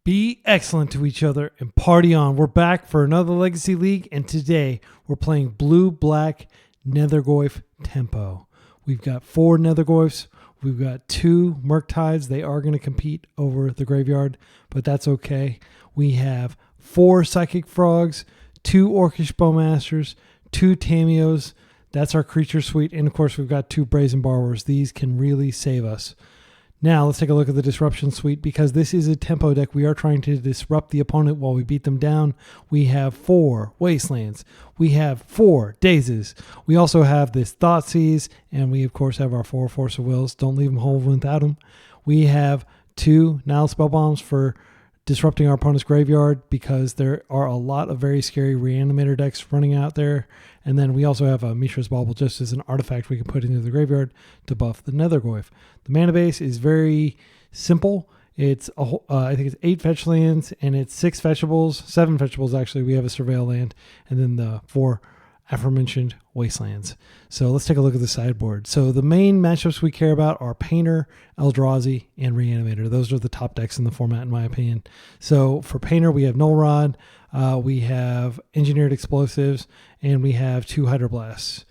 Be excellent to each other and party on. We're back for another Legacy League, and today we're playing Blue-Black Nethergoyf Tempo. We've got 4 Nethergoyfs. We've got 2 Murktides. They are going to compete over the graveyard, but that's okay. We have 4 Psychic Frogs, 2 Orcish Bowmasters, 2 Tamios. That's our creature suite, and of course we've got 2 Brazen Borrowers. These can really save us. Now, let's take a look at the Disruption Suite. Because this is a tempo deck, we are trying to disrupt the opponent while we beat them down. We have 4 Wastelands. We have 4 Dazes. We also have this Thoughtseize, and we, of course, have our 4 Force of Wills. Don't leave them whole without them. We have 2 Nile Spell Bombs for disrupting our opponent's graveyard, because there are a lot of very scary Reanimator decks running out there. And then we also have a Mishra's Bauble just as an artifact we can put into the graveyard to buff the Nethergoyf. The mana base is very simple. It's I think it's 8 fetch lands, and it's 6 fetchables, 7 fetchables actually. We have a Surveil land, and then the 4 aforementioned Wastelands. So let's take a look at the sideboard. So the main matchups we care about are Painter, Eldrazi, and Reanimator. Those are the top decks in the format, in my opinion. So for Painter, we have Null Rod, we have Engineered Explosives, and we have 2 Hydroblasts.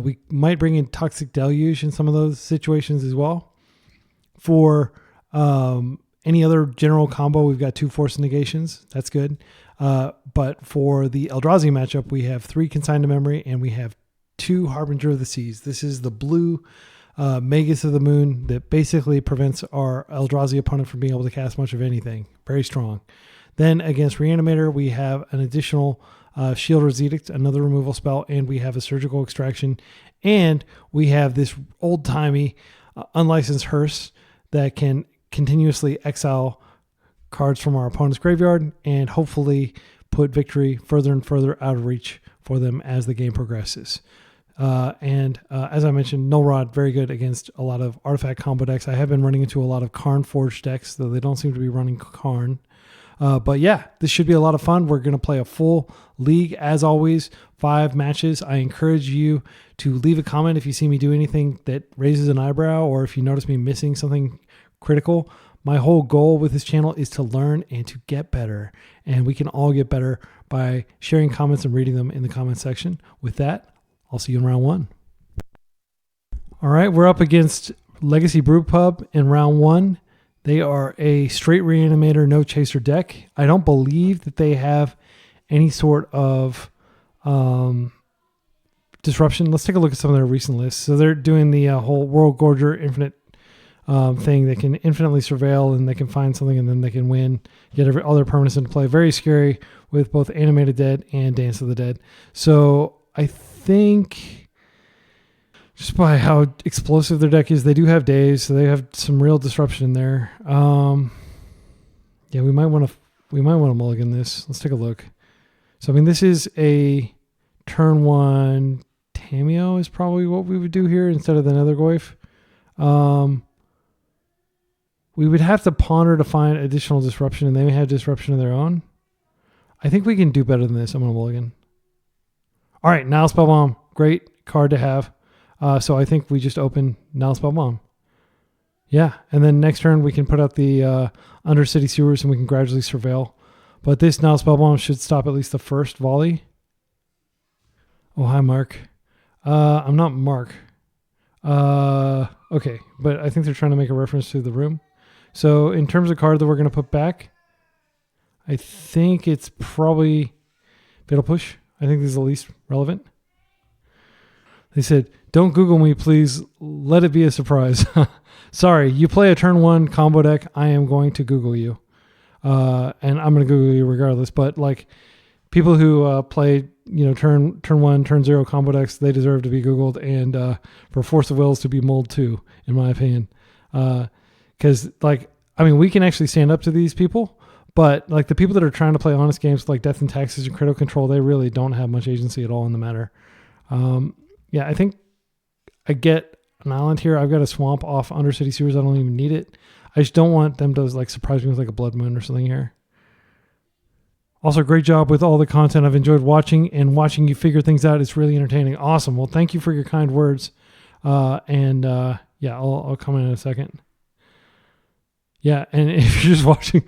We might bring in Toxic Deluge in some of those situations as well. For any other general combo, we've got 2 Force Negations. That's good. But for the Eldrazi matchup, we have 3 Consigned to Memory, and we have 2 Harbinger of the Seas. This is the blue Magus of the Moon that basically prevents our Eldrazi opponent from being able to cast much of anything. Very strong. Then against Reanimator, we have an additional Shield's Edict, another removal spell, and we have a Surgical Extraction. And we have this old-timey unlicensed Hearse that can continuously exile cards from our opponent's graveyard and hopefully put victory further and further out of reach for them as the game progresses. As I mentioned, Null Rod, very good against a lot of artifact combo decks. I have been running into a lot of Karn Forged decks, though they don't seem to be running Karn. But yeah, this should be a lot of fun. We're going to play a full league, as always, 5 matches. I encourage you to leave a comment if you see me do anything that raises an eyebrow, or if you notice me missing something critical. My whole goal with this channel is to learn and to get better, and we can all get better by sharing comments and reading them in the comment section. With that, I'll see you in round 1. All right, we're up against Legacy Brewpub in round 1. They are a straight Reanimator, no chaser deck. I don't believe that they have any sort of disruption. Let's take a look at some of their recent lists. So they're doing the whole World Gorger Infinite thing. They can infinitely surveil, and they can find something, and then they can win, get all their permanents into play. Very scary with both Animated Dead and Dance of the Dead. So I think, just by how explosive their deck is, they do have Daze, so they have some real disruption in there. Yeah, we might want to mulligan this. Let's take a look. So I mean, this is a turn 1 Tameo is probably what we would do here instead of the Nethergoyf. We would have to ponder to find additional disruption, and they may have disruption of their own. I think we can do better than this. I'm going to mulligan. All right, Nile Spellbomb. Great card to have. So I think we just open Nile Spellbomb. Yeah, and then next turn we can put out the Undercity Sewers, and we can gradually surveil. But this Nile Spellbomb should stop at least the first volley. Oh, hi, Mark. I'm not Mark. Okay, but I think they're trying to make a reference to the room. So in terms of card that we're going to put back, I think it's probably Fatal Push. I think this is the least relevant. They said, don't Google me, please. Let it be a surprise. Sorry, you play a turn 1 combo deck. I am going to Google you. And I'm going to Google you regardless. But like people who play, turn 1, turn 0 combo decks, they deserve to be Googled, and for Force of Wills to be mulled too, in my opinion. Because we can actually stand up to these people, but like the people that are trying to play honest games like Death and Taxes and Critical Control, they really don't have much agency at all in the matter. Yeah, I think I get an island here. I've got a swamp off Undercity Sewers. I don't even need it. I just don't want them to like surprise me with like a Blood Moon or something here. Also, great job with all the content. I've enjoyed watching you figure things out. It's really entertaining. Awesome. Well, thank you for your kind words. Yeah, I'll come in a second. Yeah, and if you're just watching,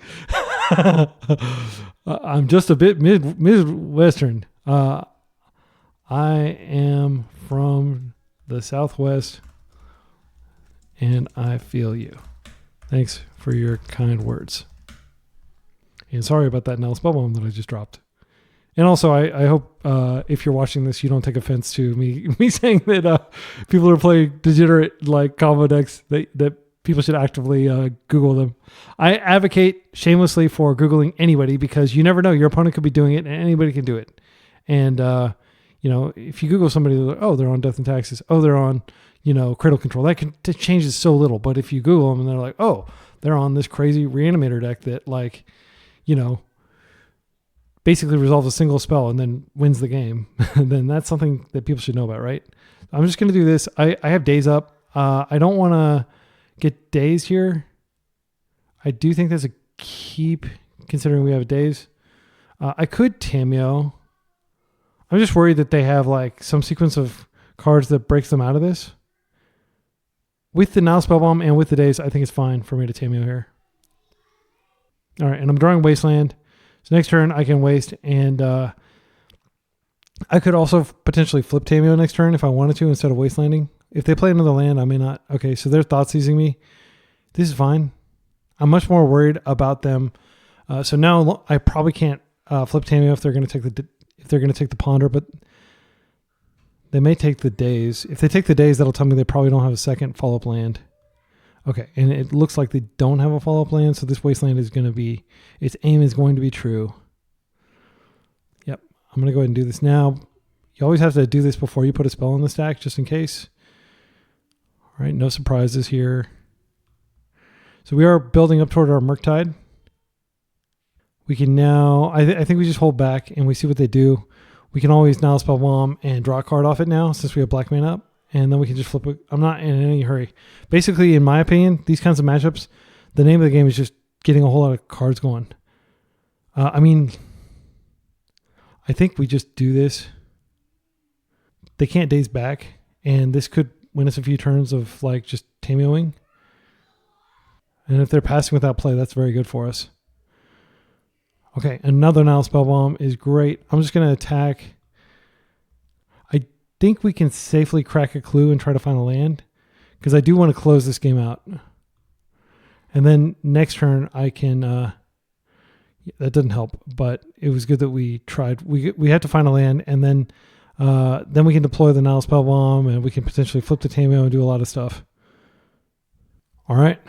I'm just a bit Midwestern. I am from the Southwest, and I feel you. Thanks for your kind words. And sorry about that Nell Spellbomb that I just dropped. And also, I hope if you're watching this, you don't take offense to me saying that people who are playing degenerate like combo decks that people should actively Google them. I advocate shamelessly for Googling anybody because you never know. Your opponent could be doing it, and anybody can do it. And if you Google somebody, like, oh, they're on Death and Taxes. Oh, they're on Cradle Control. That changes so little. But if you Google them and they're like, oh, they're on this crazy Reanimator deck that basically resolves a single spell and then wins the game, then that's something that people should know about, right? I'm just going to do this. I have days up. I don't want to get days here. I do think that's a keep, considering we have days. I could Tameo. I'm just worried that they have like some sequence of cards that breaks them out of this. With the Now Spellbomb and with the days, I think it's fine for me to Tameo here. All right, and I'm drawing Wasteland. So next turn, I can waste, and I could also potentially flip Tameo next turn if I wanted to instead of Wastelanding. If they play another land, I may not. Okay, so they're Thoughtseizing me. This is fine. I'm much more worried about them. So now I probably can't flip Tameo if they're going to take the Ponder, but they may take the days. If they take the days, that'll tell me they probably don't have a second follow-up land. Okay, and it looks like they don't have a follow-up land, so this Wasteland is going to be, its aim is going to be true. Yep, I'm going to go ahead and do this now. You always have to do this before you put a spell in the stack, just in case. All right, no surprises here. So we are building up toward our Murktide. We can now, I think we just hold back and we see what they do. We can always now spell bomb and draw a card off it now since we have black mana up. And then we can just flip it. I'm not in any hurry. Basically, in my opinion, these kinds of matchups, the name of the game is just getting a whole lot of cards going. I think we just do this. They can't daze back, and this could win us a few turns of like just Tameoing. And if they're passing without play, that's very good for us. Okay, another Nile Spellbomb is great. I'm just going to attack. I think we can safely crack a clue and try to find a land, because I do want to close this game out. And then next turn I can, that doesn't help, but it was good that we tried. We had to find a land, and then we can deploy the Nile Spellbomb, and we can potentially flip the Tameo and do a lot of stuff. All right.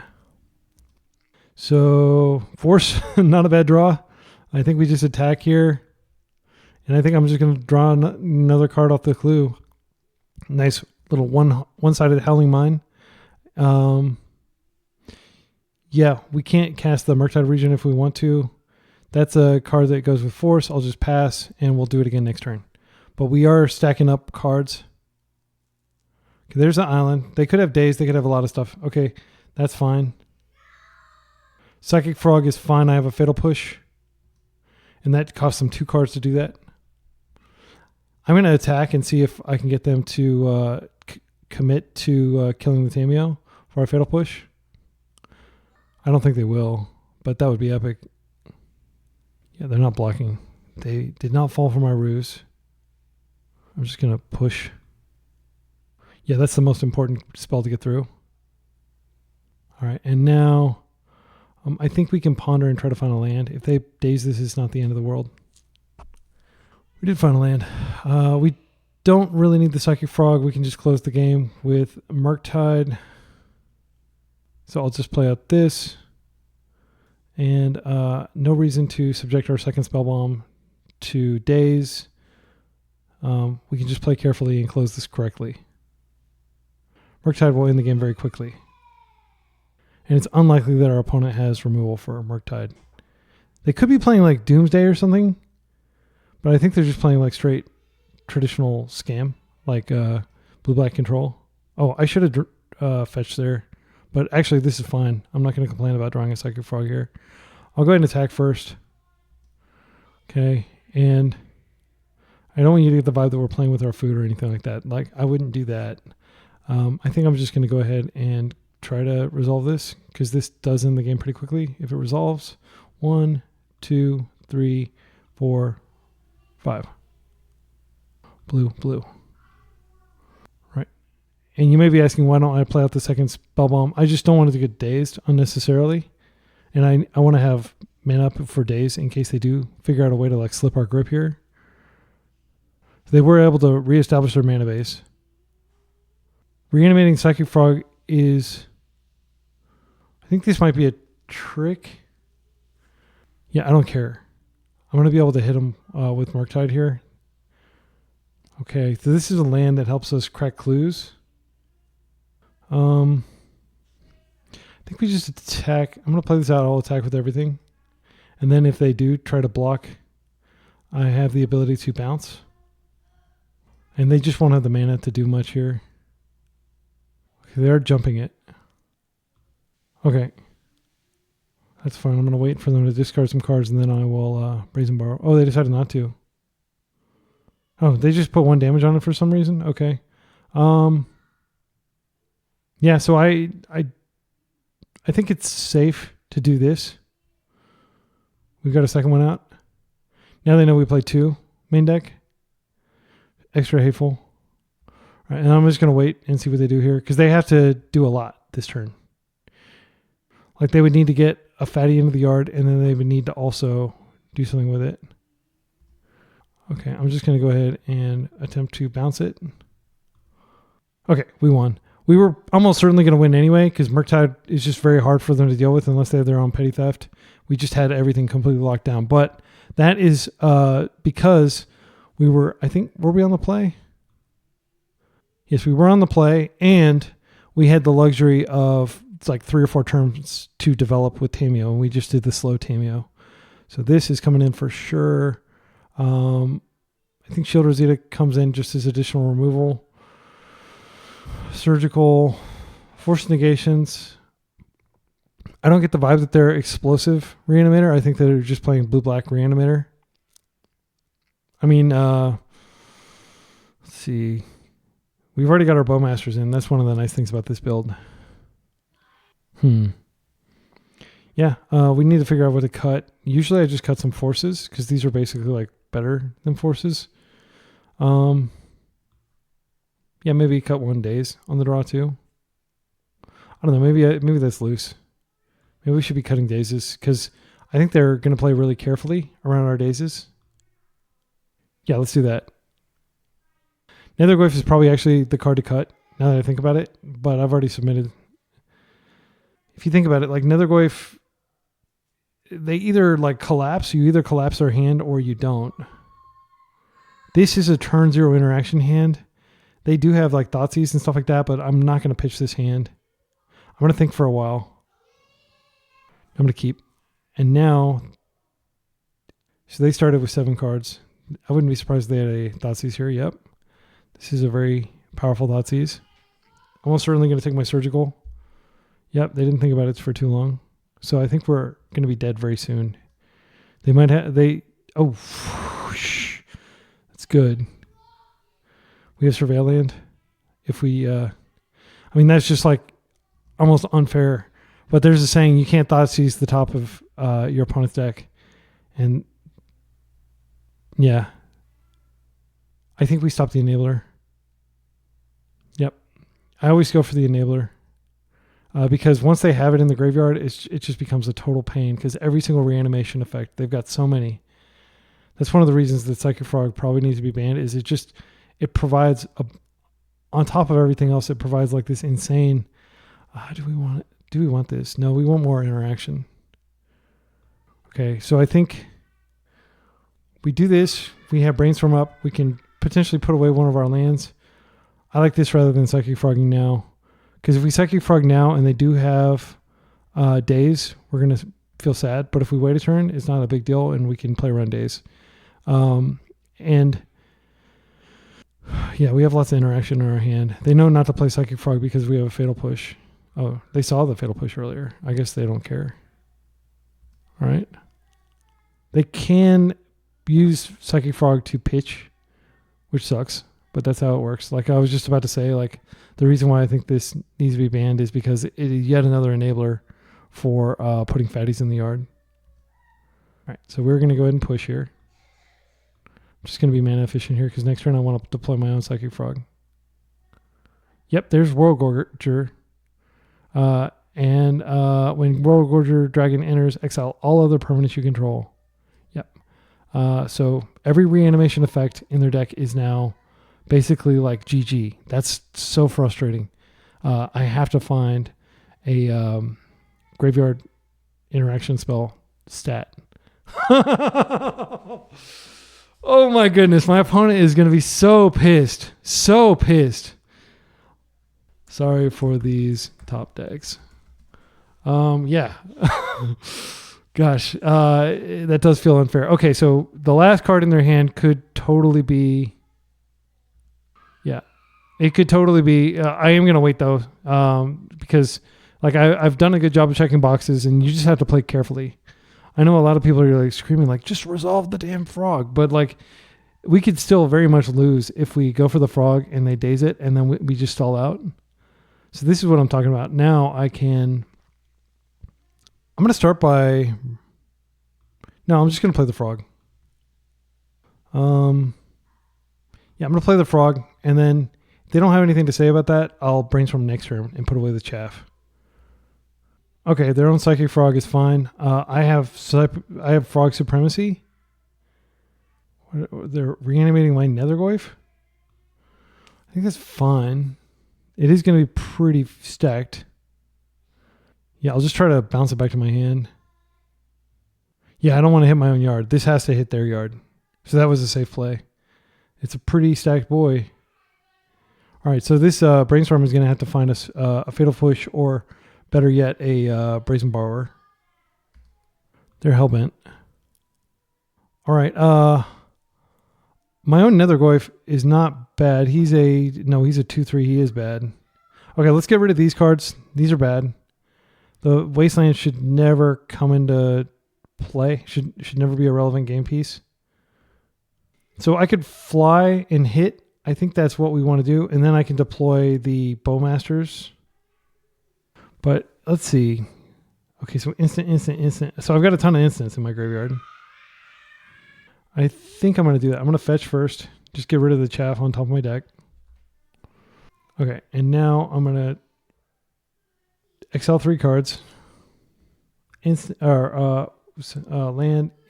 So Force, not a bad draw. I think we just attack here. And I think I'm just going to draw another card off the clue. Nice little one-sided Howling Mine. Yeah, we can't cast the Murktide region if we want to. That's a card that goes with Force. I'll just pass, and we'll do it again next turn. But we are stacking up cards. Okay, there's the island. They could have days. They could have a lot of stuff. Okay, that's fine. Psychic Frog is fine. I have a Fatal Push. And that costs them 2 cards to do that. I'm going to attack and see if I can get them to commit to killing the Tameo for our Fatal Push. I don't think they will, but that would be epic. Yeah, they're not blocking. They did not fall for my ruse. I'm just going to push. Yeah, that's the most important spell to get through. All right, and now I think we can ponder and try to find a land. If they daze this, it's not the end of the world. We did find a land. We don't really need the Psychic Frog. We can just close the game with Murktide. So I'll just play out this. And no reason to subject our second Spellbomb to daze. We can just play carefully and close this correctly. Murktide will end the game very quickly. And it's unlikely that our opponent has removal for Murktide. They could be playing like Doomsday or something, but I think they're just playing like straight traditional scam, like blue-black control. Oh, I should have fetched there, but actually this is fine. I'm not going to complain about drawing a Psychic Frog here. I'll go ahead and attack first. Okay, and I don't want you to get the vibe that we're playing with our food or anything like that. Like, I wouldn't do that. I think I'm just going to go ahead and try to resolve this, because this does end the game pretty quickly if it resolves. 1, 2, 3, 4, 5. Blue, blue. Right. And you may be asking, why don't I play out the second spell bomb? I just don't want it to get dazed unnecessarily. And I want to have mana up for days in case they do figure out a way to like slip our grip here. They were able to reestablish their mana base. Reanimating Psychic Frog is... I think this might be a trick. Yeah, I don't care. I'm going to be able to hit him with Murktide here. Okay, so this is a land that helps us crack clues. I think we just attack. I'm going to play this out. I'll attack with everything. And then if they do try to block, I have the ability to bounce. And they just won't have the mana to do much here. Okay, they're jumping it. Okay. That's fine. I'm going to wait for them to discard some cards and then I will Brazen Borrow. Oh, they decided not to. Oh, they just put 1 damage on it for some reason? Okay. Yeah, so I think it's safe to do this. We've got a second one out. Now they know we play 2 main deck. Extra hateful. All right, and I'm just going to wait and see what they do here because they have to do a lot this turn. Like they would need to get a fatty into the yard and then they would need to also do something with it. Okay, I'm just going to go ahead and attempt to bounce it. Okay, we won. We were almost certainly going to win anyway because Murktide is just very hard for them to deal with unless they have their own petty theft. We just had everything completely locked down. But that is because we were, I think, were we on the play? Yes, we were on the play and we had the luxury of it's like 3 or 4 turns to develop with Tameo, and we just did the slow Tameo. So this is coming in for sure. I think Shield Rosita comes in just as additional removal. Surgical, Force Negations. I don't get the vibe that they're explosive Reanimator. I think they're just playing blue-black Reanimator. I mean, let's see. We've already got our Bowmasters in. That's one of the nice things about this build. Yeah, we need to figure out what to cut. Usually I just cut some forces because these are basically like better than forces. Yeah, maybe cut 1 days on the draw too. I don't know. Maybe that's loose. Maybe we should be cutting dazes because I think they're going to play really carefully around our dazes. Yeah, let's do that. Nethergoyf is probably actually the card to cut now that I think about it, but I've already submitted. If you think about it, like Nethergoyf, they either like collapse. You either collapse their hand or you don't. This is a turn 0 interaction hand. They do have like Thoughtseize and stuff like that, but I'm not going to pitch this hand. I'm going to think for a while. I'm going to keep. And now, so they started with 7 cards. I wouldn't be surprised if they had a Thoughtseize here. Yep. This is a very powerful Thoughteize. Almost certainly going to take my Surgical. Yep, they didn't think about it for too long. So I think we're going to be dead very soon. They might have... Oh, whoosh. That's good. We have Surveilland. If we... I mean, that's just like almost unfair. But there's a saying, you can't Thoughtseize the top of your opponent's deck. And yeah. I think we stop the Enabler. Yep. I always go for the Enabler. Because once they have it in the graveyard, it just becomes a total pain because every single reanimation effect, they've got so many. That's one of the reasons that Psychic Frog probably needs to be banned is it provides, on top of everything else, it provides like this insane, do we want this? No, we want more interaction. Okay, so I think we do this. We have Brainstorm up. We can potentially put away one of our lands. I like this rather than Psychic Frogging now. Because if we Psychic Frog now and they do have days, we're going to feel sad. But if we wait a turn, it's not a big deal and we can play around days. And yeah, we have lots of interaction in our hand. They know not to play Psychic Frog because we have a Fatal Push. Oh, they saw the Fatal Push earlier. I guess they don't care. All right. They can use Psychic Frog to pitch, which sucks. But that's how it works. Like I was just about to say, like the reason why I think this needs to be banned is because it is yet another enabler for putting fatties in the yard. right, so we're going to go ahead and push here. I'm just going to be mana efficient here because next turn I want to deploy my own Psychic Frog. Yep, there's World Gorger. And when World Gorger Dragon enters, exile all other permanents you control. Yep. So every reanimation effect in their deck is now basically like GG. That's so frustrating. I have to find a graveyard interaction spell stat. Oh my goodness, my opponent is going to be so pissed. So pissed. Sorry for these top decks. Yeah. Gosh, that does feel unfair. Okay, so the last card in their hand could totally be... Yeah, it could totally be... I am going to wait, though, because like I've done a good job of checking boxes, and you just have to play carefully. I know a lot of people are like screaming, like, just resolve the damn frog. But like, we could still very much lose if we go for the frog and they daze it, and then we just stall out. So this is what I'm talking about. Now I'm going to start by... No, I'm just going to play the frog. Yeah, I'm going to play the frog, and then if they don't have anything to say about that, I'll brainstorm next turn and put away the chaff. Okay, their own Psychic Frog is fine. I have Frog Supremacy. They're reanimating my Nethergoyf. I think that's fine. It is going to be pretty stacked. Yeah, I'll just try to bounce it back to my hand. Yeah, I don't want to hit my own yard. This has to hit their yard. So that was a safe play. It's a pretty stacked boy. All right, so this Brainstorm is going to have to find us a Fatal Push, or better yet, a Brazen Borrower. They're Hellbent. All right, my own Nethergoyf is not bad. He's a 2/3. He is bad. Okay, let's get rid of these cards. These are bad. The Wasteland should never come into play. Should never be a relevant game piece. So I could fly and hit. I think that's what we want to do. And then I can deploy the Bowmasters. But let's see. Okay, so instant. So I've got a ton of instants in my graveyard. I think I'm going to do that. I'm going to fetch first. Just get rid of the chaff on top of my deck. Okay, and now I'm going to exile 3 cards. Land,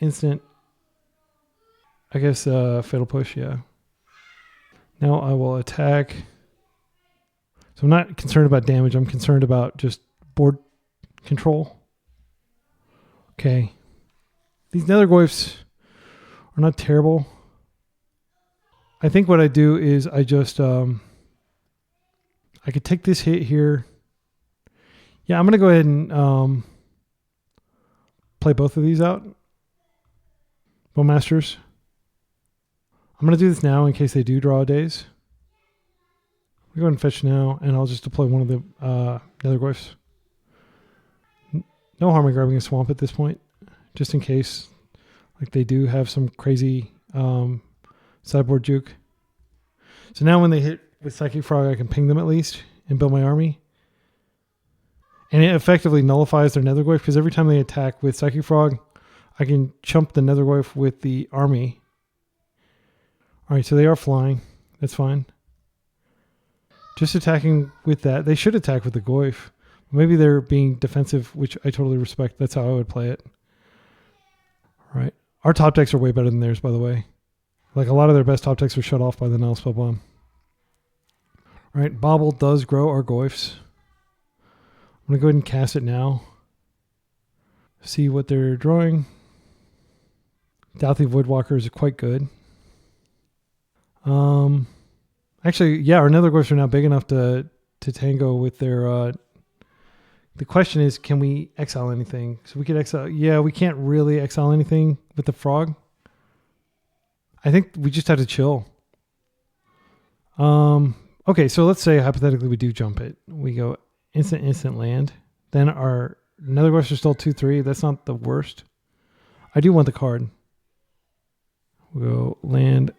instant. I guess Fatal Push, yeah. Now I will attack. So I'm not concerned about damage. I'm concerned about just board control. Okay. These Nethergoyfs are not terrible. I think what I do is I just... I could take this hit here. Yeah, I'm going to go ahead and play both of these out. Bowmasters. I'm going to do this now in case they do draw a daze. I'll go ahead and fetch now, and I'll just deploy one of the Nethergoyfs. No harm in grabbing a swamp at this point, just in case like they do have some crazy sideboard juke. So now when they hit with Psychic Frog, I can ping them at least and build my army. And it effectively nullifies their Nethergoyf, because every time they attack with Psychic Frog, I can chump the Nethergoyf with the army. All right, so they are flying. That's fine. Just attacking with that. They should attack with the Goyf. Maybe they're being defensive, which I totally respect. That's how I would play it. All right. Our top decks are way better than theirs, by the way. Like, a lot of their best top decks are shut off by the Nile Spellbomb. All right, Bobble does grow our Goyfs. I'm going to go ahead and cast it now. See what they're drawing. Douthy Voidwalker is quite good. Actually, yeah, our Nethergoyfs are now big enough to tango with their... the question is, can we exile anything? So we could exile... Yeah, we can't really exile anything with the frog. I think we just have to chill. Okay, so let's say hypothetically we do jump it. We go instant land. Then our Nethergoyfs are still 2/3. That's not the worst. I do want the card. We'll go land...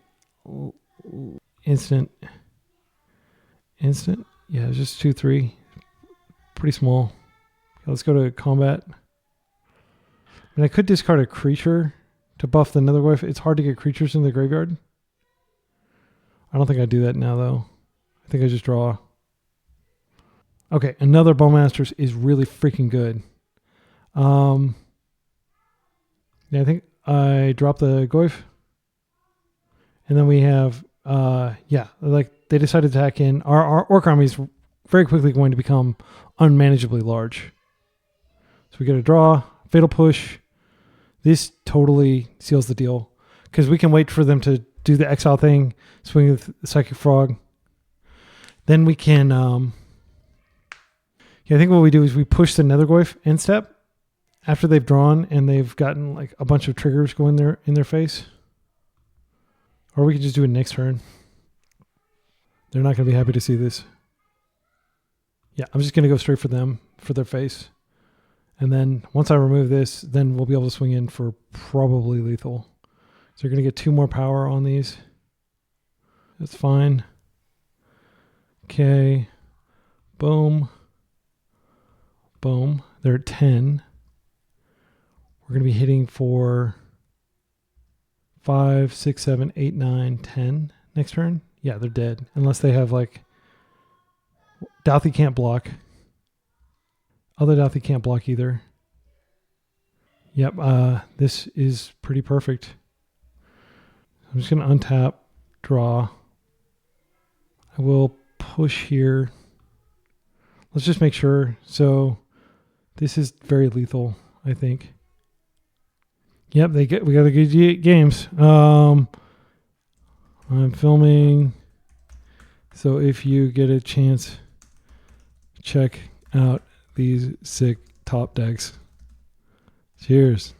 Instant. Yeah, it's just 2/3. Pretty small. Okay, let's go to combat. And I could discard a creature. to buff the Nethergoyf. It's hard to get creatures in the graveyard. I don't think I do that now, though. I think I just draw. Okay, another Bowmasters is really freaking good. Yeah, I think I dropped the Goyf. And then we have, yeah, like they decided to attack in. Our Orc army is very quickly going to become unmanageably large. So we get a draw, Fatal Push. This totally seals the deal because we can wait for them to do the exile thing, swing with the Psychic Frog. Then we can, yeah, I think what we do is we push the Nethergoyf end step after they've drawn and they've gotten like a bunch of triggers going there in their face. Or we can just do it next turn. They're not going to be happy to see this. Yeah, I'm just going to go straight for them, for their face. And then once I remove this, then we'll be able to swing in for probably lethal. So you're going to get 2 more power on these. That's fine. Okay. Boom. Boom. They're at 10. We're going to be hitting for 5, 6, 7, 8, 9, 10 next turn. Yeah, they're dead. Unless they have like... Douthie can't block. Other Douthie can't block either. Yep, this is pretty perfect. I'm just going to untap, draw. I will push here. Let's just make sure. So this is very lethal, I think. Yep, we got a good games. I'm filming, so if you get a chance, check out these sick top decks. Cheers.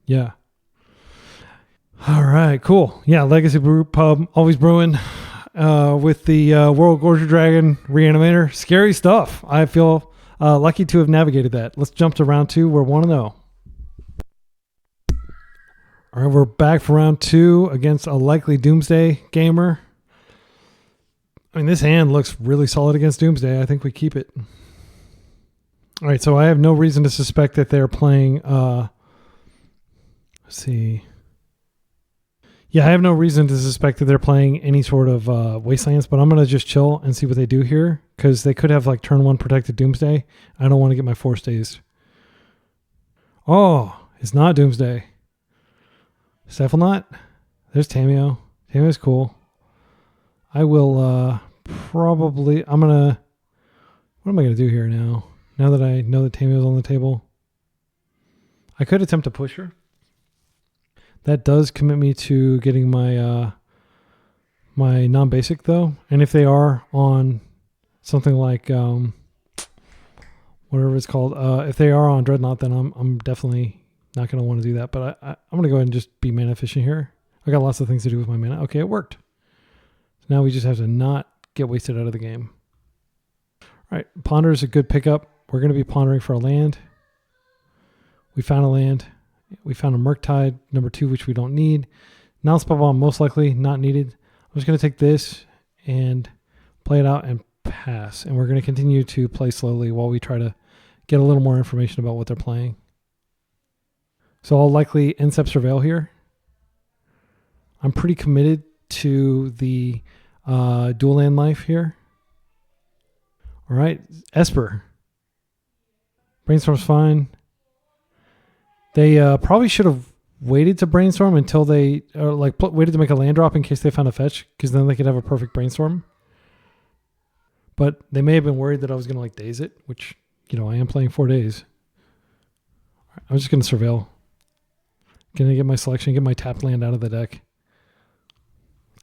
Yeah. All right, cool. Yeah, Legacy Brew Pub, always brewing with the World Gorger Dragon Reanimator. Scary stuff. I feel lucky to have navigated that. Let's jump to round 2. We're 1-0. All right, we're back for round 2 against a likely Doomsday gamer. I mean, this hand looks really solid against Doomsday. I think we keep it. All right, so I have no reason to suspect that they're playing... let's see. Yeah, I have no reason to suspect that they're playing any sort of Wastelands, but I'm going to just chill and see what they do here, because they could have like turn 1 protected Doomsday. I don't want to get my Force Days. Oh, it's not Doomsday. Cephalnot? There's Tameo. Tameo's cool. I will probably... I'm going to... What am I going to do here now? Now that I know that Tameo's on the table. I could attempt to push her. That does commit me to getting my my non-basic though. And if they are on something like... whatever it's called. If they are on Dreadnought, then I'm definitely... not going to want to do that, but I'm going to go ahead and just be mana efficient here. I got lots of things to do with my mana. Okay, it worked. So now we just have to not get wasted out of the game. All right, Ponder is a good pickup. We're going to be pondering for a land. We found a land. We found a Murktide, number 2, which we don't need. Now spell bomb, most likely not needed. I'm just going to take this and play it out and pass. And we're going to continue to play slowly while we try to get a little more information about what they're playing. So I'll likely Incept Surveil here. I'm pretty committed to the dual land life here. All right, Esper. Brainstorm's fine. They probably should have waited to brainstorm until they waited to make a land drop in case they found a fetch, because then they could have a perfect brainstorm. But they may have been worried that I was going to like daze it, which, you know, I am playing 4 days. I'm just going to Surveil. Gonna get my selection, get my tapped land out of the deck.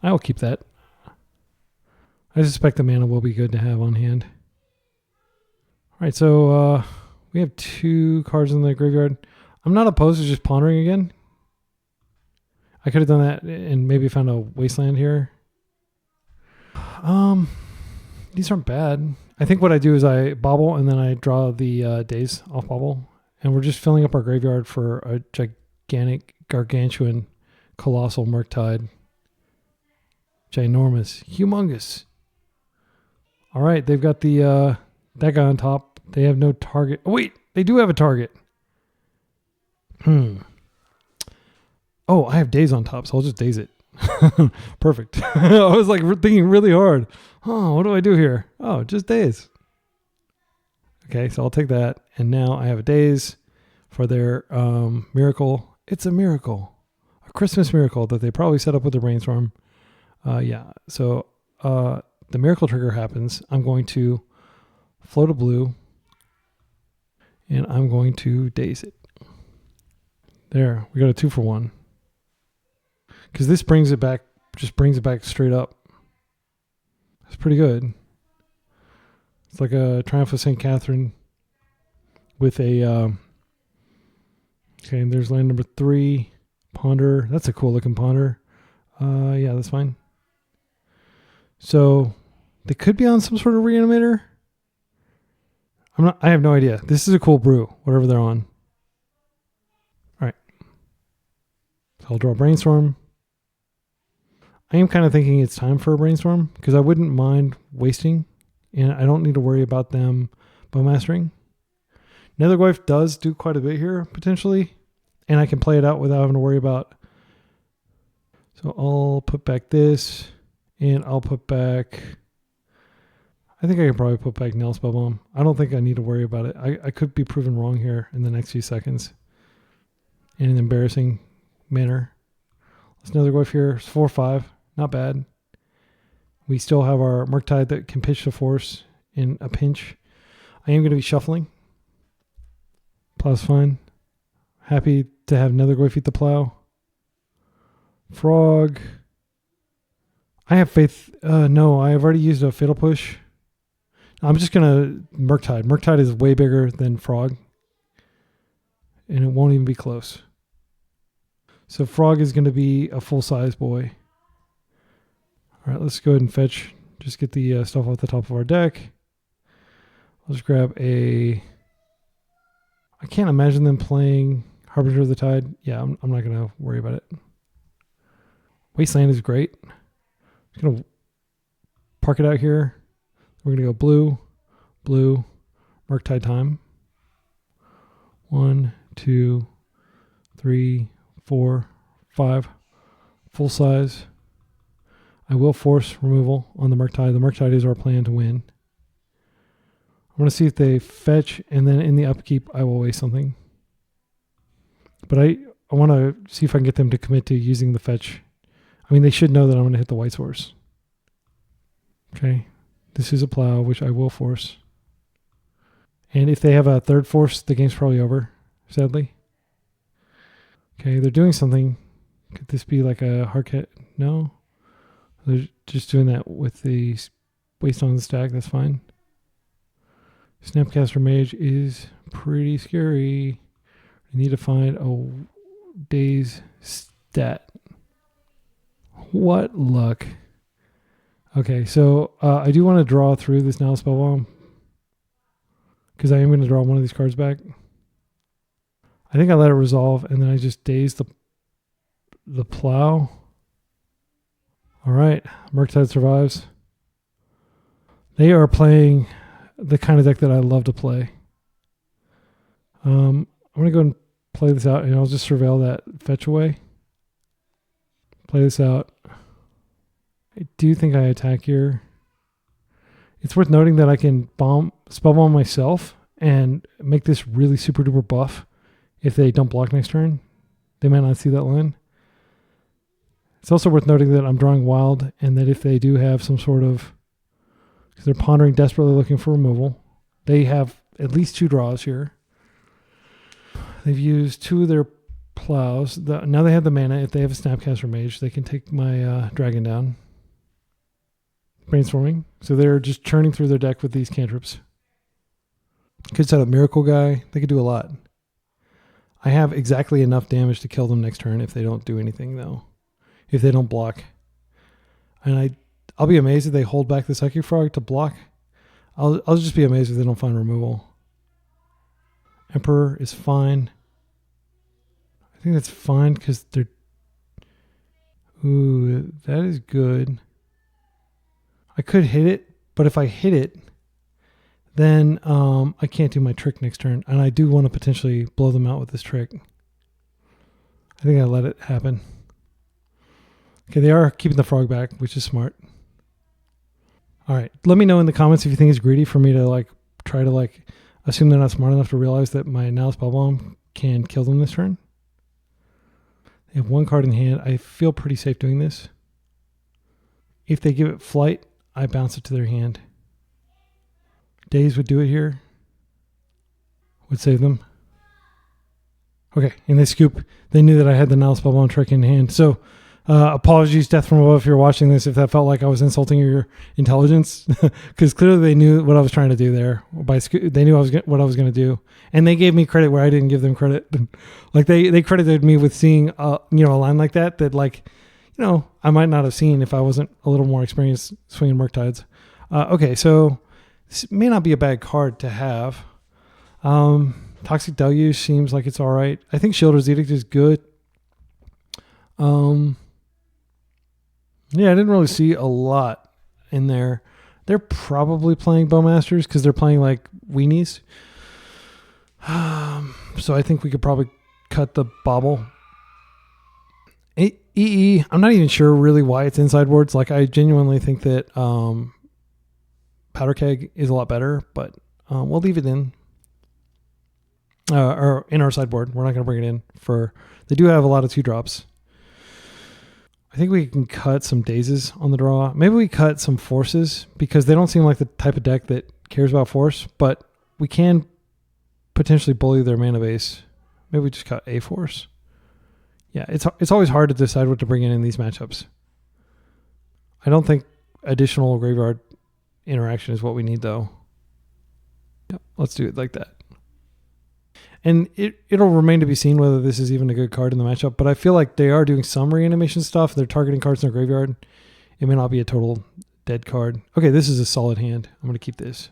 I will keep that. I suspect the mana will be good to have on hand. All right, so we have 2 cards in the graveyard. I'm not opposed to just pondering again. I could have done that and maybe found a Wasteland here. These aren't bad. I think what I do is I bobble and then I draw the days off bobble. And we're just filling up our graveyard for a gargantuan, colossal Murktide. Ginormous. Humongous. All right, they've got the that guy on top. They have no target. Oh, wait, they do have a target. Oh, I have daze on top, so I'll just daze it. Perfect. I was like thinking really hard. Oh, what do I do here? Oh, just daze. Okay, so I'll take that. And now I have a daze for their miracle. It's a miracle. A Christmas miracle that they probably set up with the brainstorm. Yeah, so the miracle trigger happens. I'm going to float a blue. And I'm going to daze it. There, we got a 2-for-1. Because this brings it back, just brings it back straight up. It's pretty good. It's like a Triumph of St. Catherine with a, okay, and there's land number 3, Ponder. That's a cool looking Ponder. Yeah, that's fine. So they could be on some sort of Reanimator. I have no idea. This is a cool brew, whatever they're on. All right. So I'll draw Brainstorm. I am kind of thinking it's time for a Brainstorm because I wouldn't mind wasting, and I don't need to worry about them Bowmastering. Nethergoyf does do quite a bit here, potentially, and I can play it out without having to worry about. So I'll put back this, and I'll put back... I think I can probably put back Nail Spellbomb. I don't think I need to worry about it. I could be proven wrong here in the next few seconds in an embarrassing manner. Let's Nethergoyf here. It's 4-5. Not bad. We still have our Murktide that can pitch to force in a pinch. I am going to be shuffling. Plow's fine. Happy to have Nethergoyf eat the plow. Frog. I have faith. No, I have already used a Fatal Push. I'm just going to Murktide. Murktide is way bigger than Frog. And it won't even be close. So Frog is going to be a full-size boy. All right, let's go ahead and fetch. Just get the stuff off the top of our deck. I'll just grab a... I can't imagine them playing Harbinger of the Tide. Yeah, I'm not going to worry about it. Wasteland is great. I'm just going to park it out here. We're going to go blue, blue, Murktide time. 1, 2, 3, 4, 5. Full size. I will force removal on the Murktide. The Murktide is our plan to win. I'm going to see if they fetch, and then in the upkeep, I will waste something. But I want to see if I can get them to commit to using the fetch. I mean, they should know that I'm going to hit the white source. Okay. This is a plow, which I will force. And if they have a third force, the game's probably over, sadly. Okay, they're doing something. Could this be like a hard cat? No. They're just doing that with the waste on the stack. That's fine. Snapcaster Mage is pretty scary. I need to find a day's stat. What luck. Okay, so I do want to draw through this now Spellbomb because I am going to draw one of these cards back. I think I let it resolve and then I just daze the plow. All right, Murktide survives. They are playing the kind of deck that I love to play. I'm going to go and play this out and I'll just surveil that fetch away. Play this out. I do think I attack here. It's worth noting that I can spellbomb myself and make this really super duper buff if they don't block next turn. They might not see that line. It's also worth noting that I'm drawing wild and that if they do have some sort of, because they're pondering desperately looking for removal, they have at least 2 draws here. They've used 2 of their plows. Now they have the mana. If they have a Snapcaster Mage, they can take my dragon down. Brainstorming. So they're just churning through their deck with these cantrips. Could set up Miracle Guy. They could do a lot. I have exactly enough damage to kill them next turn if they don't do anything, though. If they don't block. And I'll be amazed if they hold back the Psychic Frog to block. I'll just be amazed if they don't find removal. Emperor is fine. I think that's fine because they're... Ooh, that is good. I could hit it, but if I hit it, then I can't do my trick next turn. And I do want to potentially blow them out with this trick. I think I let it happen. Okay, they are keeping the frog back, which is smart. All right, let me know in the comments if you think it's greedy for me to like try to like assume they're not smart enough to realize that my Now Spellbomb can kill them this turn. They have one card in hand. I feel pretty safe doing this. If they give it flight, I bounce it to their hand. Daze would do it here. Would save them. Okay, and they scoop. They knew that I had the Now Spellbomb trick in hand. So apologies, Death from Above, if you're watching this, if that felt like I was insulting your intelligence. Because clearly they knew what I was trying to do there. They knew what I was going to do. And they gave me credit where I didn't give them credit. Like they credited me with seeing a line like that like, I might not have seen if I wasn't a little more experienced swinging Murktides. Okay, so this may not be a bad card to have. Toxic Deluge seems like it's all right. I think Shielder's Edict is good. Yeah, I didn't really see a lot in there. They're probably playing Bowmasters because they're playing like weenies. So I think we could probably cut the bobble. EE, I'm not even sure really why it's in sideboards. Like I genuinely think that Powder Keg is a lot better, but we'll leave it in. Or in our sideboard. We're not going to bring it in for... They do have a lot of 2-drops. I think we can cut some Dazes on the draw. Maybe we cut some Forces because they don't seem like the type of deck that cares about Force, but we can potentially bully their mana base. Maybe we just cut a Force. Yeah, it's always hard to decide what to bring in these matchups. I don't think additional graveyard interaction is what we need, though. Yep, let's do it like that. And it'll remain to be seen whether this is even a good card in the matchup, but I feel like they are doing some reanimation stuff. They're targeting cards in their graveyard. It may not be a total dead card. Okay, this is a solid hand. I'm going to keep this.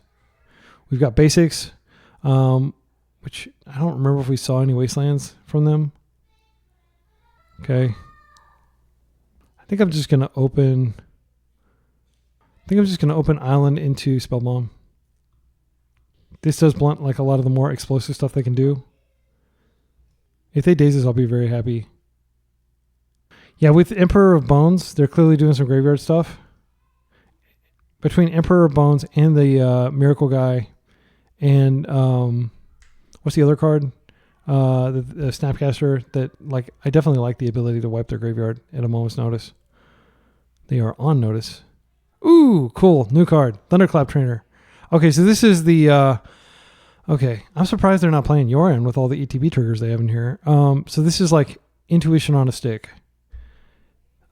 We've got basics, which I don't remember if we saw any wastelands from them. Okay. I think I'm just going to open Island into Spellbomb. This does blunt like a lot of the more explosive stuff they can do. If they Dazes, I'll be very happy. Yeah, with Emperor of Bones, they're clearly doing some graveyard stuff. Between Emperor of Bones and the Miracle Guy and what's the other card? The Snapcaster that like I definitely like the ability to wipe their graveyard at a moment's notice. They are on notice. Ooh, cool. New card. Thunderclap Trainer. Okay, so this is the... okay, I'm surprised they're not playing Yoran with all the ETB triggers they have in here. So this is like Intuition on a stick.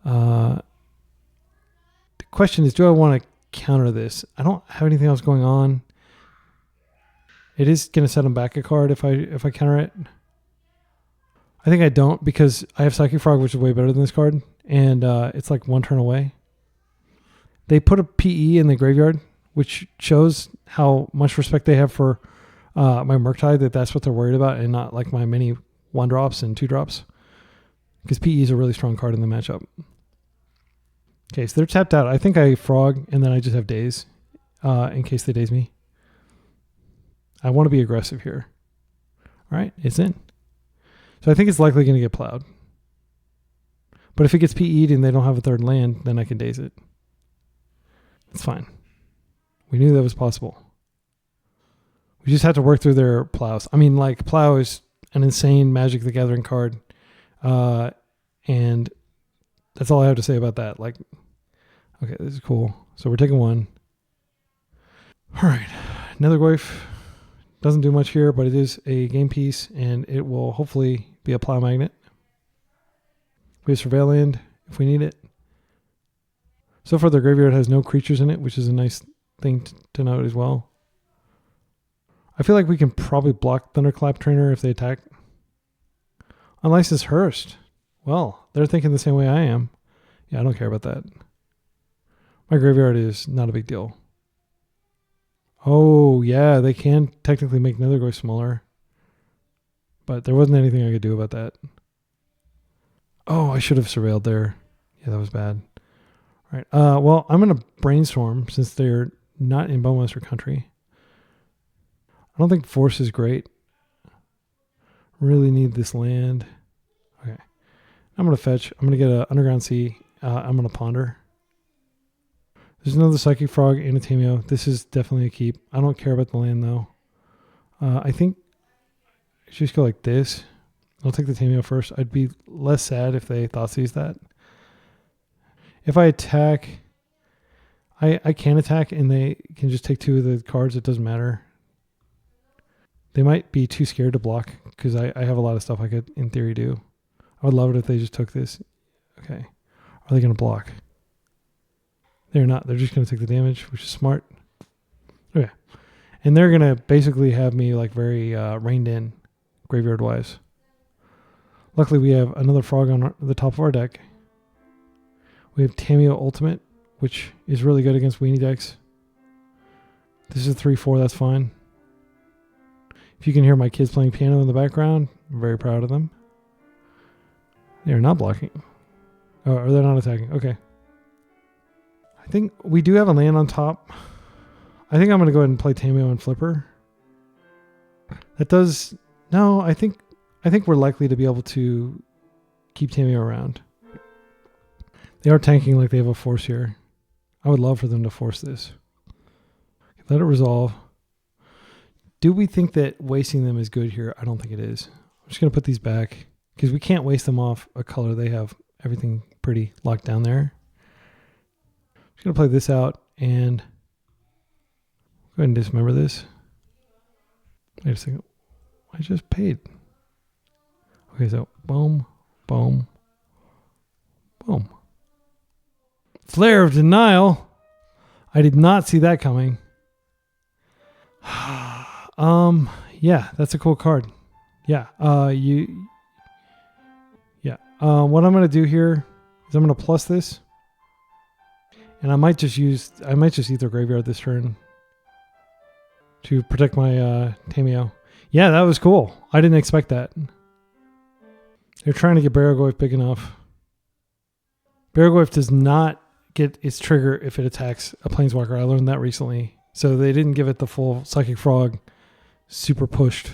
The question is, do I want to counter this? I don't have anything else going on. It is going to set them back a card if I counter it. I think I don't because I have Psychic Frog, which is way better than this card. And it's like one turn away. They put a PE in the graveyard, which shows how much respect they have for my Murktide, that's what they're worried about, and not like my many 1-drops and 2-drops. Because PE is a really strong card in the matchup. Okay, so they're tapped out. I think I Frog, and then I just have Daze in case they Daze me. I want to be aggressive here. All right, it's in. So I think it's likely going to get plowed. But if it gets PE'd and they don't have a third land, then I can Daze it. It's fine. We knew that was possible. We just had to work through their plows. I mean, like, plow is an insane Magic the Gathering card. And that's all I have to say about that. Like, okay, this is cool. So we're taking one. All right. Nethergoyf doesn't do much here, but it is a game piece, and it will hopefully be a plow magnet. We have Surveil Land if we need it. So far, their graveyard has no creatures in it, which is a nice thing to note as well. I feel like we can probably block Thunderclap Trainer if they attack. Unlicensed Hearst. Well, they're thinking the same way I am. Yeah, I don't care about that. My graveyard is not a big deal. Oh, yeah, they can technically make Nethergoyf smaller. But there wasn't anything I could do about that. Oh, I should have surveilled there. Yeah, that was bad. All right. Well, I'm going to brainstorm since they're not in Bowmaster country. I don't think Force is great. Really need this land. Okay. I'm going to fetch. I'm going to get an Underground Sea. I'm going to ponder. There's another Psychic Frog and a Tameo. This is definitely a keep. I don't care about the land, though. I think I should just go like this. I'll take the Tameo first. I'd be less sad if they Thoughtseize that. If I attack, I can attack and they can just take 2 of the cards. It doesn't matter. They might be too scared to block because I have a lot of stuff I could, in theory, do. I would love it if they just took this. Okay. Are they going to block? They're not. They're just going to take the damage, which is smart. Okay. And they're going to basically have me like very reined in graveyard-wise. Luckily, we have another frog on the top of our deck. We have Tameo Ultimate, which is really good against weenie decks. This is 3-4. That's fine. If you can hear my kids playing piano in the background, I'm very proud of them. They are not blocking. Oh, or they're not attacking. Okay. I think we do have a land on top. I think I'm going to go ahead and play Tameo and Flipper. That does... No, I think we're likely to be able to keep Tameo around. They are tanking like they have a force here. I would love for them to force this. Let it resolve. Do we think that wasting them is good here? I don't think it is. I'm just going to put these back because we can't waste them off a color. They have everything pretty locked down there. I'm just going to play this out and go ahead and dismember this. Wait a second. I just paid. Okay, so boom, boom, boom. Flare of Denial. I did not see that coming. Yeah, that's a cool card. Yeah, what I'm gonna do here is I'm gonna plus this, and I might just Ether Graveyard this turn to protect my Tameo. Yeah, that was cool. I didn't expect that. They're trying to get Nethergoyf big enough. Nethergoyf does not get its trigger if it attacks a Planeswalker. I learned that recently. So they didn't give it the full Psychic Frog super pushed.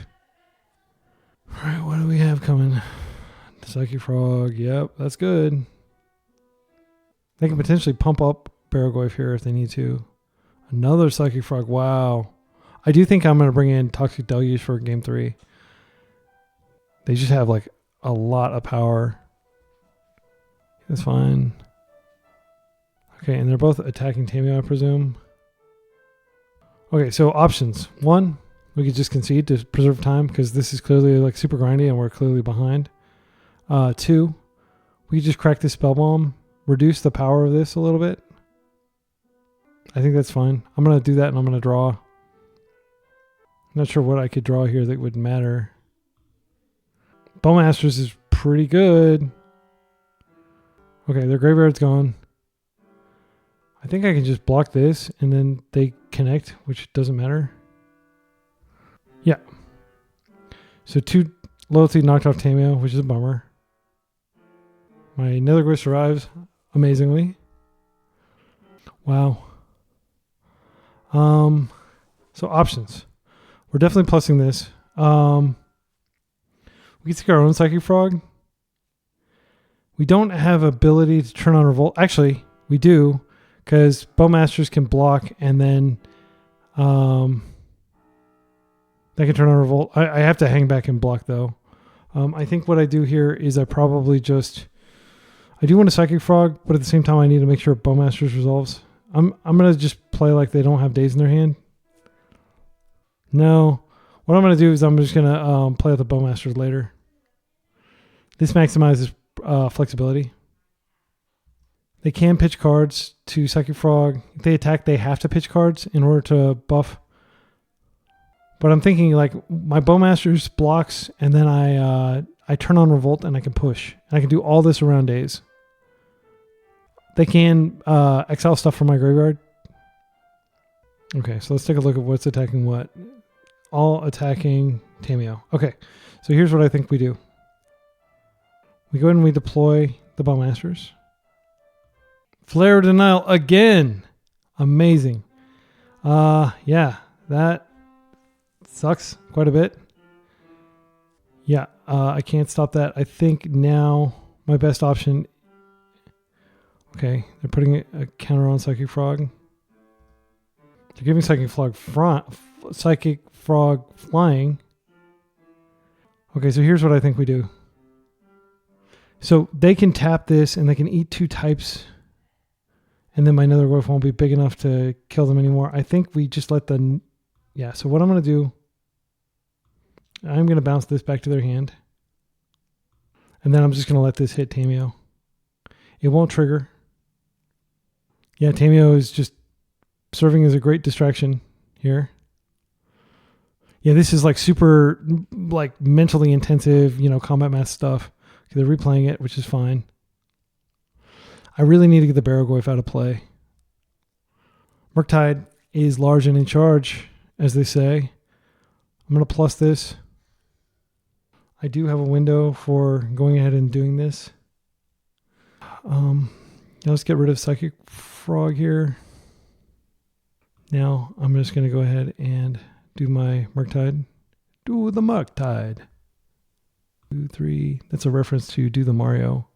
All right, what do we have coming? The Psychic Frog. Yep, that's good. They can potentially pump up Nethergoyf here if they need to. Another Psychic Frog. Wow. I do think I'm going to bring in Toxic Deluge for game 3. They just have like a lot of power. That's fine. Okay, and they're both attacking Tameo, I presume. Okay, so options. 1, we could just concede to preserve time because this is clearly like super grindy and we're clearly behind. 2, we could just crack this spell bomb, reduce the power of this a little bit. I think that's fine. I'm going to do that and I'm going to draw. I'm not sure what I could draw here that would matter. Bowmasters is pretty good. Okay, their graveyard's gone. I think I can just block this and then they connect, which doesn't matter. Yeah. So 2 loyalty knocked off Tameo, which is a bummer. My Nethergoyf survives amazingly. Wow. So options. We're definitely plussing this. We can take our own Psychic Frog. We don't have ability to turn on Revolt. Actually, we do, because Bowmasters can block and then they can turn on Revolt. I have to hang back and block though. I think what I do here is I probably just... I do want a Psychic Frog, but at the same time I need to make sure Bowmasters resolves. I'm going to just play like they don't have days in their hand. No. What I'm going to do is I'm just going to play with the Bowmasters later. This maximizes flexibility. They can pitch cards to Psychic Frog. If they attack, they have to pitch cards in order to buff. But I'm thinking like my Bowmasters blocks and then I turn on Revolt and I can push. And I can do all this around days. They can exile stuff from my graveyard. Okay, so let's take a look at what's attacking what. All attacking Tameo. Okay, so here's what I think we do. We go ahead and we deploy the Bowmasters. Flare of Denial again. Amazing. Yeah, that sucks quite a bit. Yeah, I can't stop that. I think now my best option. Okay, they're putting a counter on Psychic Frog. They're giving Psychic Frog flying. Okay, so here's what I think we do. So they can tap this and they can eat 2 types, and then my Nethergoyf won't be big enough to kill them anymore. I think we just let the... Yeah, so what I'm going to do, I'm going to bounce this back to their hand. And then I'm just going to let this hit Tameo. It won't trigger. Yeah, Tameo is just serving as a great distraction here. Yeah, this is like super like mentally intensive, combat math stuff. Okay, they're replaying it, which is fine. I really need to get the Barrowgoyf out of play. Murktide is large and in charge, as they say. I'm going to plus this. I do have a window for going ahead and doing this. Let's get rid of Psychic Frog here. Now I'm just going to go ahead and do my Murktide. Do the Murktide. 2, 3. That's a reference to Do the Mario,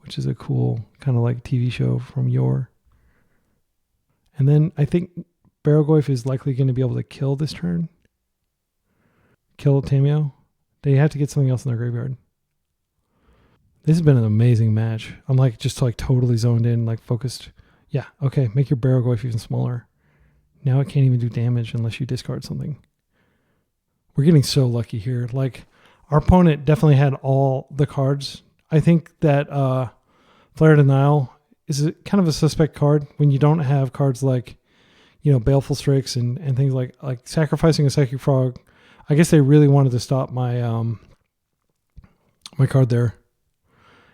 which is a cool kind of like TV show from yore. And then I think Barrowgoyf is likely going to be able to kill this turn. Kill Tameo. They have to get something else in their graveyard. This has been an amazing match. I'm like just like totally zoned in, like focused. Yeah, okay, make your Barrowgoyf even smaller. Now it can't even do damage unless you discard something. We're getting so lucky here. Like, our opponent definitely had all the cards. I think that Flare Denial is kind of a suspect card when you don't have cards like, Baleful Strix and things like sacrificing a Psychic Frog. I guess they really wanted to stop my my card there.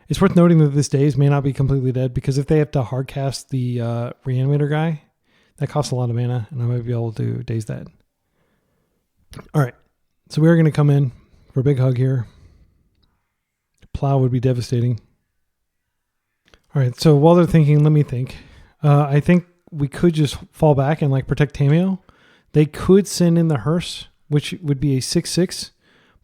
It's worth noting that this Daze may not be completely dead, because if they have to hardcast the Reanimator guy, that costs a lot of mana, and I might be able to Daze that. All right, so we are going to come in for a big hug here. Plow would be devastating. All right, so while they're thinking, let me think. I think we could just fall back and protect Tameo. They could send in the Hearse, which would be a 6/6,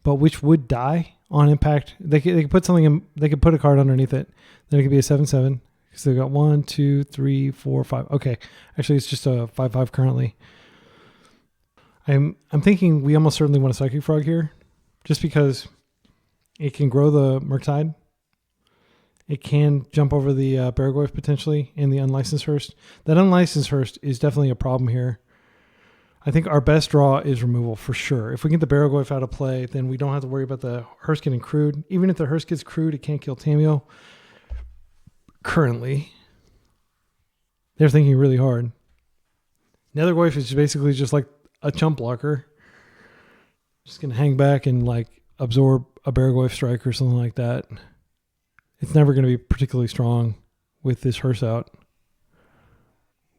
but which would die on impact. They could put something in. They could put a card underneath it. Then it could be a 7/7. Because they've got 1, 2, 3, 4, 5. Okay, actually it's just a 5/5 currently. I'm thinking we almost certainly want a Psychic Frog here, just because it can grow the Murktide. It can jump over the Barrowgoyf potentially, and the Unlicensed Hearse. That Unlicensed Hearse is definitely a problem here. I think our best draw is removal for sure. If we get the Barrowgoyf out of play, then we don't have to worry about the Hearse getting crewed. Even if the Hearse gets crewed, it can't kill Tameo. Currently, they're thinking really hard. Nethergoyf is basically just like a chump blocker. Just going to hang back and absorb a Barrowgoyf strike or something like that. It's never going to be particularly strong with this Hearse out.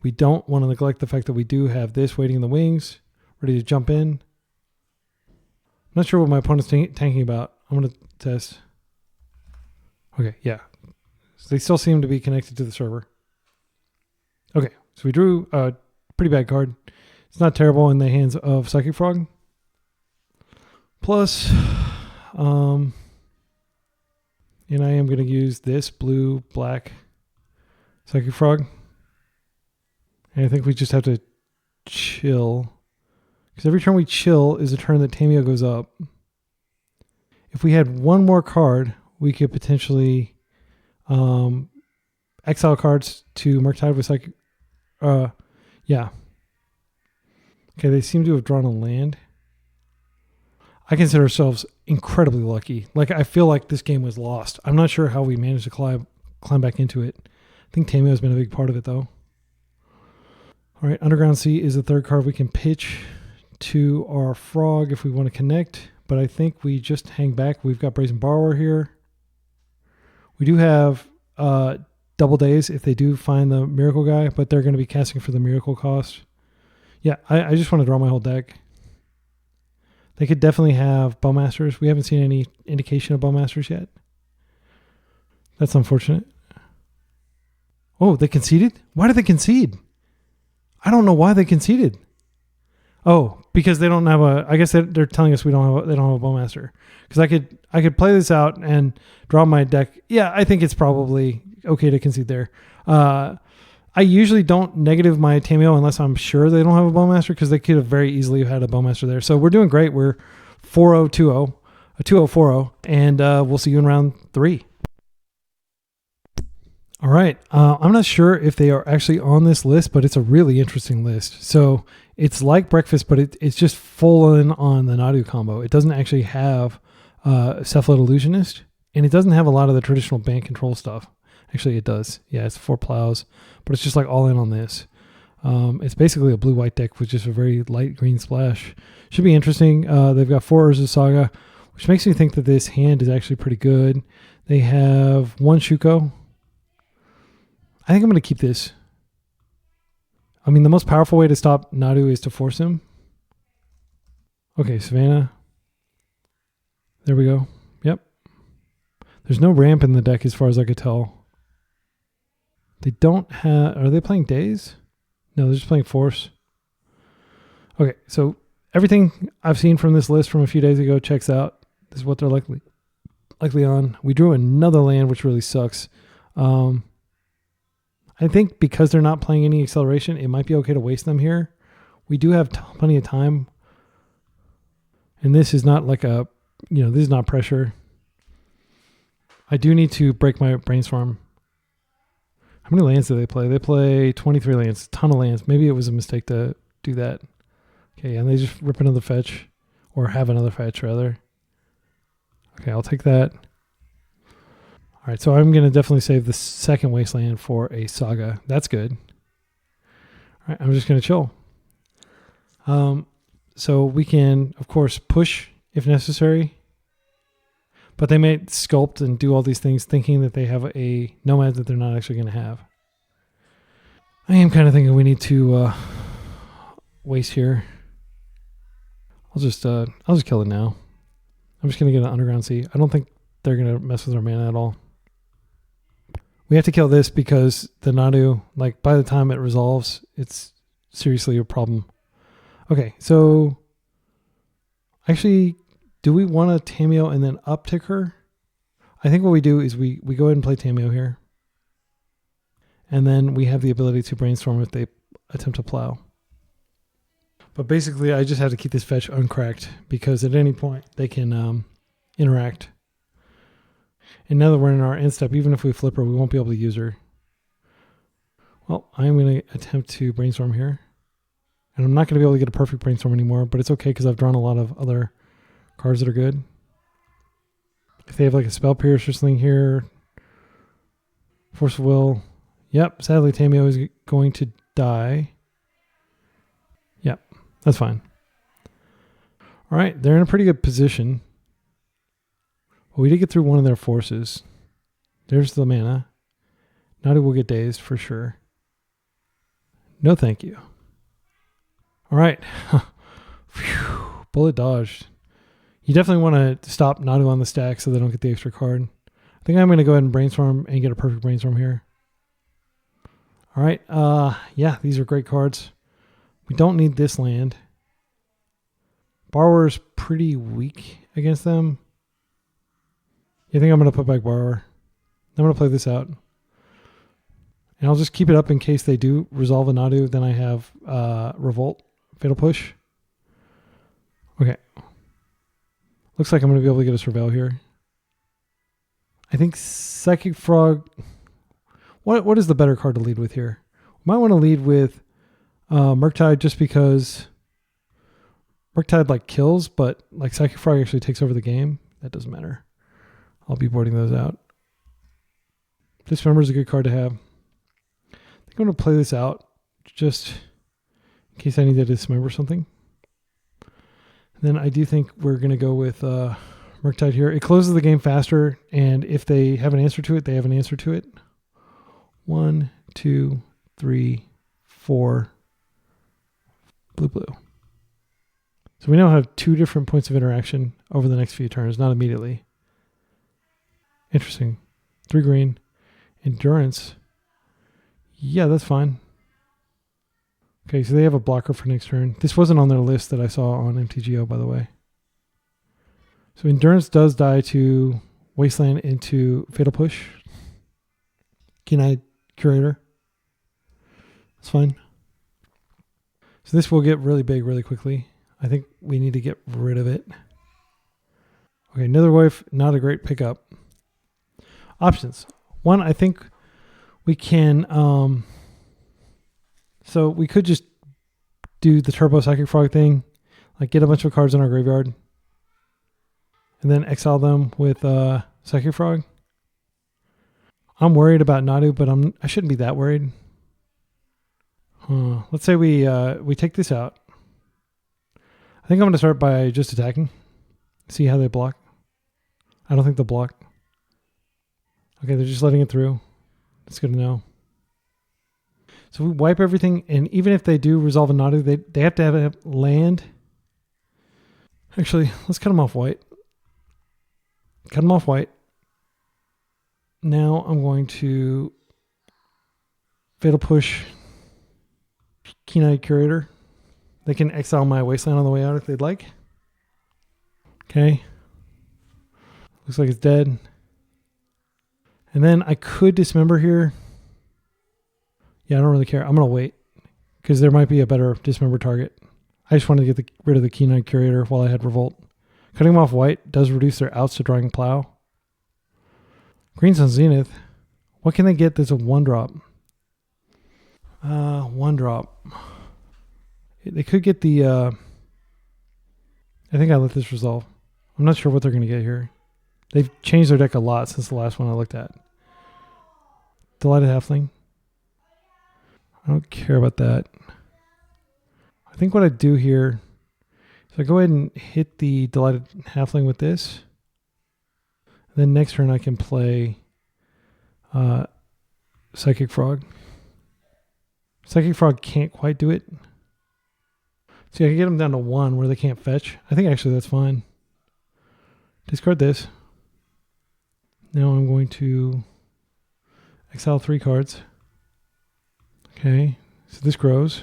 We don't want to neglect the fact that we do have this waiting in the wings, ready to jump in. I'm not sure what my opponent's tanking about. I'm going to test. Okay, yeah. So they still seem to be connected to the server. Okay, so we drew a pretty bad card. It's not terrible in the hands of Psychic Frog. Plus, and I am going to use this blue, black Psychic Frog. And I think we just have to chill. Because every turn we chill is a turn that Tameo goes up. If we had one more card, we could potentially exile cards to Murktide with Psychic. Yeah. Okay, they seem to have drawn a land. I consider ourselves incredibly lucky. I feel like this game was lost. I'm not sure how we managed to climb back into it. I think Tameo has been a big part of it, though. All right, Underground Sea is the third card we can pitch to our Frog if we want to connect. But I think we just hang back. We've got Brazen Borrower here. We do have double days if they do find the Miracle guy, but they're going to be casting for the Miracle cost. Yeah, I just want to draw my whole deck. They could definitely have Bowmasters. We haven't seen any indication of Bowmasters yet. That's unfortunate. Oh, they conceded? Why did they concede? I don't know why they conceded. Oh, because they don't have a. I guess they're telling us they don't have a Bowmaster. Because I could play this out and draw my deck. Yeah, I think it's probably okay to concede there. I usually don't negative my Tameo unless I'm sure they don't have a Bowmaster, because they could have very easily had a Bowmaster there. So we're doing great. We're 4-0-2-0, a 2-0-4-0, and we'll see you in round 3. All right. I'm not sure if they are actually on this list, but it's a really interesting list. So it's like Breakfast, but it's just full in on the Nadu combo. It doesn't actually have Cephalid Illusionist, and it doesn't have a lot of the traditional Bant control stuff. Actually, it does. Yeah, it's 4 plows, but it's just like all in on this. It's basically a blue-white deck with just a very light green splash. Should be interesting. They've got 4 Urza Saga, which makes me think that this hand is actually pretty good. They have 1 Shuko. I think I'm going to keep this. I mean, the most powerful way to stop Nadu is to force him. Okay, Savannah. There we go. Yep. There's no ramp in the deck as far as I could tell. They don't have... Are they playing Daze? No, they're just playing Force. Okay, so everything I've seen from this list from a few days ago checks out. This is what they're likely on. We drew another land, which really sucks. I think because they're not playing any acceleration, it might be okay to waste them here. We do have plenty of time. And this is not like a... this is not pressure. I do need to break my brainstorm. How many lands do they play? They play 23 lands, a ton of lands. Maybe it was a mistake to do that. Okay, and they just rip another fetch, or have another fetch rather. Okay, I'll take that. All right, so I'm going to definitely save the second wasteland for a Saga. That's good. All right, I'm just going to chill. So we can, of course, push if necessary. But they may sculpt and do all these things thinking that they have a nomad that they're not actually going to have. I am kind of thinking we need to waste here. I'll just kill it now. I'm just going to get an Underground Sea. I don't think they're going to mess with our mana at all. We have to kill this because the Nadu, like by the time it resolves, it's seriously a problem. Okay, so actually... Do we want a Tameo and then uptick her? I think what we do is we go ahead and play Tameo here. And then we have the ability to brainstorm if they attempt to plow. But basically, I just have to keep this fetch uncracked because at any point they can interact. And now that we're in our end step, even if we flip her, we won't be able to use her. Well, I'm going to attempt to brainstorm here. And I'm not going to be able to get a perfect brainstorm anymore, but it's okay because I've drawn a lot of other cards that are good. If they have like a Spell Pierce or something here. Force of Will. Yep, sadly Tameo is going to die. Yep, that's fine. All right, they're in a pretty good position. Well, we did get through one of their forces. There's the mana. Nadu will get dazed for sure. No thank you. All right. Phew, bullet dodged. You definitely want to stop Nadu on the stack so they don't get the extra card. I think I'm going to go ahead and brainstorm and get a perfect brainstorm here. All right. Yeah, these are great cards. We don't need this land. Borrower's pretty weak against them. I think I'm going to put back Borrower. I'm going to play this out. And I'll just keep it up in case they do resolve a Nadu. Then I have Revolt, Fatal Push. Okay. Looks like I'm going to be able to get a Surveil here. I think Psychic Frog... What is the better card to lead with here? Might want to lead with Murktide just because Murktide like kills, but like Psychic Frog actually takes over the game. That doesn't matter. I'll be boarding those out. Dismember is a good card to have. I think I'm going to play this out just in case I need to dismember something. Then I do think we're going to go with Murktide here. It closes the game faster, and if they have an answer to it, they have an answer to it. 1, 2, 3, 4. Blue, blue. So we now have 2 different points of interaction over the next few turns, not immediately. Interesting. 3 green. Endurance. Yeah, that's fine. Okay, so they have a blocker for next turn. This wasn't on their list that I saw on MTGO, by the way. So Endurance does die to Wasteland into Fatal Push. Keen-Eyed Curator. That's fine. So this will get really big really quickly. I think we need to get rid of it. Okay, Nethergoyf, not a great pickup. Options. One, I think we can... so we could just do the Turbo Psychic Frog thing. Like get a bunch of cards in our graveyard. And then exile them with Psychic Frog. I'm worried about Nadu, but I shouldn't be that worried. Let's say we take this out. I think I'm going to start by just attacking. See how they block. I don't think they'll block. Okay, they're just letting it through. That's good to know. So we wipe everything, and even if they do resolve a Nadu, they have to have a land. Actually, let's cut them off white. Cut them off white. Now I'm going to Fatal Push Keen-Eyed Curator. They can exile my Wasteland on the way out if they'd like. Okay. Looks like it's dead. And then I could dismember here. Yeah, I don't really care. I'm going to wait because there might be a better dismember target. I just wanted to get rid of the Keen-Eyed Curator while I had Revolt. Cutting them off white does reduce their outs to drawing Plow. Green's on Zenith. What can they get that's a 1-drop? 1-drop. They could get the... I think I let this resolve. I'm not sure what they're going to get here. They've changed their deck a lot since the last one I looked at. Delighted Halfling. I don't care about that. I think what I do here is I go ahead and hit the Delighted Halfling with this. Then next turn I can play Psychic Frog. Psychic Frog can't quite do it. See, I can get them down to 1 where they can't fetch. I think actually that's fine. Discard this. Now I'm going to exile 3 cards. Okay, so this grows.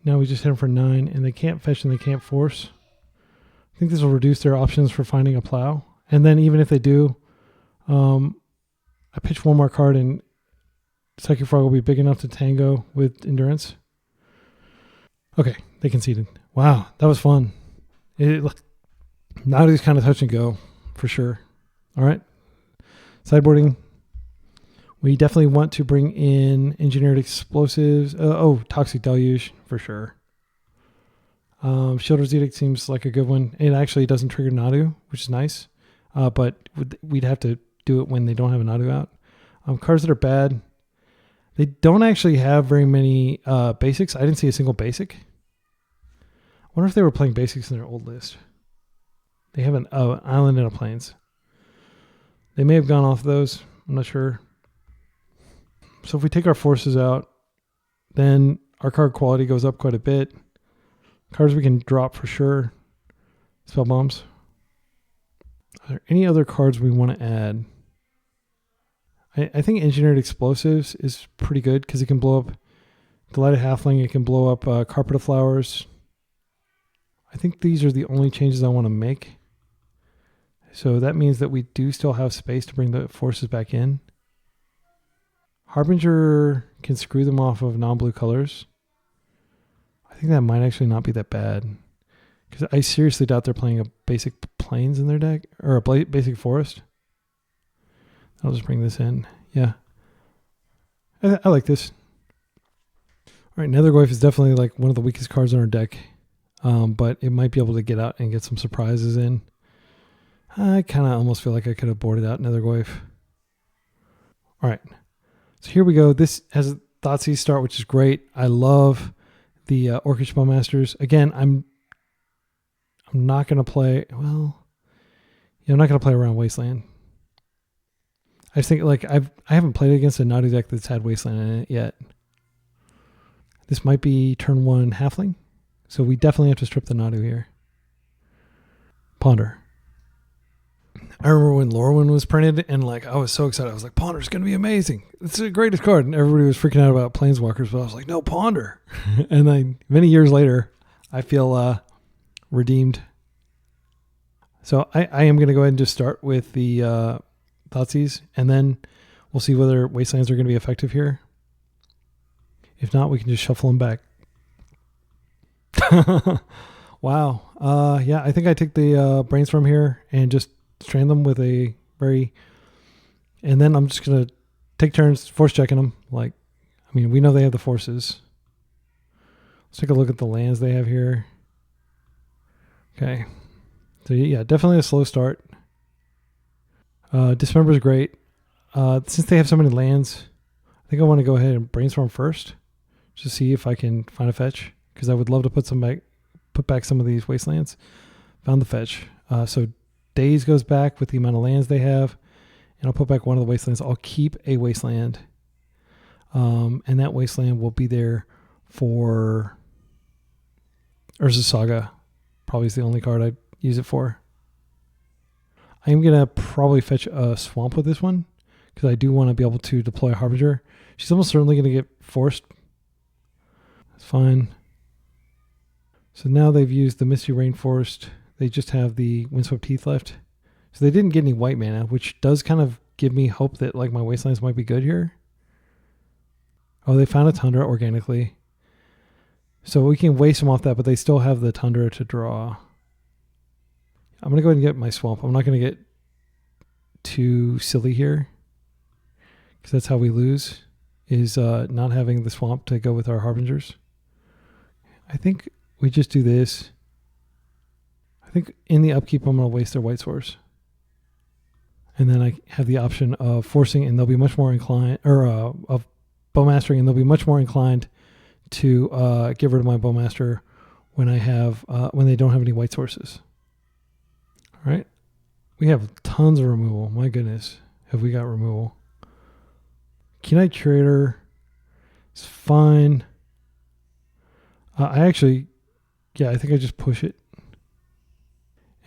Now we just hit them for 9, and they can't fetch and they can't force. I think this will reduce their options for finding a Plow. And then even if they do, I pitch 1 more card and Psychic Frog will be big enough to tango with Endurance. Okay, they conceded. Wow, that was fun. Nadu's kind of touch and go, for sure. All right, sideboarding. We definitely want to bring in Engineered Explosives. Toxic Deluge, for sure. Shielder's Edict seems like a good one. It actually doesn't trigger Nadu, which is nice. But we'd have to do it when they don't have a Nadu out. Cards that are bad. They don't actually have very many basics. I didn't see a single basic. I wonder if they were playing basics in their old list. They have an island and a plains. They may have gone off those. I'm not sure. So if we take our forces out, then our card quality goes up quite a bit. Cards we can drop for sure. Spell bombs. Are there any other cards we want to add? I think Engineered Explosives is pretty good because it can blow up Delighted Halfling. It can blow up Carpet of Flowers. I think these are the only changes I want to make. So that means that we do still have space to bring the forces back in. Harbinger can screw them off of non-blue colors. I think that might actually not be that bad. Because I seriously doubt they're playing a basic plains in their deck. Or a basic forest. I'll just bring this in. Yeah. I like this. All right, Nethergoyf is definitely like one of the weakest cards on our deck. But it might be able to get out and get some surprises in. I kind of almost feel like I could have boarded out Nethergoyf. All right. So here we go. This has a Thoughtseize start, which is great. I love the Orcish Bowmasters. Again, I'm not going to play... Well, yeah, I'm not going to play around Wasteland. I just think like I haven't played against a Nadu deck that's had Wasteland in it yet. This might be turn 1 Halfling. So we definitely have to strip the Nadu here. Ponder. I remember when Lorwyn was printed, and like I was so excited. I was like, Ponder's going to be amazing. It's the greatest card. And everybody was freaking out about Planeswalkers, but I was like, no, Ponder. And then many years later, I feel redeemed. So I am going to go ahead and just start with the Thoughtseize, and then we'll see whether Wastelands are going to be effective here. If not, we can just shuffle them back. Wow. Yeah, I think I take the Brainstorm here and just strain them with a very... And then I'm just going to take turns force checking them. Like, I mean, we know they have the forces. Let's take a look at the lands they have here. Okay. So yeah, definitely a slow start. Dismember is great. Since they have so many lands, I think I want to go ahead and Brainstorm first. Just see if I can find a fetch. Because I would love to put back some of these Wastelands. Found the fetch. So Days goes back with the amount of lands they have. And I'll put back one of the Wastelands. I'll keep a Wasteland. And that Wasteland will be there for Urza's Saga. Probably is the only card I'd use it for. I am going to probably fetch a Swamp with this one. Because I do want to be able to deploy a Harbinger. She's almost certainly going to get forced. That's fine. So now they've used the Misty Rainforest. They just have the Windswept Heath left. So they didn't get any white mana, which does kind of give me hope that like my Wastelands might be good here. Oh, they found a Tundra organically. So we can waste them off that, but they still have the Tundra to draw. I'm going to go ahead and get my Swamp. I'm not going to get too silly here. Because that's how we lose, is not having the Swamp to go with our Harbingers. I think we just do this. I think in the upkeep, I'm going to waste their white source. And then I have the option of forcing, and they'll be much more inclined, or of Bowmastering, and they'll be much more inclined to get rid of my Bowmaster when I have when they don't have any white sources. All right, we have tons of removal. My goodness, have we got removal? Keen-Eyed Curator is fine. I think I just push it.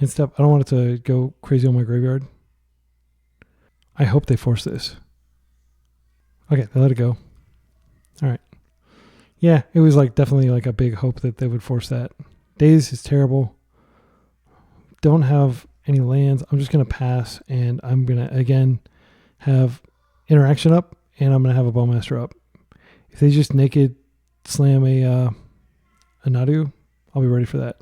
And step. I don't want it to go crazy on my graveyard. I hope they force this. Okay, they let it go. All right. Yeah, it was like definitely like a big hope that they would force that. Days is terrible. Don't have any lands. I'm just going to pass, and I'm going to, again, have interaction up, and I'm going to have a Bowmaster up. If they just naked slam a Nadu, I'll be ready for that.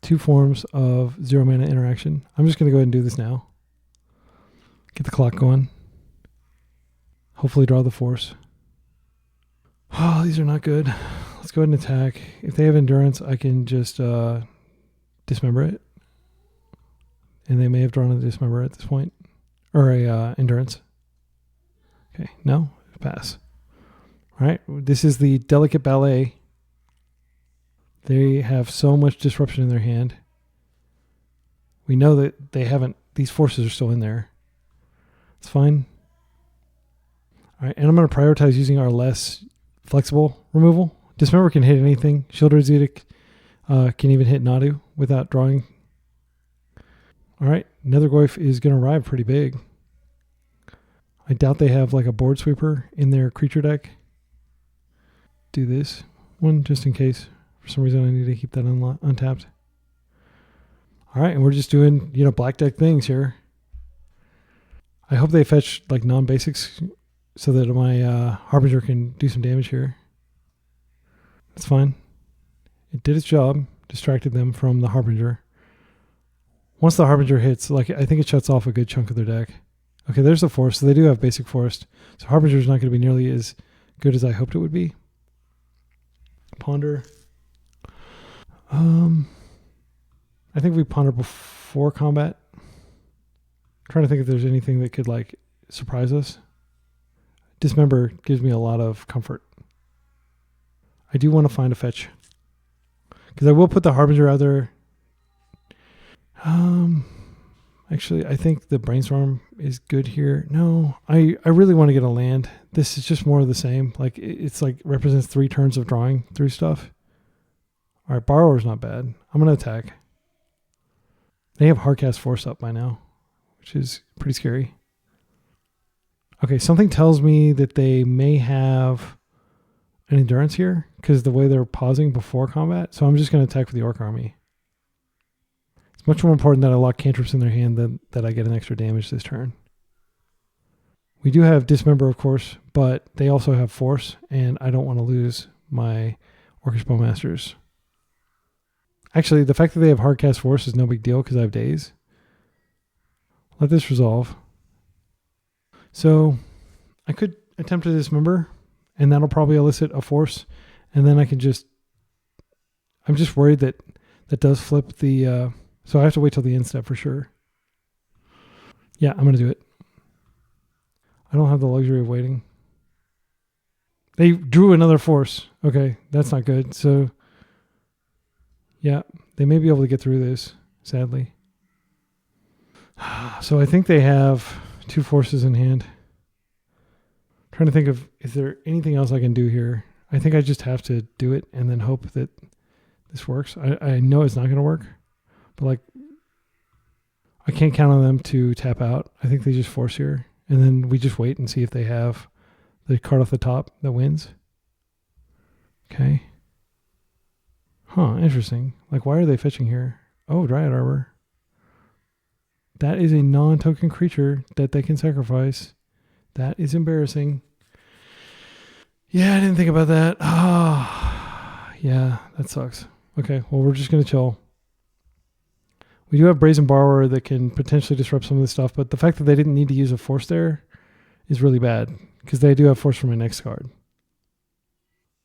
2 forms of 0 mana interaction. I'm just going to go ahead and do this now. Get the clock going. Hopefully draw the force. Oh, these are not good. Let's go ahead and attack. If they have endurance, I can just dismember it. And they may have drawn a dismember at this point. Or a endurance. Okay, no, pass. All right, this is the Delicate Ballet. They have so much disruption in their hand. We know that they haven't, these forces are still in there. It's fine. All right, and I'm going to prioritize using our less flexible removal. Dismember can hit anything. Shielded Zetic can even hit Nadu without drawing. All right, Nethergoyf is going to arrive pretty big. I doubt they have like a board sweeper in their creature deck. Do this one just in case. For some reason I need to keep that untapped. All right, and we're just doing, black deck things here. I hope they fetch like non-basics so that my Harbinger can do some damage here. That's fine. It did its job, distracted them from the Harbinger. Once the Harbinger hits, I think it shuts off a good chunk of their deck. Okay, there's the forest. So they do have basic forest. So Harbinger is not going to be nearly as good as I hoped it would be. Ponder. I think we ponder before combat. Trying to think if there's anything that could surprise us. Dismember gives me a lot of comfort. I do want to find a fetch. Because I will put the Harbinger out there. Actually, I think the Brainstorm is good here. No, I really want to get a land. This is just more of the same. It's represents 3 turns of drawing through stuff. All right, Borrower's not bad. I'm going to attack. They have hardcast force up by now, which is pretty scary. Okay, something tells me that they may have an endurance here because the way they're pausing before combat. So I'm just going to attack with the Orc Army. It's much more important that I lock cantrips in their hand than that I get an extra damage this turn. We do have Dismember, of course, but they also have Force, and I don't want to lose my Orcish Bowmasters. Actually, the fact that they have Hardcast Force is no big deal because I have Daze. Let this resolve. So I could attempt to Dismember, and that'll probably elicit a Force, and then I can just... I'm just worried that that does flip the... so I have to wait till the end step for sure. Yeah, I'm going to do it. I don't have the luxury of waiting. They drew another Force. Okay, that's not good. So, yeah, they may be able to get through this, sadly. So I think they have 2 Forces in hand. I'm trying to think of, is there anything else I can do here? I think I just have to do it and then hope that this works. I know it's not going to work, but like, I can't count on them to tap out. I think they just Force here. And then we just wait and see if they have the card off the top that wins. Okay. Huh, interesting. Like, why are they fetching here? Oh, Dryad Arbor. That is a non-token creature that they can sacrifice. That is embarrassing. Yeah, I didn't think about that. Ah, yeah, that sucks. Okay, well, we're just going to chill. We do have Brazen Borrower that can potentially disrupt some of this stuff, but the fact that they didn't need to use a Force there is really bad because they do have Force for my next card.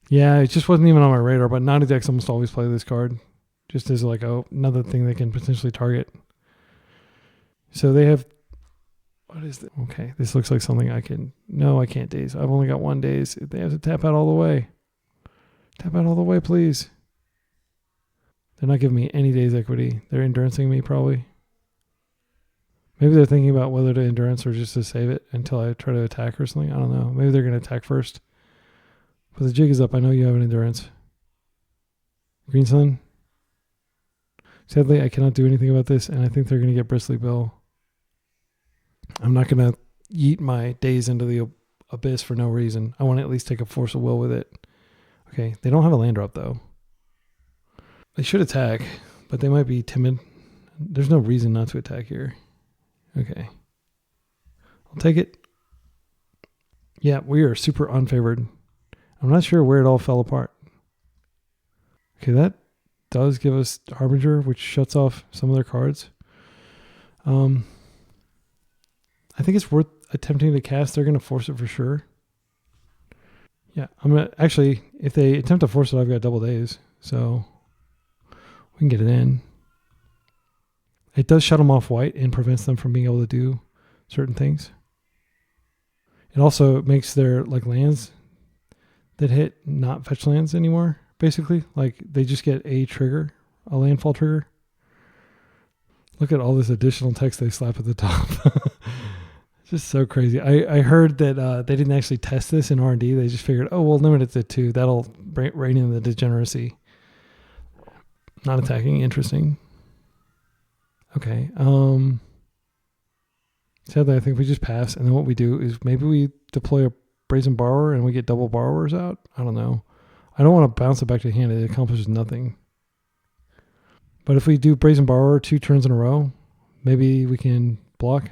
Yeah, it just wasn't even on my radar, but Nadu decks almost always play this card just as like another thing they can potentially target. So they have... What is this? Okay, this looks like something I can... No, I can't Daze. I've only got 1 Daze. They have to tap out all the way. Tap out all the way, please. They're not giving me any Daze equity. They're endurancing me probably. Maybe they're thinking about whether to endurance or just to save it until I try to attack or something. I don't know. Maybe they're going to attack first. But the jig is up. I know you have an endurance. Green Sun. Sadly, I cannot do anything about this, and I think they're going to get Bristly Bill. I'm not going to yeet my Daze into the abyss for no reason. I want to at least take a Force of Will with it. Okay, they don't have a land drop though. They should attack, but they might be timid. There's no reason not to attack here. Okay. I'll take it. Yeah, we are super unfavored. I'm not sure where it all fell apart. Okay, that does give us Harbinger, which shuts off some of their cards. I think it's worth attempting to cast. They're going to Force it for sure. Yeah, I'm going to... Actually, if they attempt to Force it, I've got double Daze. So... we can get it in. It does shut them off white and prevents them from being able to do certain things. It also makes their like lands that hit not fetch lands anymore, basically. Like they just get a trigger, a landfall trigger. Look at all this additional text they slap at the top. It's just so crazy. I heard that they didn't actually test this in R&D. They just figured, oh, we'll limit it to 2. That'll rein in the degeneracy. Not attacking, interesting. Okay. Sadly, I think we just pass, and then what we do is maybe we deploy a Brazen Borrower and we get double Borrowers out. I don't know. I don't want to bounce it back to hand. It accomplishes nothing. But if we do Brazen Borrower 2 turns in a row, maybe we can block.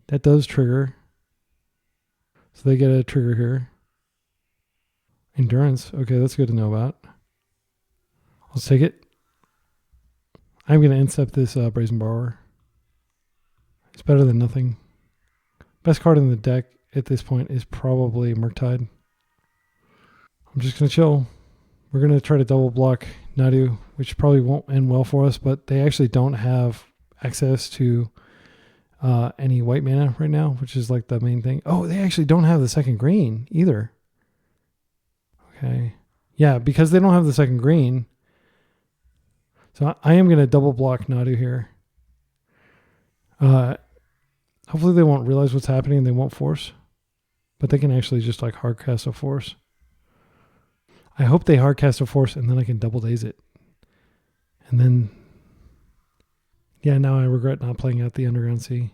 That does trigger. So they get a trigger here. Endurance. Okay, that's good to know about. Let's take it. I'm going to incept this Brazen Borrower. It's better than nothing. Best card in the deck at this point is probably Murktide. I'm just going to chill. We're going to try to double block Nadu, which probably won't end well for us, but they actually don't have access to any white mana right now, which is like the main thing. Oh, they actually don't have the second green either. Okay. Yeah, because they don't have the second green. So I am going to double block Nadu here. Hopefully they won't realize what's happening and they won't Force. But they can actually just like hard cast a Force. I hope they hard cast a Force and then I can double Daze it. And then Yeah, now I regret not playing out the Underground Sea.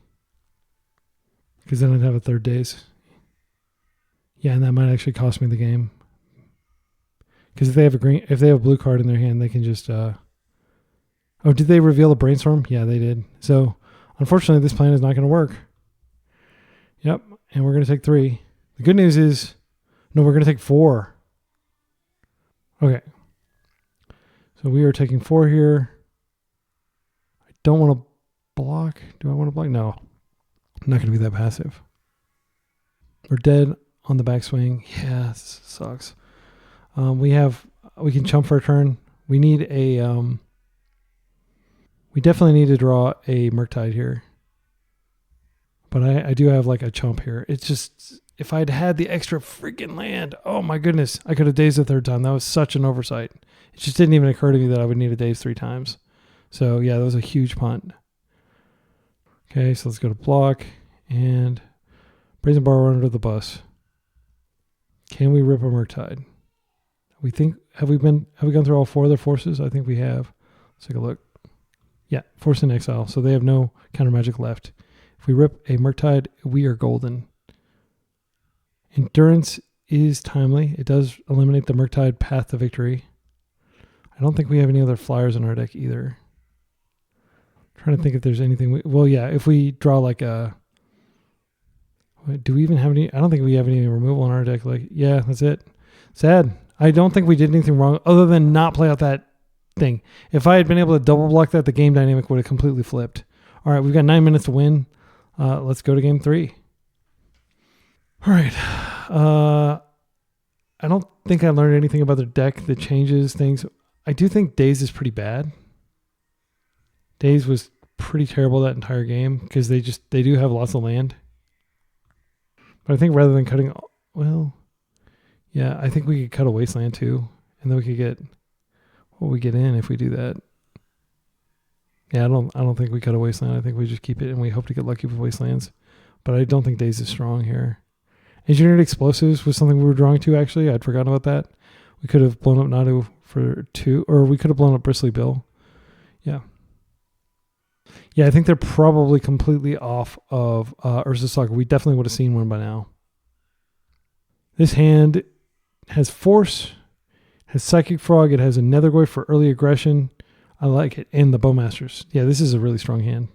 Because then I'd have a third daze. Yeah, and that might actually cost me the game. Because if they have a blue card in their hand, they can just oh, did they reveal a brainstorm? Yeah, they did. So unfortunately this plan is not going to work. Yep, and we're going to take 3. The good news is, no, we're going to take 4. Okay. So we are taking 4 here. I don't want to block. Do I want to block? No. I'm not going to be that passive. We're dead on the backswing. Yeah, this sucks. We can chump for a turn. We need a, we definitely need to draw a Murktide here. But I do have like a chump here. It's just, if I'd had the extra freaking land, oh my goodness, I could have dazed the third time. That was such an oversight. It just didn't even occur to me that I would need a daze 3 times. So yeah, that was a huge punt. Okay, so let's go to block and Brazen Borrower under the bus. Can we rip a Murktide? We think, have we gone through all 4 of their forces? I think we have. Let's take a look. Yeah, Force in Exile. So they have no counter magic left. If we rip a Murktide, we are golden. Endurance is timely. It does eliminate the Murktide path to victory. I don't think we have any other flyers in our deck either. I'm trying to think if there's anything. Well, yeah, if we draw like a... Do we even have any? I don't think we have any removal in our deck. Like, yeah, that's it. Sad. I don't think we did anything wrong other than not play out that thing. If I had been able to double block that, the game dynamic would have completely flipped. All right, we've got 9 minutes to win. Let's go to game 3. All right. I don't think I learned anything about the deck that changes things. I do think Daze is pretty bad. Daze was pretty terrible that entire game because they do have lots of land. But I think rather than cutting, well, yeah, I think we could cut a wasteland too, and then we could get what we get in if we do that. Yeah, I don't think we cut a wasteland. I think we just keep it and we hope to get lucky with wastelands. But I don't think Daze is strong here. Engineered explosives was something we were drawing to. Actually, I'd forgotten about that. We could have blown up Nadu for 2, or we could have blown up Bristly Bill. Yeah. Yeah, I think they're probably completely off of Urza's Saga. We definitely would have seen one by now. This hand has Force, has Psychic Frog, it has a Nethergoyf for early aggression. I like it. And the Bowmasters. Yeah, this is a really strong hand.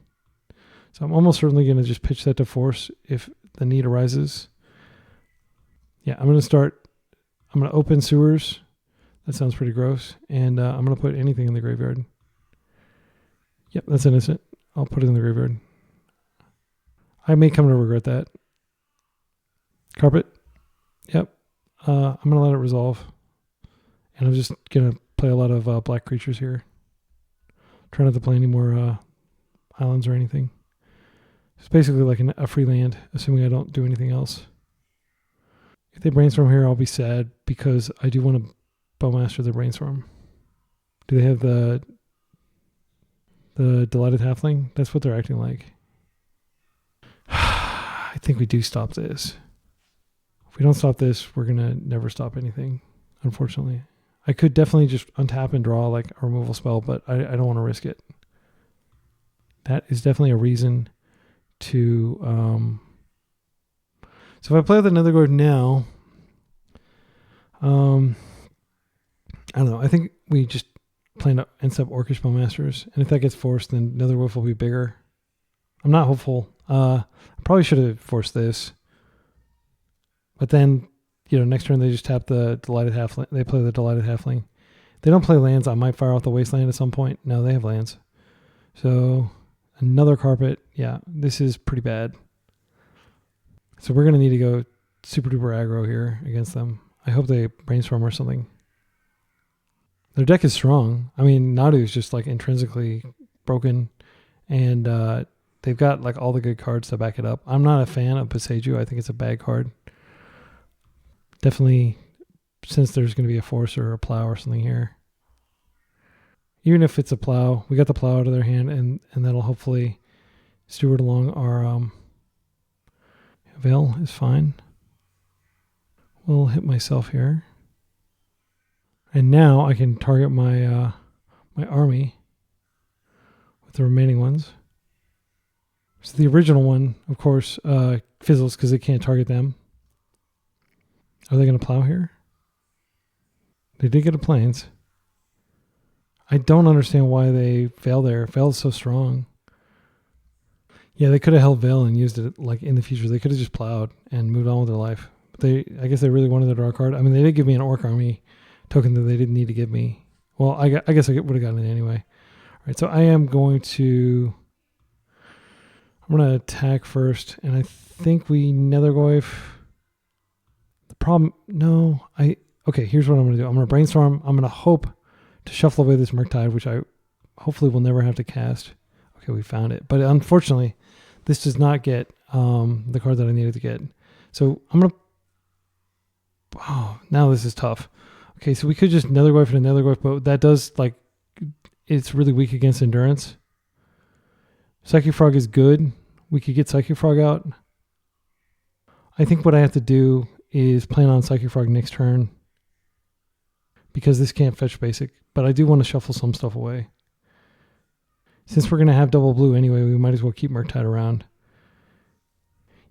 So I'm almost certainly going to just pitch that to Force if the need arises. Yeah, I'm going to open Sewers. That sounds pretty gross. And I'm going to put anything in the graveyard. Yep, that's innocent. I'll put it in the graveyard. I may come to regret that. Carpet. Yep. I'm going to let it resolve. And I'm just going to play a lot of black creatures here. Try not to play any more islands or anything. It's basically like a free land, assuming I don't do anything else. If they brainstorm here, I'll be sad because I do want to Bowmaster the brainstorm. Do they have the Delighted Halfling? That's what they're acting like. I think we do stop this. If we don't stop this, we're going to never stop anything, unfortunately. I could definitely just untap and draw like a removal spell, but I don't want to risk it. That is definitely a reason to... So if I play with another Nethergoyf now, I don't know. I think we just plan to end up Orcish Bowmasters, and if that gets forced, then Nethergoyf will be bigger. I'm not hopeful. I probably should have forced this, but then next turn they just tap the Delighted Halfling. They play the Delighted Halfling. They don't play lands. I might fire off the Wasteland at some point. No, they have lands. So another Carpet. Yeah, this is pretty bad. So we're going to need to go super duper aggro here against them. I hope they brainstorm or something. Their deck is strong. I mean, Nadu is just like intrinsically broken, and they've got like all the good cards to back it up. I'm not a fan of Paseju. I think it's a bad card. Definitely, since there's going to be a Force or a Plow or something here. Even if it's a Plow, we got the Plow out of their hand, and that'll hopefully steward along our... Veil is fine. We'll hit myself here. And now I can target my my army the remaining ones. So the original one, of course, fizzles because it can't target them. Are they going to plow here? They did get a plains. I don't understand why they fail there. Fail is so strong. Yeah, they could have held Veil and used it like in the future. They could have just plowed and moved on with their life. But I guess they really wanted to draw a card. I mean, they did give me an Orc Army token that they didn't need to give me. Well, I guess I would have gotten it anyway. All right, so I am going to attack first, and I think we Nethergoyf. The problem, no, okay, here's what I'm going to do. I'm going to brainstorm. I'm going to hope to shuffle away this Murktide, which I hopefully will never have to cast. Okay, we found it. But unfortunately, this does not get the card that I needed to get. So I'm going to... Oh, now this is tough. Okay, so we could just Nethergoyf and a Nethergoyf, but that does, like... It's really weak against Endurance. Psychic Frog is good. We could get Psychic Frog out. I think what I have to do is plan on Psychic Frog next turn, because this can't fetch basic, but I do want to shuffle some stuff away. Since we're going to have double blue anyway, we might as well keep Murktide around.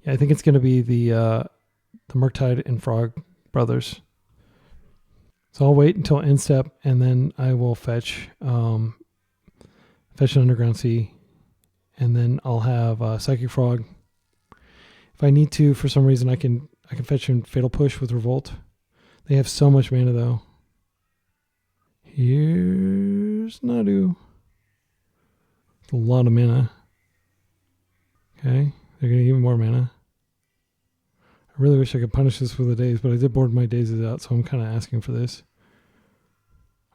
Yeah, I think it's going to be the Murktide and Frog brothers. So I'll wait until end step, and then I will fetch an Underground Sea, and then I'll have Psychic Frog. If I need to, for some reason, I can fetch in Fatal Push with Revolt. They have so much mana though. Here's Nadu. It's a lot of mana. Okay, they're gonna give me more mana. I really wish I could punish this with the days, but I did board my dazes out, so I'm kind of asking for this.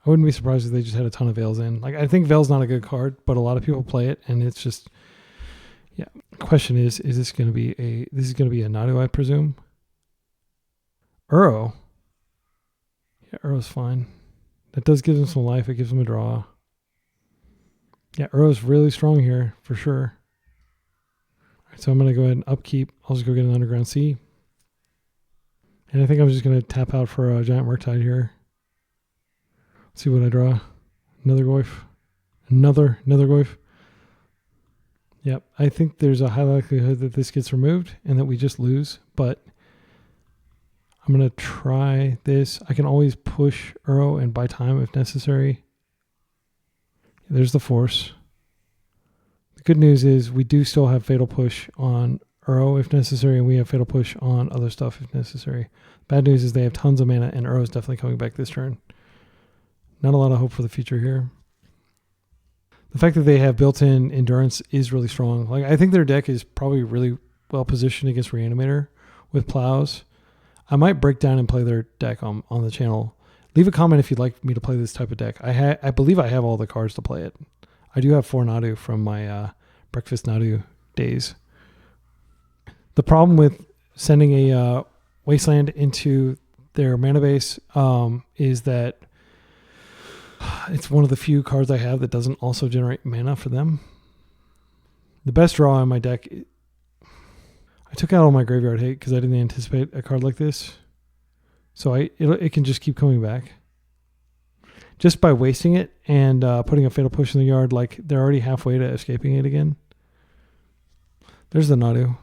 I wouldn't be surprised if they just had a ton of Veils in. Like, I think Veil's not a good card, but a lot of people play it, and it's just, yeah. The question is this going to be a Nadu, I presume? Uro. Yeah, Uro's fine. That does give them some life. It gives them a draw. Yeah, Uro's really strong here, for sure. All right, so I'm going to go ahead and upkeep. I'll just go get an Underground Sea. And I think I'm just going to tap out for a Giant Murktide here. Let's see what I draw. Nethergoyf. Another Nethergoyf. Yep, I think there's a high likelihood that this gets removed and that we just lose, but I'm going to try this. I can always push Uro and buy time if necessary. There's the Force. The good news is we do still have Fatal Push on Uro if necessary, and we have Fatal Push on other stuff if necessary. Bad news is they have tons of mana, and Uro's definitely coming back this turn. Not a lot of hope for the future here. The fact that they have built-in Endurance is really strong. Like, I think their deck is probably really well positioned against Reanimator with Plows. I might break down and play their deck on the channel. Leave a comment if you'd like me to play this type of deck. I believe I have all the cards to play it. I do have 4 Nadu from my Breakfast Nadu days. The problem with sending a Wasteland into their mana base is that it's one of the few cards I have that doesn't also generate mana for them. The best draw in my deck, I took out all my Graveyard Hate because I didn't anticipate a card like this. So it can just keep coming back. Just by wasting it and putting a Fatal Push in the yard, like they're already halfway to escaping it again. There's the Nadu.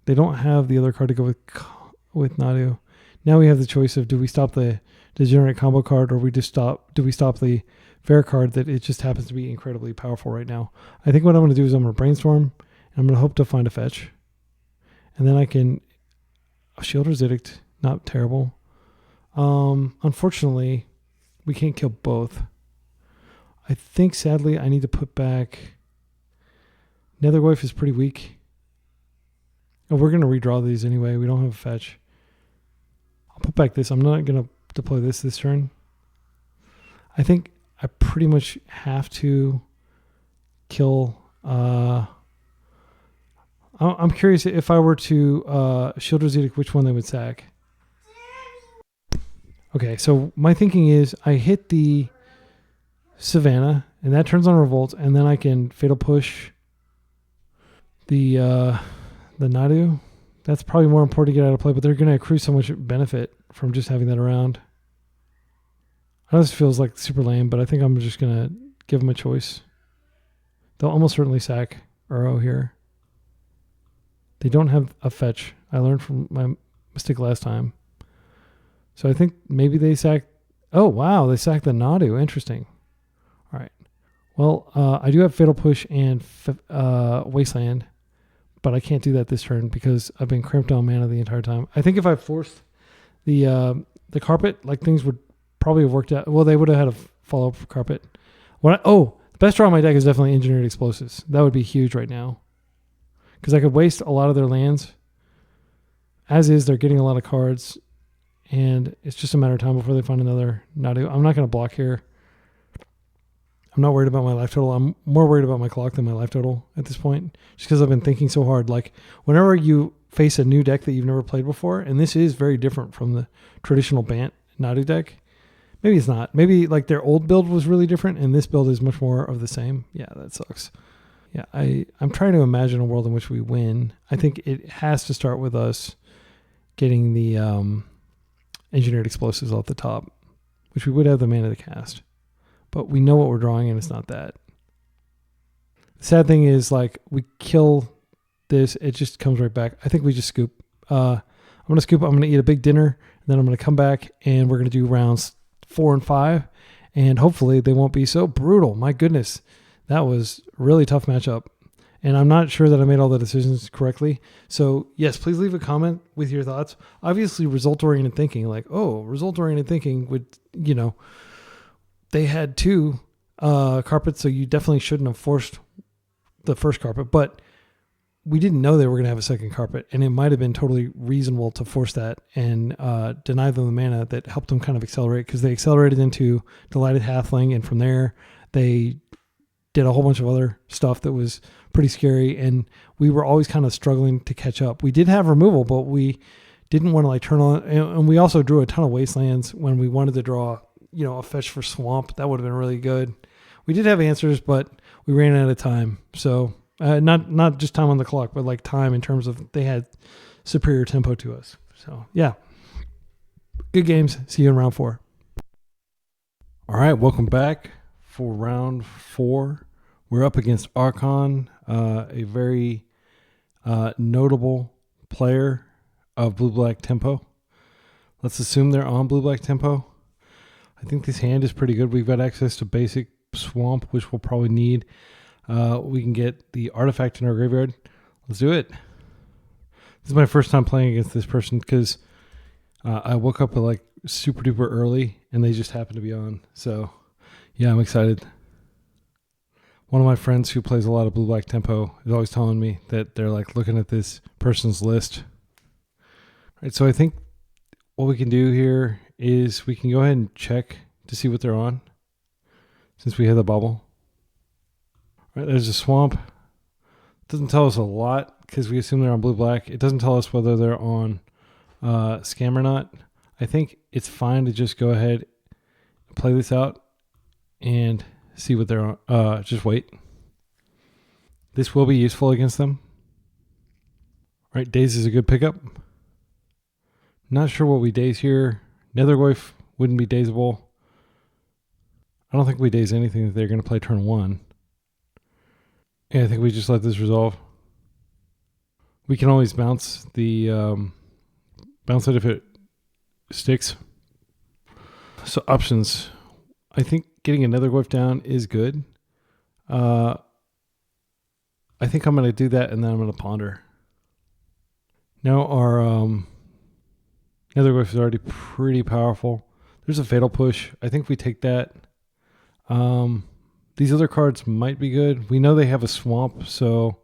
They don't have the other card to go with Nadu. Now we have the choice of, do we stop the degenerate combo card, or do we stop the fair card that it just happens to be incredibly powerful right now. I think what I'm going to do is I'm going to brainstorm, and I'm going to hope to find a fetch. And then I can... Shielder's Edict, not terrible. Unfortunately, we can't kill both. I think, sadly, I need to put back... Nethergoyf is pretty weak. Oh, we're going to redraw these anyway. We don't have a fetch. I'll put back this. I'm not going to deploy this turn. I think I pretty much have to kill... I'm curious if I were to Shielder's Edict, which one they would sack. Okay, so my thinking is I hit the Savannah, and that turns on Revolt, and then I can Fatal Push the Nadu. That's probably more important to get out of play, but they're going to accrue so much benefit from just having that around. I know this feels like super lame, but I think I'm just going to give them a choice. They'll almost certainly sack Uro here. They don't have a fetch. I learned from my mistake last time. So I think maybe they sack. Oh, wow. They sacked the Nadu. Interesting. All right. Well, I do have Fatal Push and Wasteland, but I can't do that this turn because I've been crimped on mana the entire time. I think if I forced the carpet, like things would probably have worked out. Well, they would have had a follow-up for carpet. The best draw on my deck is definitely Engineered Explosives. That would be huge right now because I could waste a lot of their lands. As is, they're getting a lot of cards, and it's just a matter of time before they find another Nadu. I'm not going to block here. I'm not worried about my life total. I'm more worried about my clock than my life total at this point, just because I've been thinking so hard. Like, whenever you face a new deck that you've never played before, and this is very different from the traditional Bant Nadu deck. Maybe it's not. Maybe like their old build was really different, and this build is much more of the same. Yeah, that sucks. Yeah, I'm trying to imagine a world in which we win. I think it has to start with us getting the Engineered Explosives off the top, which we would have the mana to cast. But we know what we're drawing, and it's not that. The sad thing is, like, we kill this, it just comes right back. I think we just scoop. I'm going to scoop. I'm going to eat a big dinner, and then I'm going to come back, and we're going to do rounds 4 and 5, and hopefully they won't be so brutal. My goodness, that was a really tough matchup, and I'm not sure that I made all the decisions correctly. So, yes, please leave a comment with your thoughts. Obviously, result-oriented thinking, like, result-oriented thinking would, they had 2 carpets, so you definitely shouldn't have forced the first carpet, but we didn't know they were going to have a second carpet, and it might have been totally reasonable to force that and deny them the mana that helped them kind of accelerate, because they accelerated into Delighted Halfling, and from there they did a whole bunch of other stuff that was pretty scary, and we were always kind of struggling to catch up. We did have removal, but we didn't want to like turn on, and we also drew a ton of wastelands when we wanted to draw a fetch for swamp. That would have been really good. We did have answers, but we ran out of time. So not just time on the clock, but like time in terms of they had superior tempo to us. So yeah, good games. See you in round 4. All right, welcome back for round 4. We're up against Archon, a very notable player of blue-black tempo. Let's assume they're on blue-black tempo. I think this hand is pretty good. We've got access to basic swamp, which we'll probably need. We can get the artifact in our graveyard. Let's do it. This is my first time playing against this person because I woke up like super duper early and they just happened to be on. So yeah, I'm excited. One of my friends who plays a lot of blue-black tempo is always telling me that they're like looking at this person's list. All right, so I think what we can do here is we can go ahead and check to see what they're on since we have the bubble. All right, there's a swamp. It doesn't tell us a lot because we assume they're on blue-black. It doesn't tell us whether they're on scam or not. I think it's fine to just go ahead and play this out and see what they're on. Just wait. This will be useful against them. All right, Daze is a good pickup. Not sure what we daze here. Nethergoyf wouldn't be dazeable. I don't think we daze anything that they're going to play turn 1. Yeah, I think we just let this resolve. We can always bounce the bounce it if it sticks. So options. I think getting a Nethergoyf down is good. I think I'm going to do that and then I'm going to ponder. Now our Nethergoyf is already pretty powerful. There's a Fatal Push. I think we take that. These other cards might be good. We know they have a swamp, so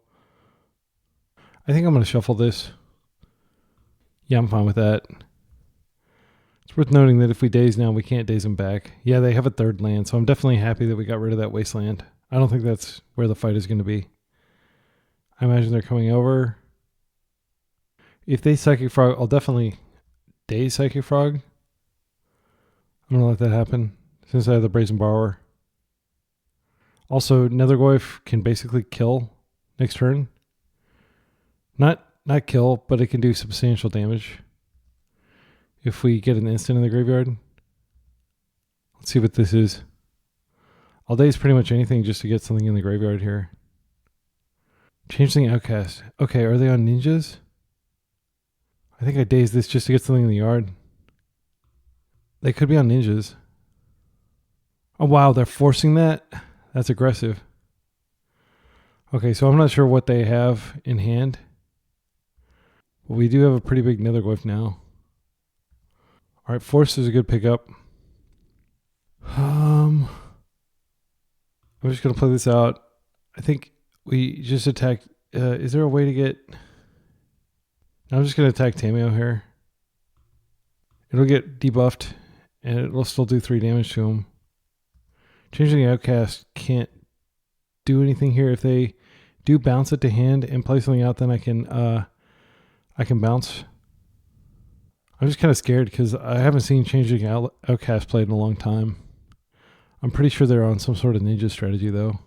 I think I'm going to shuffle this. Yeah, I'm fine with that. It's worth noting that if we daze now, we can't daze them back. Yeah, they have a 3rd land, so I'm definitely happy that we got rid of that wasteland. I don't think that's where the fight is going to be. I imagine they're coming over. If they Psychic Frog, I'll definitely daze Psychic Frog. I'm going to let that happen since I have the Brazen Borrower. Also, Nethergoyf can basically kill next turn. Not kill, but it can do substantial damage if we get an instant in the graveyard. Let's see what this is. I'll daze pretty much anything just to get something in the graveyard here. Changeling Outcast. Okay, are they on ninjas? I think I dazed this just to get something in the yard. They could be on ninjas. Oh, wow, they're forcing that? That's aggressive. Okay, so I'm not sure what they have in hand. But we do have a pretty big Nethergoyf now. All right, force is a good pickup. I'm just going to play this out. I think we just attacked. Is there a way to get... I'm just going to attack Tameo here. It'll get debuffed, and it'll still do 3 damage to him. Changing the Outcast can't do anything here. If they do bounce it to hand and play something out, then I can bounce. I'm just kind of scared because I haven't seen Changing Outcast played in a long time. I'm pretty sure they're on some sort of ninja strategy, though.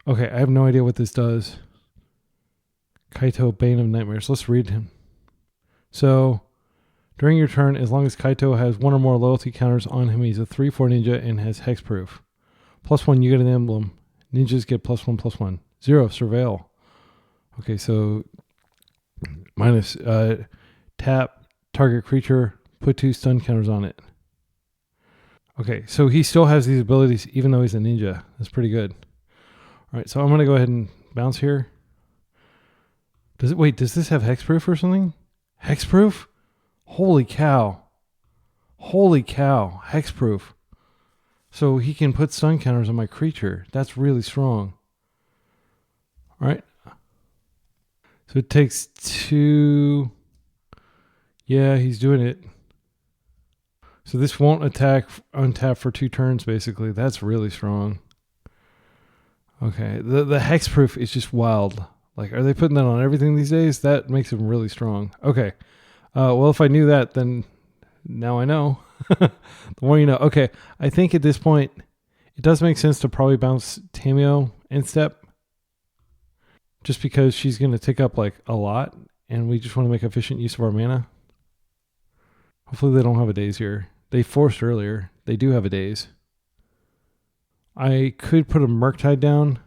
Okay, I have no idea what this does. Kaito, Bane of Nightmares. Let's read him. So, during your turn, as long as Kaito has 1 or more loyalty counters on him, he's a 3/4 ninja and has hexproof. +1, you get an emblem. Ninjas get +1/+1. 0, surveil. Okay, so minus tap target creature, put 2 stun counters on it. Okay, so he still has these abilities even though he's a ninja. That's pretty good. All right, so I'm going to go ahead and bounce here. Does this have hexproof or something? Hexproof? Holy cow. Holy cow. Hexproof. So he can put stun counters on my creature. That's really strong. All right. So it takes 2. Yeah, he's doing it. So this won't attack untap for 2 turns, basically. That's really strong. Okay. The hexproof is just wild. Like, are they putting that on everything these days? That makes them really strong. Okay. Well, if I knew that, then now I know. The more you know. Okay. I think at this point, it does make sense to probably bounce Tameo end step. Just because she's going to tick up like a lot. And we just want to make efficient use of our mana. Hopefully they don't have a daze here. They forced earlier. They do have a daze. I could put a Murktide down.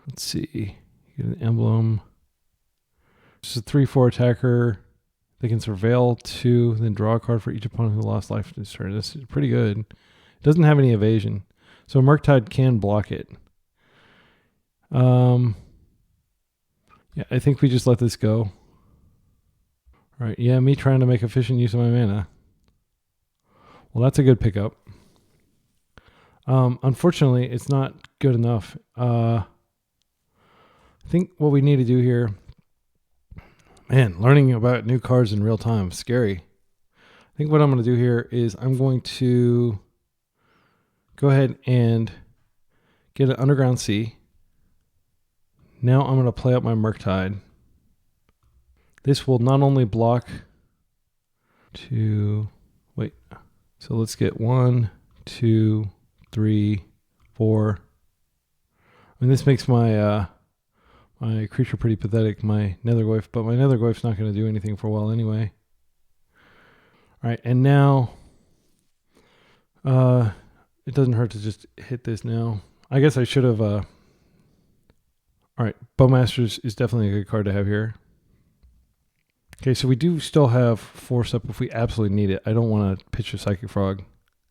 Let's see. Get an emblem. Just a 3/4 attacker. They can surveil 2, then draw a card for each opponent who lost life this turn. This is pretty good. It doesn't have any evasion. So Murktide can block it. Yeah, I think we just let this go. All right, yeah, me trying to make efficient use of my mana. Well, that's a good pickup. Unfortunately, it's not good enough. I think what we need to do here, man, learning about new cards in real time, scary. I think what I'm going to do here is I'm going to go ahead and get an Underground Sea. Now I'm going to play up my Murktide. This will not only block to, wait, so let's get 1, 2, 3, 4. I mean, this makes my my creature pretty pathetic, my Nethergoyf, but my Nethergoyf's not going to do anything for a while anyway. All right, and now it doesn't hurt to just hit this now. I guess I should have. All right, Bowmasters is definitely a good card to have here. Okay, so we do still have Force up if we absolutely need it. I don't want to pitch a Psychic Frog.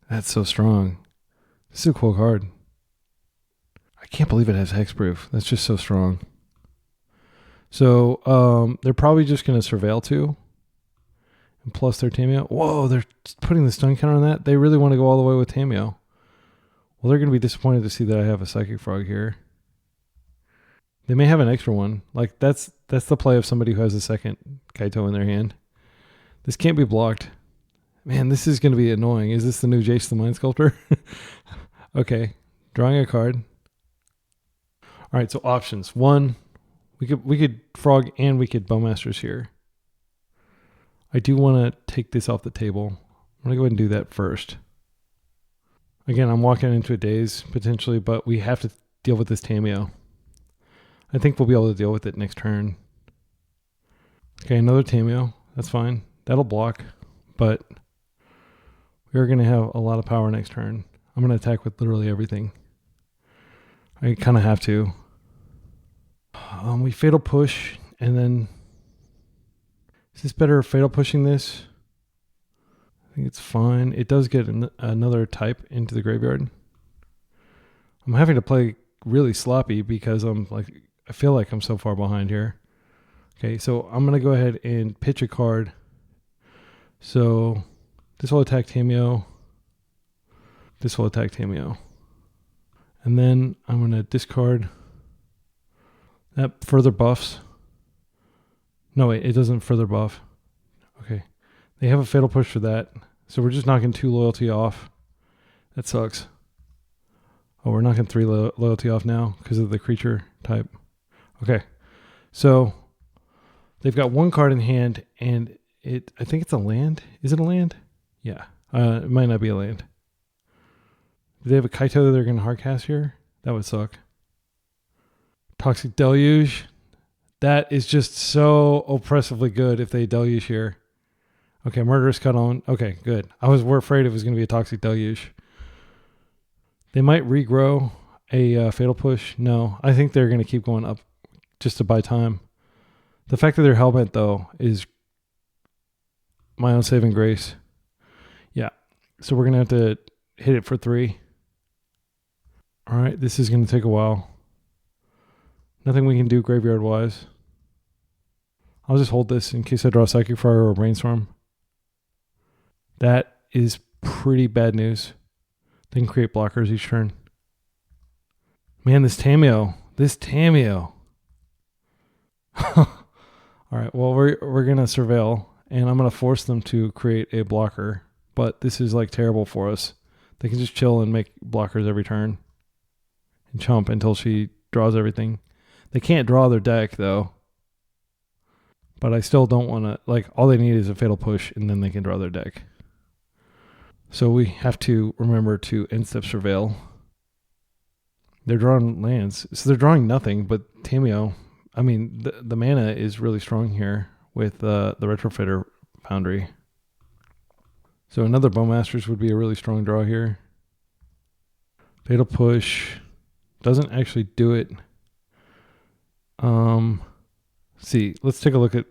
That's so strong. This is a cool card. I can't believe it has Hexproof. That's just so strong. So they're probably just going to surveil 2. And plus their Tameo. Whoa, they're putting the stun counter on that? They really want to go all the way with Tameo. Well, they're going to be disappointed to see that I have a Psychic Frog here. They may have an extra one. Like, that's the play of somebody who has a second Kaito in their hand. This can't be blocked. Man, this is going to be annoying. Is this the new Jace the Mind Sculptor? Okay, drawing a card. All right, so options. 1, we could Frog and we could Bowmasters here. I do want to take this off the table. I'm going to go ahead and do that first. Again, I'm walking into a daze potentially, but we have to deal with this Tameo. I think we'll be able to deal with it next turn. Okay, another Tameo. That's fine. That'll block, but we're going to have a lot of power next turn. I'm going to attack with literally everything. I kind of have to. We fatal push, and then is this better fatal pushing this? I think it's fine. It does get another type into the graveyard. I'm having to play really sloppy because I feel like I'm so far behind here. Okay, so I'm gonna go ahead and pitch a card. So this will attack Tameo. This will attack Tameo. And then I'm gonna discard. That further buffs. No, wait, it doesn't further buff. Okay. They have a fatal push for that. So we're just knocking 2 loyalty off. That sucks. Oh, we're knocking 3 loyalty off now because of the creature type. Okay. So they've got 1 card in hand, and I think it's a land. Is it a land? Yeah. It might not be a land. Do they have a Kaito that they're going to hardcast here? That would suck. Toxic Deluge. That is just so oppressively good if they Deluge here. Okay, Murderous Cut on. Okay, good. I was afraid it was going to be a Toxic Deluge. They might regrow a Fatal Push. No, I think they're going to keep going up just to buy time. The fact that they're Hellbent, though, is my own saving grace. Yeah, so we're going to have to hit it for 3. All right, this is going to take a while. Nothing we can do graveyard-wise. I'll just hold this in case I draw Psychic Fire or Brainstorm. That is pretty bad news. They can create blockers each turn. Man, this Tameo. All right, well, we're going to Surveil, and I'm going to force them to create a blocker, but this is like terrible for us. They can just chill and make blockers every turn and chump until she draws everything. They can't draw their deck, though. But I still don't want to... Like, all they need is a Fatal Push, and then they can draw their deck. So we have to remember to end-step Surveil. They're drawing lands. So they're drawing nothing, but Tameo... I mean, the mana is really strong here with the Retrofitter Foundry. So another Bowmasters would be a really strong draw here. Fatal Push doesn't actually do it. See, let's take a look at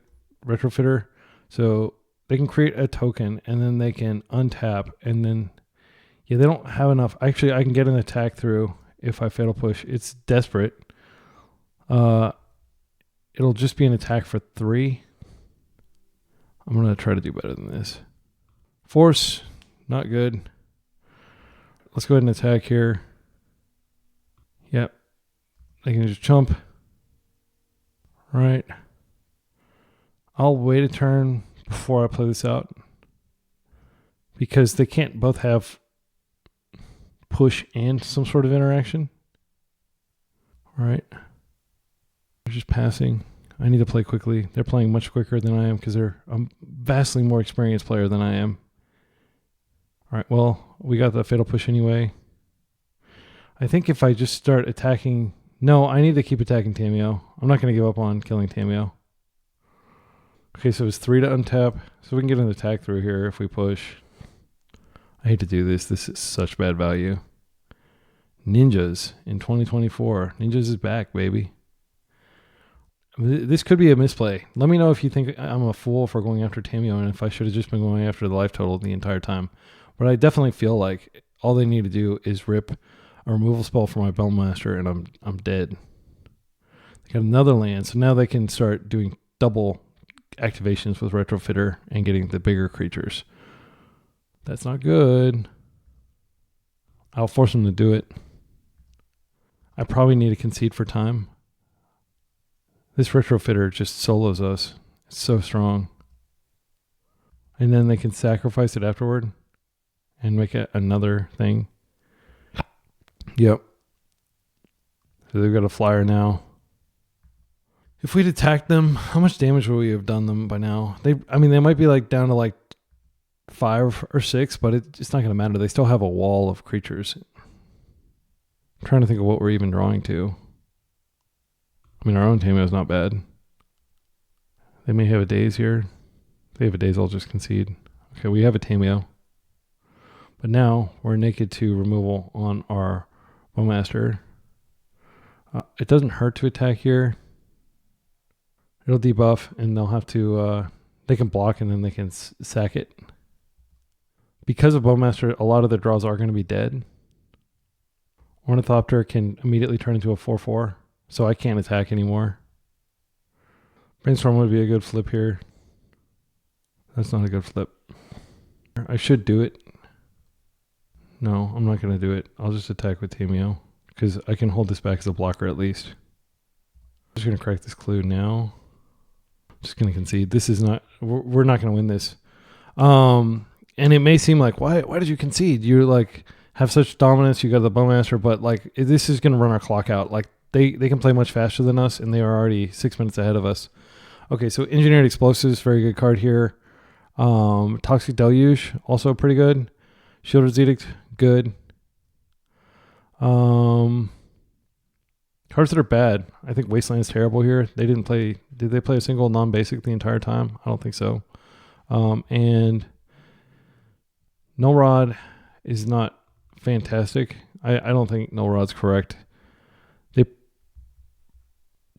Retrofitter. So they can create a token and then they can untap and then, yeah, they don't have enough. Actually, I can get an attack through if I Fatal Push. It's desperate. It'll just be an attack for 3. I'm going to try to do better than this. Force, not good. Let's go ahead and attack here. Yep. They can just chump. Right. I'll wait a turn before I play this out. Because they can't both have push and some sort of interaction. Right. They're just passing. I need to play quickly. They're playing much quicker than I am because they're a vastly more experienced player than I am. All right, well, we got the Fatal Push anyway. I think if I just start attacking... No, I need to keep attacking Tameo. I'm not going to give up on killing Tameo. Okay, so it's 3 to untap. So we can get an attack through here if we push. I hate to do this. This is such bad value. Ninjas in 2024. Ninjas is back, baby. This could be a misplay. Let me know if you think I'm a fool for going after Tameo and if I should have just been going after the life total the entire time. But I definitely feel like all they need to do is rip a removal spell for my Bowmaster and I'm dead. They got another land, so now they can start doing double activations with Retrofitter and getting the bigger creatures. That's not good. I'll force them to do it. I probably need to concede for time. This Retrofitter just solos us. It's so strong. And then they can sacrifice it afterward and make it another thing. Yep. So they've got a flyer now. If we'd attacked them, how much damage would we have done them by now? They might be like down to like 5 or 6, but it's not going to matter. They still have a wall of creatures. I'm trying to think of what we're even drawing to. I mean, our own Tameo is not bad. They may have a daze here. If they have a daze, I'll just concede. Okay, we have a Tameo. But now we're naked to removal on our Bowmaster. It doesn't hurt to attack here. It'll debuff, and they'll have to, they can block, and then they can sack it. Because of Bowmaster, a lot of their draws are going to be dead. Ornithopter can immediately turn into a 4/4, so I can't attack anymore. Brainstorm would be a good flip here. That's not a good flip. I should do it. No, I'm not going to do it. I'll just attack with Tameo, because I can hold this back as a blocker at least. I'm just going to crack this clue now. Just going to concede. This is not, we're not going to win this. And it may seem like, why did you concede? You like have such dominance. You got the Bowmaster, but like this is going to run our clock out. Like they can play much faster than us, and they are already 6 minutes ahead of us. Okay, so Engineered Explosives, very good card here. Toxic Deluge, also pretty good. Shieldred's Edict, good. Cards that are bad. I think Wasteland's terrible here. They didn't play. Did they play a single non-basic the entire time? I don't think so. And Null Rod is not fantastic. I don't think Null Rod's correct.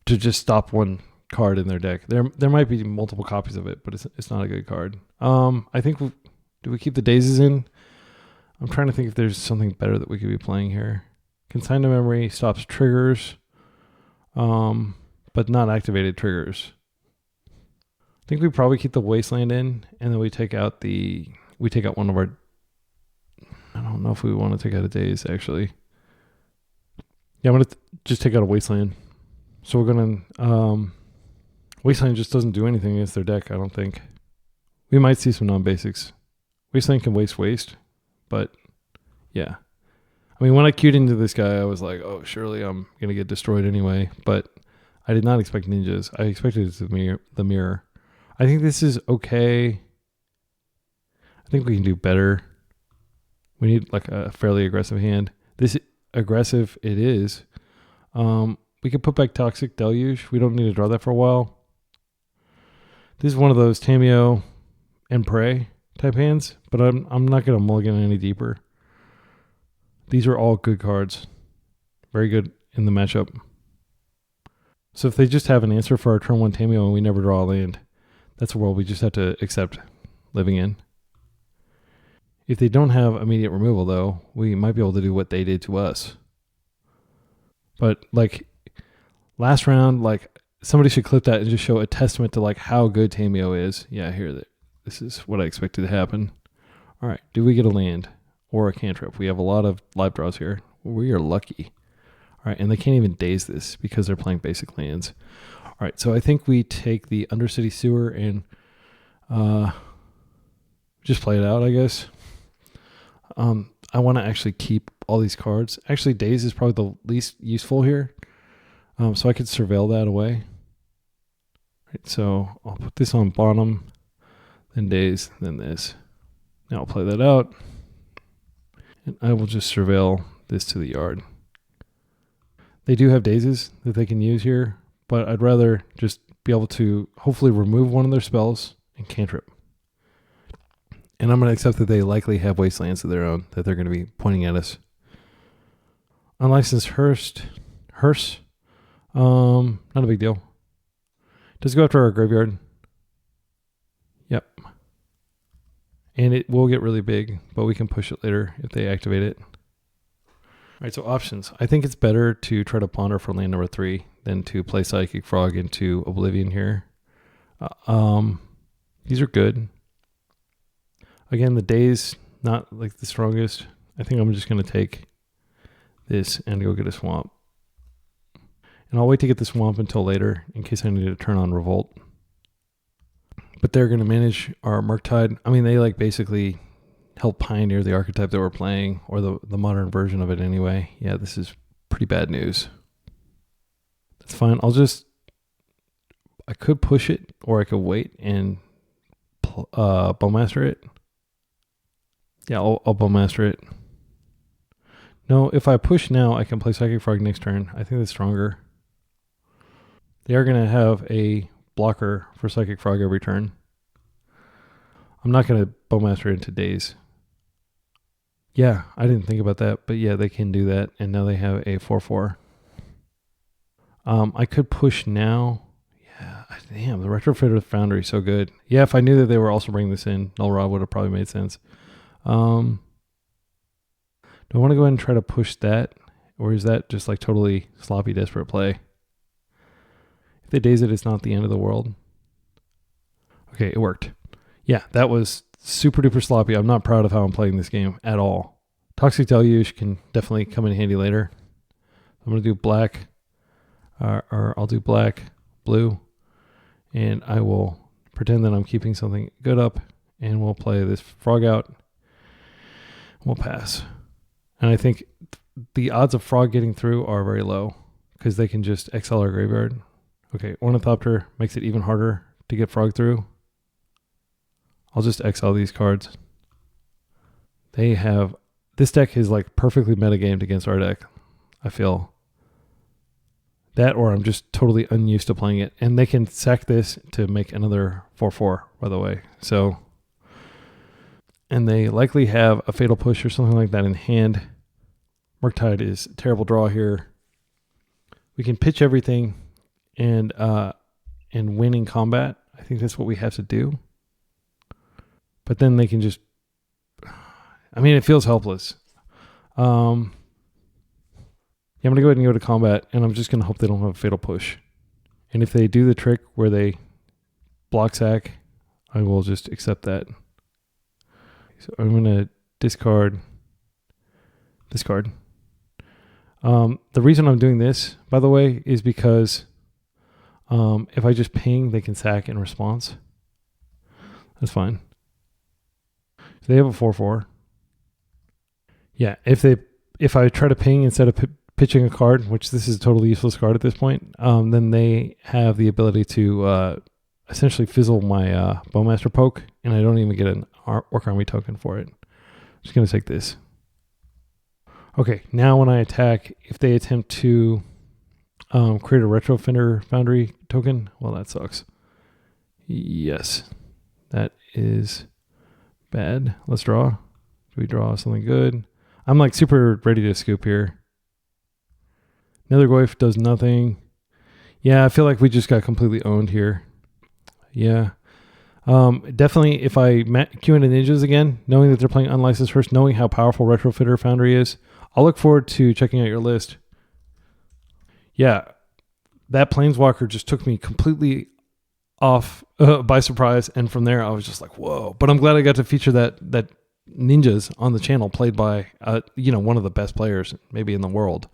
To just stop one card in their deck. There might be multiple copies of it, but it's not a good card. I think do we keep the Daisies in? I'm trying to think if there's something better that we could be playing here. Consign to Memory stops triggers, but not activated triggers. I think we probably keep the Wasteland in, and then we take out one of our. I don't know if we want to take out a Daze actually. Yeah, I'm gonna just take out a Wasteland. So we're gonna Wasteland just doesn't do anything against their deck, I don't think. We might see some non-basics. Wasteland can waste, but yeah. I mean, when I queued into this guy, I was like, oh, surely I'm going to get destroyed anyway, but I did not expect ninjas. I expected it to be the mirror. I think this is okay. I think we can do better. We need like a fairly aggressive hand. This aggressive it is. We could put back Toxic Deluge. We don't need to draw that for a while. This is one of those Tameo and Prey type hands, but I'm not going to mulligan any deeper. These are all good cards. Very good in the matchup. So if they just have an answer for our turn 1 Tameo and we never draw a land, that's a world we just have to accept living in. If they don't have immediate removal though, we might be able to do what they did to us. But like last round, like somebody should clip that and just show a testament to like how good Tameo is. Yeah, here, this is what I expected to happen. All right, do we get a land or a cantrip? We have a lot of live draws here. We are lucky. All right, and they can't even daze this because they're playing basic lands. All right, so I think we take the Undercity Sewer and just play it out, I guess. I want to actually keep all these cards. Actually, Daze is probably the least useful here. So I could surveil that away. Right, so I'll put this on bottom, then Daze, then this. Now I'll play that out. And I will just surveil this to the yard. They do have Dazes that they can use here, but I'd rather just be able to hopefully remove one of their spells and cantrip. And I'm going to accept that they likely have Wastelands of their own that they're going to be pointing at us. Unlicensed Hearse. Not a big deal. Does go after our graveyard. Yep. And it will get really big, but we can push it later if they activate it. All right, so options. I think it's better to try to ponder for land number 3 than to play Psychic Frog into Oblivion here. These are good. Again, the Daze, not like the strongest. I think I'm just going to take this and go get a swamp. And I'll wait to get the swamp until later in case I need to turn on Revolt. But they're going to manage our Murktide. I mean, they like basically help pioneer the archetype that we're playing, or the modern version of it anyway. Yeah, this is pretty bad news. That's fine. I could push it, or I could wait and Bowmaster it. Yeah, I'll Bowmaster it. No, if I push now, I can play Psychic Frog next turn. I think that's stronger. They are going to have a blocker for Psychic Frog every turn. I'm not going to Bowmaster into Daze. Yeah, I didn't think about that, but yeah, they can do that, and now they have a 4/4. I could push now. Yeah, Damn, the Retrofitter Foundry is so good. Yeah, if I knew that they were also bringing this in, Null Rod would have probably made sense. Do I want to go ahead and try to push that? Or is that just like totally sloppy, desperate play? If they daze it, it's not the end of the world. Okay, it worked. Yeah, that was super duper sloppy. I'm not proud of how I'm playing this game at all. Toxic Deluge can definitely come in handy later. I'm going to do black, or I'll do black, blue, and I will pretend that I'm keeping something good up, and we'll play this frog out. We'll pass. And I think the odds of frog getting through are very low because they can just exile our graveyard. Okay, Ornithopter makes it even harder to get frog through. I'll just exile these cards. They have... This deck is like perfectly metagamed against our deck, I feel. That or I'm just totally unused to playing it. And they can sack this to make another 4/4, by the way. So, and they likely have a Fatal Push or something like that in hand. Murktide is a terrible draw here. We can pitch everything and win in combat. I think that's what we have to do. But then they can just... I mean, it feels helpless. Yeah, I'm going to go ahead and go to combat, and I'm just going to hope they don't have a Fatal Push. And if they do the trick where they block sack, I will just accept that. So I'm going to discard this card. The reason I'm doing this, by the way, is because if I just ping, they can sack in response. That's fine. So they have a 4/4. Yeah, if I try to ping instead of pitching a card, which this is a totally useless card at this point, then they have the ability to essentially fizzle my Bowmaster poke, and I don't even get an Orc Army token for it. I'm just going to take this. Okay, now when I attack, if they attempt to create a Retrofitter Foundry token, well, that sucks. Yes, that is bad. Let's draw. Do we draw something good? I'm like super ready to scoop here. Nethergoyf does nothing. Yeah, I feel like we just got completely owned here. Yeah. Definitely if I queue into ninjas again, knowing that they're playing unlicensed first, knowing how powerful Retrofitter Foundry is, I'll look forward to checking out your list. Yeah, that Planeswalker just took me completely off by surprise, and from there I was just like, whoa. But I'm glad I got to feature that ninjas on the channel played by one of the best players maybe in the world.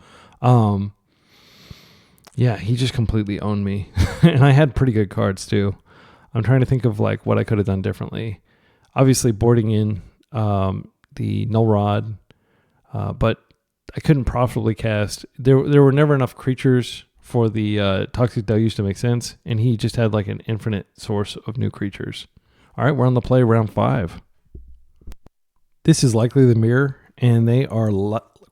Yeah, he just completely owned me. And I had pretty good cards too. I'm trying to think of like what I could have done differently. Obviously boarding in the Null Rod, but I couldn't profitably cast. There were never enough creatures for the Toxic Deluge to make sense, and he just had like an infinite source of new creatures. All right, we're on the play round 5. This is likely the mirror, and they are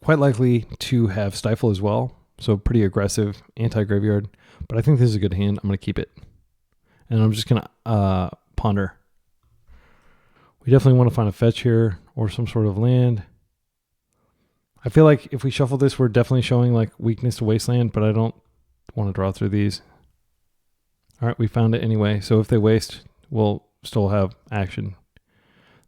quite likely to have Stifle as well. So pretty aggressive, anti-graveyard. But I think this is a good hand. I'm going to keep it. And I'm just going to ponder. We definitely want to find a fetch here or some sort of land. I feel like if we shuffle this, we're definitely showing like weakness to Wasteland, but I don't want to draw through these. All right, we found it anyway. So if they waste, we'll still have action.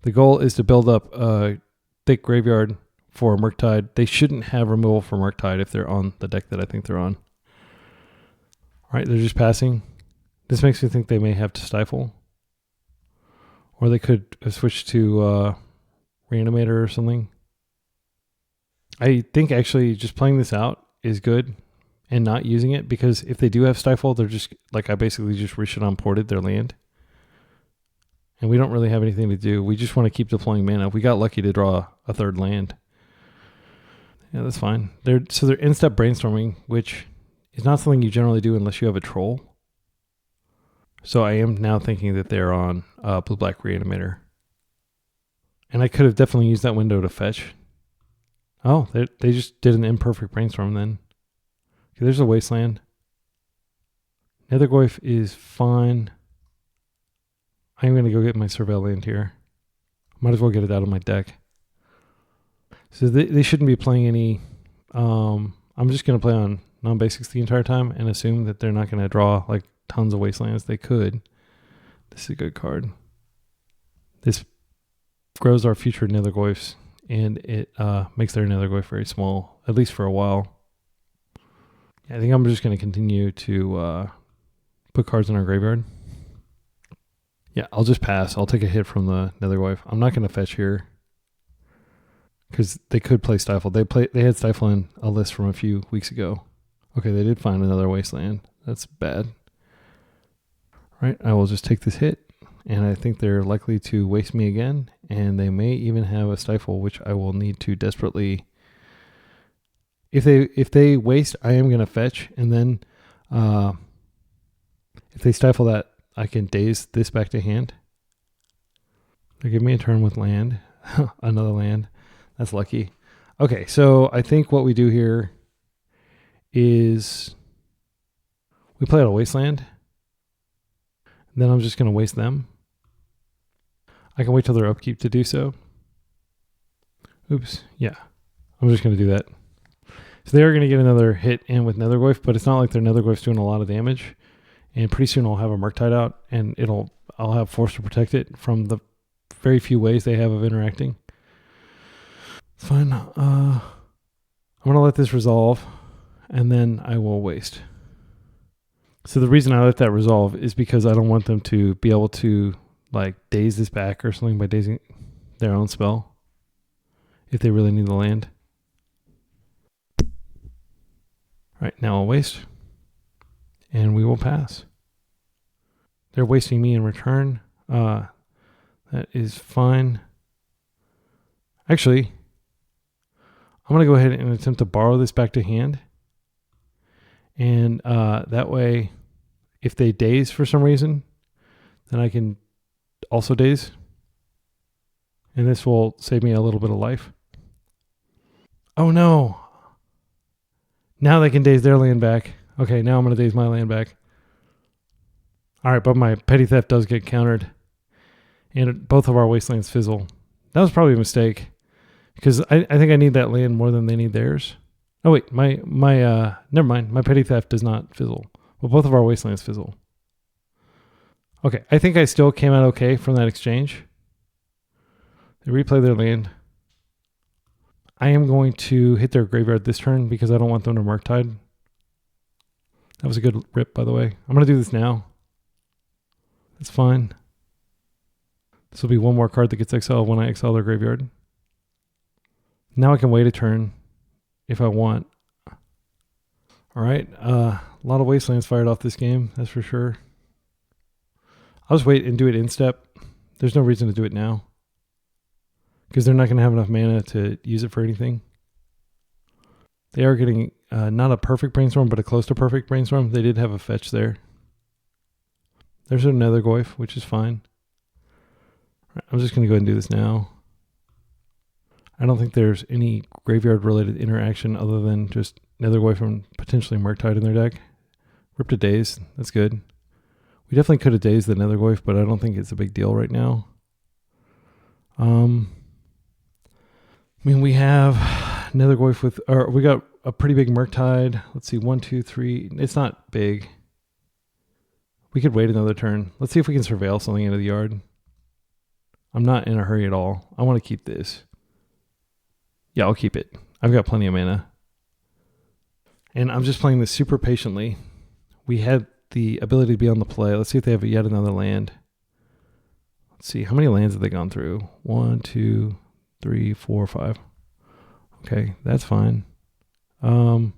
The goal is to build up a thick graveyard for Murktide. They shouldn't have removal for Murktide if they're on the deck that I think they're on. All right, they're just passing. This makes me think they may have to Stifle. Or they could switch to Reanimator or something. I think actually just playing this out is good and not using it, because if they do have Stifle, they're just, like I basically just Rishadan ported their land. And we don't really have anything to do. We just want to keep deploying mana. We got lucky to draw a third land. Yeah, that's fine. They're in-step brainstorming, which is not something you generally do unless you have a troll. So I am now thinking that they're on blue-black Reanimator. And I could have definitely used that window to fetch. Oh, they just did an imperfect brainstorm then. Okay, there's a Wasteland. Nethergoyf is fine. I'm going to go get my Surveil land here. Might as well get it out of my deck. So they shouldn't be playing any... I'm just going to play on non-basics the entire time and assume that they're not going to draw like tons of wastelands. They could. This is a good card. This grows our future Nethergoyfs, and it makes their Nethergoyf very small, at least for a while. I think I'm just going to continue to put cards in our graveyard. Yeah, I'll just pass. I'll take a hit from the Nethergoyf. I'm not going to fetch here because they could play Stifle. They had Stifle in a list from a few weeks ago. Okay, they did find another wasteland. That's bad. All right, I will just take this hit, and I think they're likely to waste me again, and they may even have a Stifle, which I will need to desperately. If they waste, I am going to fetch, and then if they Stifle that, I can daze this back to hand. They give me a turn with land, another land. That's lucky. Okay, so I think what we do here is we play out a wasteland. Then I'm just going to waste them. I can wait till their upkeep to do so. Oops, yeah. I'm just going to do that. So they are going to get another hit in with Nethergoyf, but it's not like their Nethergoyf's doing a lot of damage. And pretty soon I'll have a Murktide out, and I'll have Force to protect it from the very few ways they have of interacting. It's fine. I'm going to let this resolve, and then I will waste. So the reason I let that resolve is because I don't want them to be able to like daze this back or something by dazing their own spell if they really need the land. All right, now I'll waste. And we will pass. They're wasting me in return. That is fine. Actually, I'm going to go ahead and attempt to borrow this back to hand. And that way, if they daze for some reason, then I can also daze. And this will save me a little bit of life. Oh no. Now they can daze their land back. Okay, now I'm going to daze my land back. All right, but my petty theft does get countered. And both of our wastelands fizzle. That was probably a mistake. Because I think I need that land more than they need theirs. Oh wait, never mind. My petty theft does not fizzle. Well, both of our wastelands fizzle. Okay, I think I still came out okay from that exchange. They replay their land. I am going to hit their graveyard this turn because I don't want them to Murktide. That was a good rip, by the way. I'm going to do this now. That's fine. This will be one more card that gets exiled when I exile their graveyard. Now I can wait a turn if I want. All right. A lot of wastelands fired off this game, that's for sure. I'll just wait and do it in step. There's no reason to do it now because they're not going to have enough mana to use it for anything. They are getting not a perfect brainstorm, but a close to perfect brainstorm. They did have a fetch there. There's a Nethergoyf, which is fine. Right, I'm just going to go ahead and do this now. I don't think there's any graveyard-related interaction other than just Nethergoyf and potentially Murktide in their deck. Rip to daze. That's good. We definitely could have dazed the Nethergoyf, but I don't think it's a big deal right now. I mean, we have Nethergoyf with, or we got a pretty big Murktide. Let's see, 1, 2, 3. It's not big. We could wait another turn. Let's see if we can surveil something into the yard. I'm not in a hurry at all. I want to keep this. Yeah, I'll keep it. I've got plenty of mana. And I'm just playing this super patiently. We had the ability to be on the play. Let's see if they have yet another land. Let's see. How many lands have they gone through? 1, 2, 3, 4, 5. Okay, that's fine. Yeah, I'm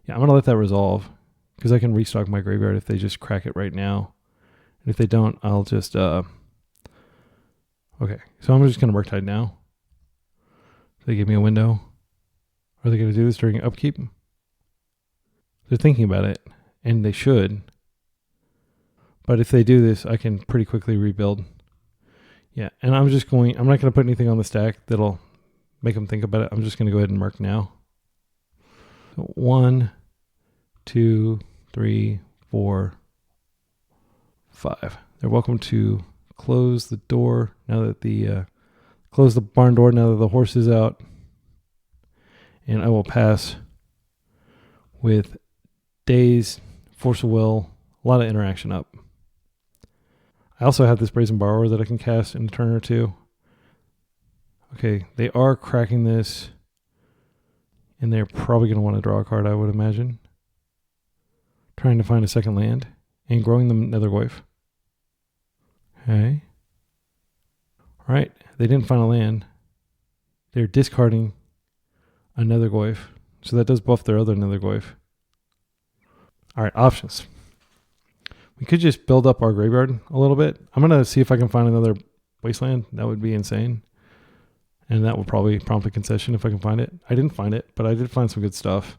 going to let that resolve because I can restock my graveyard if they just crack it right now. And if they don't, I'll just... Okay, so I'm just going to Murktide now. They give me a window. Are they going to do this during upkeep? They're thinking about it, and they should. But if they do this, I can pretty quickly rebuild. Yeah, and I'm not going to put anything on the stack that'll make them think about it. I'm just going to go ahead and mark now. So 1, 2, 3, 4, 5. They're welcome to close the door now that close the barn door now that the horse is out. And I will pass with Daze, Force of Will, A lot of interaction up. I also have this Brazen Borrower that I can cast in a turn or two. Okay, they are cracking this, and they're probably going to want to draw a card, I would imagine. Trying to find a second land, and growing the Nethergoyf. Okay. All right, they didn't find a land. They're discarding a Nethergoyf, so that does buff their other Nethergoyf. All right, options. We could just build up our graveyard a little bit. I'm going to see if I can find another Wasteland. That would be insane. And that will probably prompt a concession if I can find it. I didn't find it, but I did find some good stuff.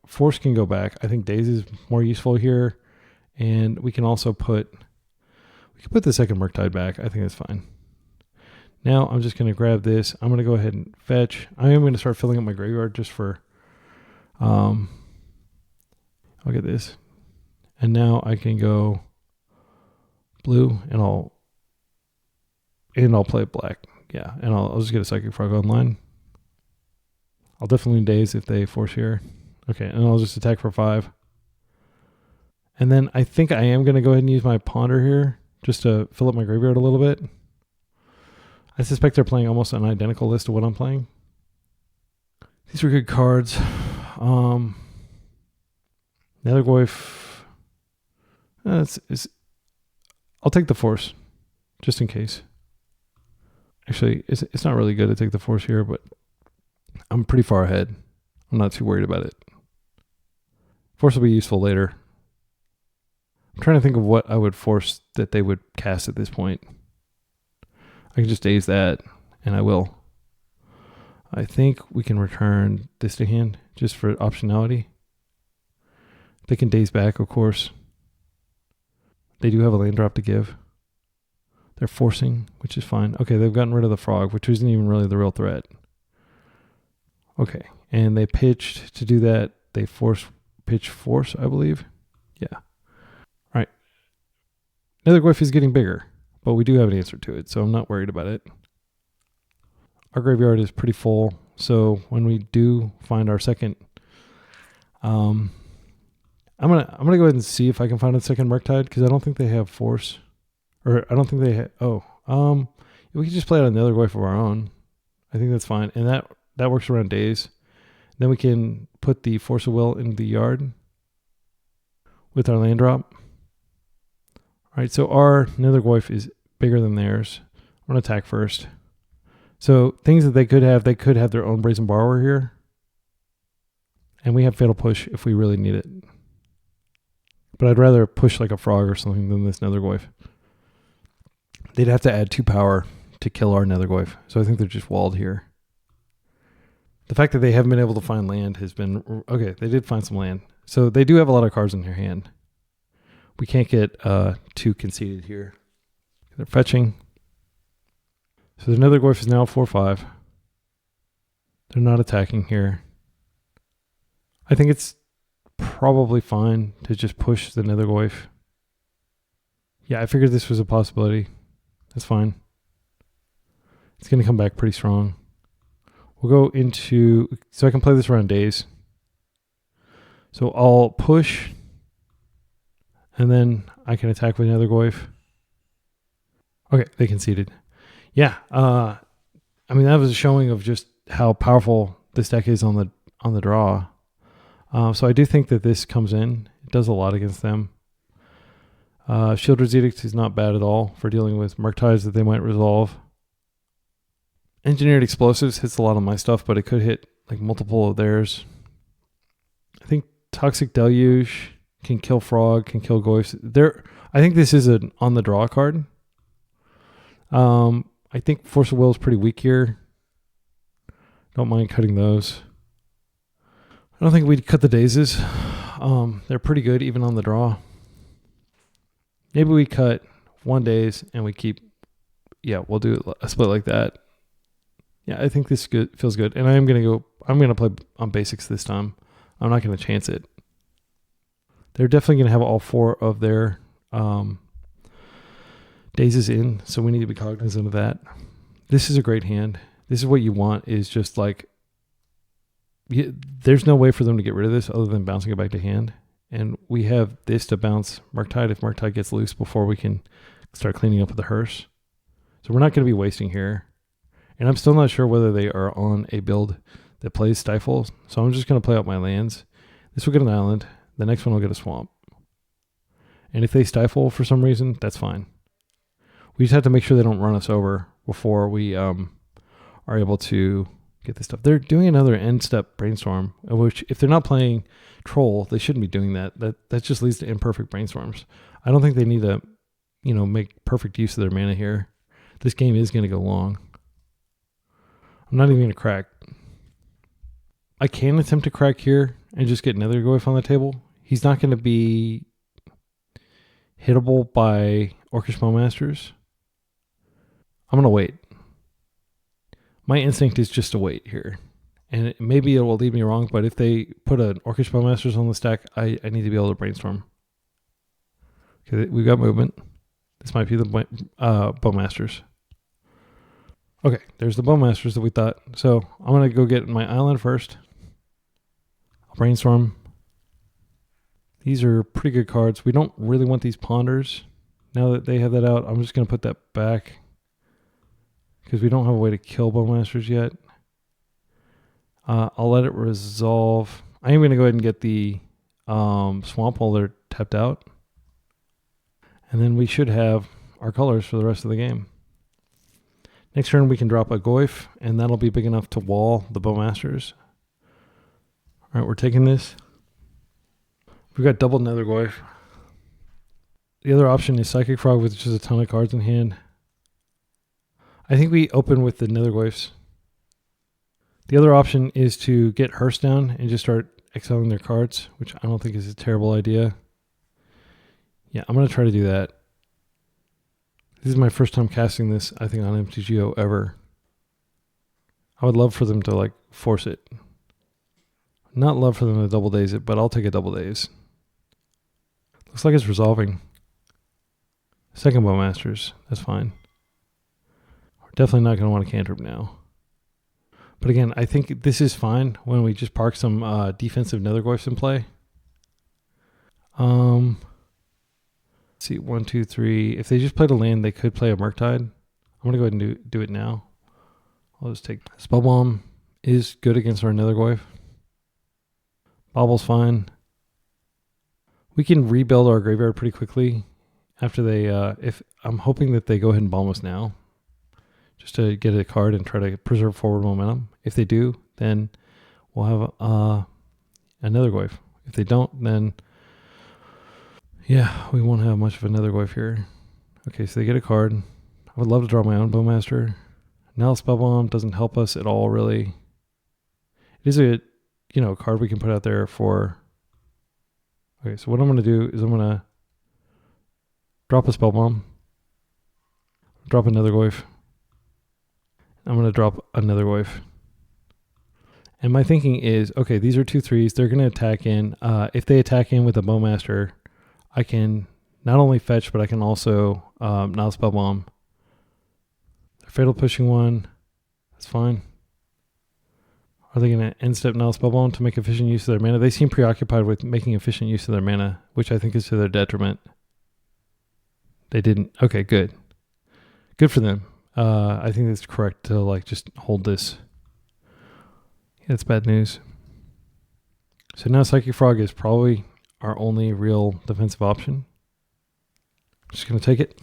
Force can go back. I think Daze is more useful here. And we can also put the second Murktide back. I think that's fine. Now I'm just going to grab this. I'm going to go ahead and fetch. I am going to start filling up my graveyard just for, I'll get this. And now I can go blue and I'll play black. Yeah, and I'll just get a Psychic Frog online. I'll definitely Daze if they force here. Okay, and I'll just attack for 5. And then I think I am going to go ahead and use my Ponder here just to fill up my graveyard a little bit. I suspect they're playing almost an identical list to what I'm playing. These are good cards. Nethergoyf. I'll take the Force just in case. Actually, it's not really good to take the Force here, but I'm pretty far ahead. I'm not too worried about it. Force will be useful later. I'm trying to think of what I would force that they would cast at this point. I can just Daze that, and I will. I think we can return this to hand just for optionality. They can Daze back, of course. They do have a land drop to give. They're forcing, which is fine. Okay, they've gotten rid of the frog, which isn't even really the real threat. Okay, and they pitched to do that. They pitch force, I believe. Yeah. All right. Nethergoyf is getting bigger, but we do have an answer to it, so I'm not worried about it. Our graveyard is pretty full, so when we do find our second, I'm gonna go ahead and see if I can find a second Murktide because I don't think they have force. Or I don't think they have... we can just play out another Nethergoyf of our own. I think that's fine. And that works around Daze. Then we can put the Force of Will in the yard with our land drop. All right, so our Nethergoyf is bigger than theirs. I'm going to attack first. So things that they could have their own Brazen Borrower here. And we have Fatal Push if we really need it. But I'd rather push like a frog or something than this Nethergoyf. They'd have to add 2 power to kill our Nethergoyf. So I think they're just walled here. The fact that they haven't been able to find land has been... Okay, they did find some land. So they do have a lot of cards in their hand. We can't get too conceited here. They're fetching. So the Nethergoyf is now 4/5. They're not attacking here. I think it's probably fine to just push the Nethergoyf. Yeah, I figured this was a possibility. That's fine. It's going to come back pretty strong. We'll go into... So I can play this around Daze. So I'll push. And then I can attack with Nethergoyf. Okay, they conceded. Yeah. I mean, that was a showing of just how powerful this deck is on the draw. So I do think that this comes in. It does a lot against them. Shieldred's Edict is not bad at all for dealing with Murktides that they might resolve. Engineered Explosives hits a lot of my stuff, but it could hit like multiple of theirs. I think Toxic Deluge can kill Frog, can kill Goyfs. I think this is an on the draw card. I think Force of Will is pretty weak here. Don't mind cutting those. I don't think we'd cut the Dazes. They're pretty good even on the draw. Maybe we cut 1 Daze and we keep... Yeah, we'll do a split like that. Yeah, I think this feels good. And I'm going to play on basics this time. I'm not going to chance it. They're definitely going to have all 4 of their Dazes in, so we need to be cognizant of that. This is a great hand. This is what you want, is just like... there's no way for them to get rid of this other than bouncing it back to hand. And we have this to bounce Murktide if Murktide gets loose before we can start cleaning up with the hearse. So we're not going to be wasting here. And I'm still not sure whether they are on a build that plays Stifle. So I'm just going to play out my lands. This will get an island. The next one will get a swamp. And if they Stifle for some reason, that's fine. We just have to make sure they don't run us over before we are able to get this stuff. They're doing another end step brainstorm, which if they're not playing Troll, they shouldn't be doing that. That just leads to imperfect brainstorms. I don't think they need to, make perfect use of their mana here. This game is going to go long. I'm not even going to crack. I can attempt to crack here and just get Nethergoyf on the table. He's not going to be hittable by Orcish Bowmasters. I'm going to wait. My instinct is just to wait here. And maybe it will lead me wrong, but if they put an Orcish Bowmasters on the stack, I need to be able to brainstorm. Okay, we've got movement. This might be the Bowmasters. Okay, there's the Bowmasters that we thought. So I'm going to go get my island first. I'll brainstorm. These are pretty good cards. We don't really want these Ponders. Now that they have that out, I'm just going to put that back because we don't have a way to kill Bowmasters yet. I'll let it resolve. I am going to go ahead and get the Swamp while they're tapped out. And then we should have our colors for the rest of the game. Next turn we can drop a Goyf, and that'll be big enough to wall the Bowmasters. All right, we're taking this. We've got double Nethergoyf. The other option is Psychic Frog with just a ton of cards in hand. I think we open with the Nethergoyfs. The other option is to get Hearse down and just start exiling their cards, which I don't think is a terrible idea. Yeah, I'm going to try to do that. This is my first time casting this, I think, on MTGO ever. I would love for them to, force it. Not love for them to double daze it, but I'll take a double daze. Looks like it's resolving. Second Bowmasters, that's fine. We're definitely not going to want to cantrip now. But again, I think this is fine when we just park some defensive Nethergoyfs in play. Let's see, 1, 2, 3. If they just played a land, they could play a Murktide. I'm going to go ahead and do it now. I'll just take Spell Bomb is good against our Nethergoyf. Bobble's fine. We can rebuild our graveyard pretty quickly after they, if I'm hoping that they go ahead and bomb us now, just to get a card and try to preserve forward momentum. If they do, then we'll have a Nethergoyf. If they don't, then yeah, we won't have much of a Nethergoyf here. Okay, so they get a card. I would love to draw my own Bowmaster. Now Spell Bomb doesn't help us at all, really. It is a card we can put out there for. Okay, so what I'm going to do is I'm going to drop a Spell Bomb, drop a Nethergoyf. I'm going to drop a Nethergoyf. And my thinking is, okay, these are 2/3s. They're going to attack in. If they attack in with a Bowmaster, I can not only fetch, but I can also now Spell Bomb. They're Fatal Pushing one. That's fine. Are they going to end step now Spell Bomb to make efficient use of their mana? They seem preoccupied with making efficient use of their mana, which I think is to their detriment. They didn't. Okay, good. Good for them. I think it's correct to just hold this. Yeah, that's bad news. So now Psychic Frog is probably our only real defensive option. Just going to take it.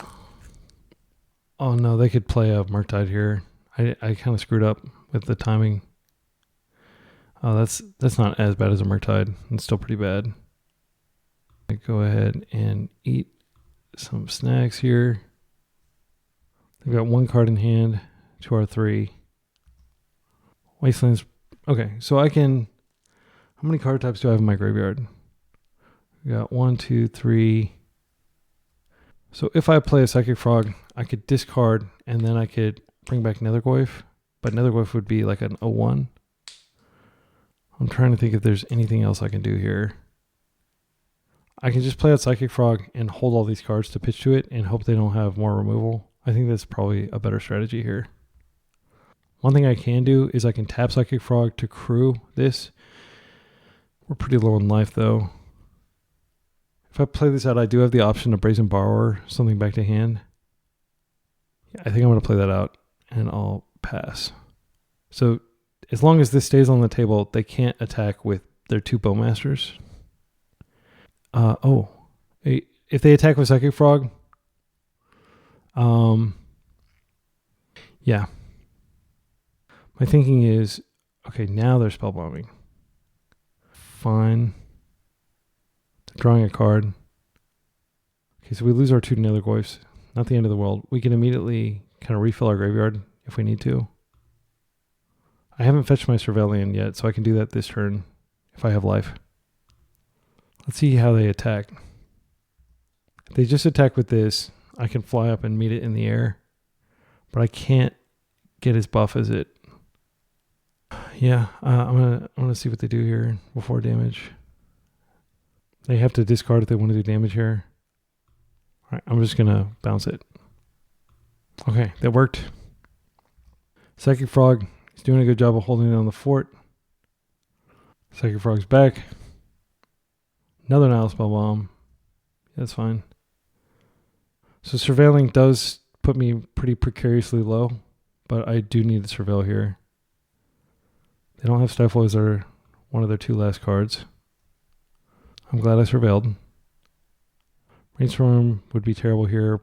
Oh no, they could play a Murktide here. I kind of screwed up with the timing. Oh, that's not as bad as a Murktide. It's still pretty bad. I go ahead and eat some snacks here. They've got one card in hand to our 3. Wastelands. Okay, so I can. How many card types do I have in my graveyard? We got 1, 2, 3. So if I play a Psychic Frog, I could discard and then I could bring back Nethergoyf, but Nethergoyf would be like an 0/1. I'm trying to think if there's anything else I can do here. I can just play out Psychic Frog and hold all these cards to pitch to it and hope they don't have more removal. I think that's probably a better strategy here. One thing I can do is I can tap Psychic Frog to crew this. We're pretty low in life though. If I play this out, I do have the option to Brazen Borrower something back to hand. Yeah, I think I'm going to play that out, and I'll pass. So as long as this stays on the table, they can't attack with their 2 Bowmasters. If they attack with Psychic Frog, yeah. My thinking is, okay, now they're spellbombing. Fine. Drawing a card. Okay, so we lose our 2 Nethergoyfs. Not the end of the world. We can immediately kind of refill our graveyard if we need to. I haven't fetched my Surveillian yet, so I can do that this turn if I have life. Let's see how they attack. If they just attack with this, I can fly up and meet it in the air, but I can't get as buff as it. Yeah, I'm gonna see what they do here before damage. They have to discard if they want to do damage here. All right, I'm just gonna bounce it. Okay, that worked. Psychic Frog is doing a good job of holding it on the fort. Psychic Frog's back. Another Nile Spellbomb. That's fine. So Surveilling does put me pretty precariously low, but I do need to Surveil here. They don't have Stifle as one of their 2 last cards. I'm glad I Surveilled. Brainstorm would be terrible here.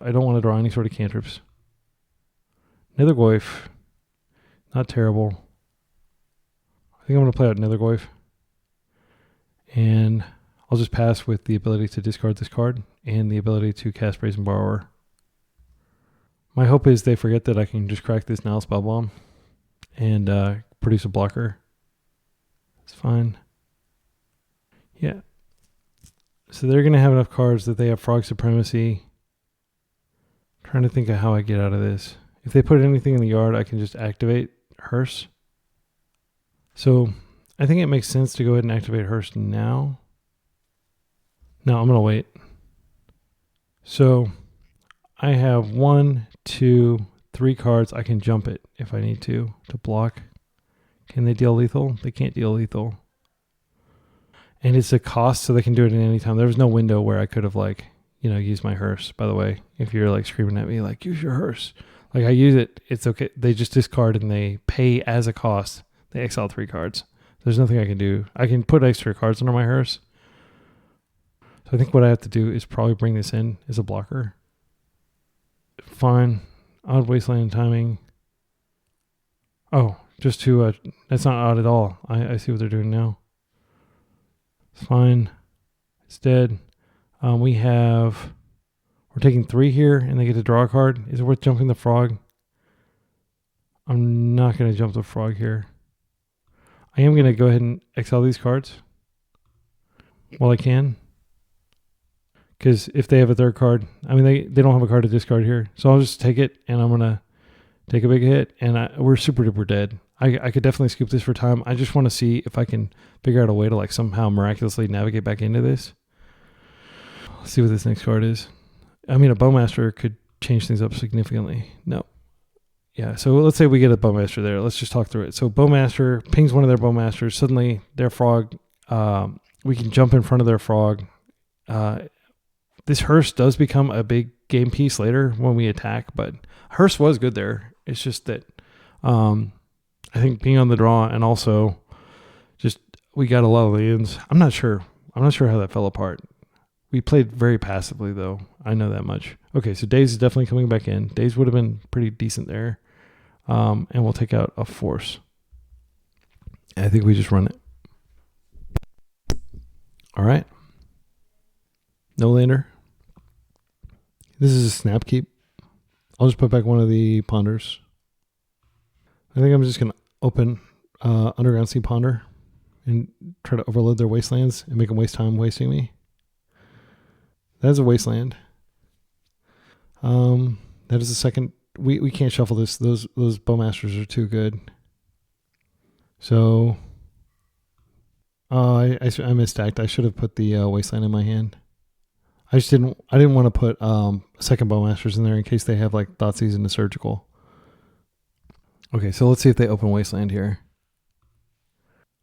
I don't want to draw any sort of cantrips. Nethergoyf, not terrible. I think I'm going to play out Nethergoyf. And I'll just pass with the ability to discard this card and the ability to cast Brazen Borrower. My hope is they forget that I can just crack this Nile Spellbomb and produce a blocker. It's fine. Yeah. So they're going to have enough cards that they have Frog Supremacy. I'm trying to think of how I get out of this. If they put anything in the yard, I can just activate Hearse. So I think it makes sense to go ahead and activate Hearse now. No, I'm going to wait. So I have 1, 2, 3 cards. I can jump it if I need to block. Can they deal lethal? They can't deal lethal. And it's a cost, so they can do it at any time. There was no window where I could have, used my Hearse, by the way. If you're, screaming at me, use your Hearse. I use it, it's okay. They just discard and they pay as a cost. They exile 3 cards. There's nothing I can do. I can put extra cards under my Hearse. So I think what I have to do is probably bring this in as a blocker. Fine. Odd Wasteland timing. Oh, just to, that's not odd at all. I see what they're doing now. It's fine. It's dead. We're taking 3 here and they get to draw a card. Is it worth jumping the Frog? I'm not going to jump the Frog here. I am going to go ahead and exile these cards while I can. Because if they have a 3rd card, they don't have a card to discard here. So I'll just take it and I'm going to take a big hit. And we're super duper dead. I could definitely scoop this for time. I just want to see if I can figure out a way to somehow miraculously navigate back into this. Let's see what this next card is. A Bowmaster could change things up significantly. No. Yeah, so let's say we get a Bowmaster there. Let's just talk through it. So Bowmaster pings one of their Bowmasters. Suddenly their Frog, we can jump in front of their Frog. This Hearse does become a big game piece later when we attack, but Hearse was good there. It's just that I think being on the draw and also just we got a lot of lands. I'm not sure how that fell apart. We played very passively though. I know that much. Okay, so Daze is definitely coming back in. Daze would have been pretty decent there. And we'll take out a Force. I think we just run it. All right. No lander. This is a snap keep. I'll just put back one of the Ponders. I think I'm just going to open Underground Sea Ponder and try to overload their wastelands and make them waste time wasting me. That is a wasteland. That is the second. We can't shuffle this. Those Bowmasters are too good. So I misstacked. I should have put the wasteland in my hand. I didn't want to put second Bowmasters in there in case they have Thoughtseize and the Surgical. Okay, so let's see if they open wasteland here.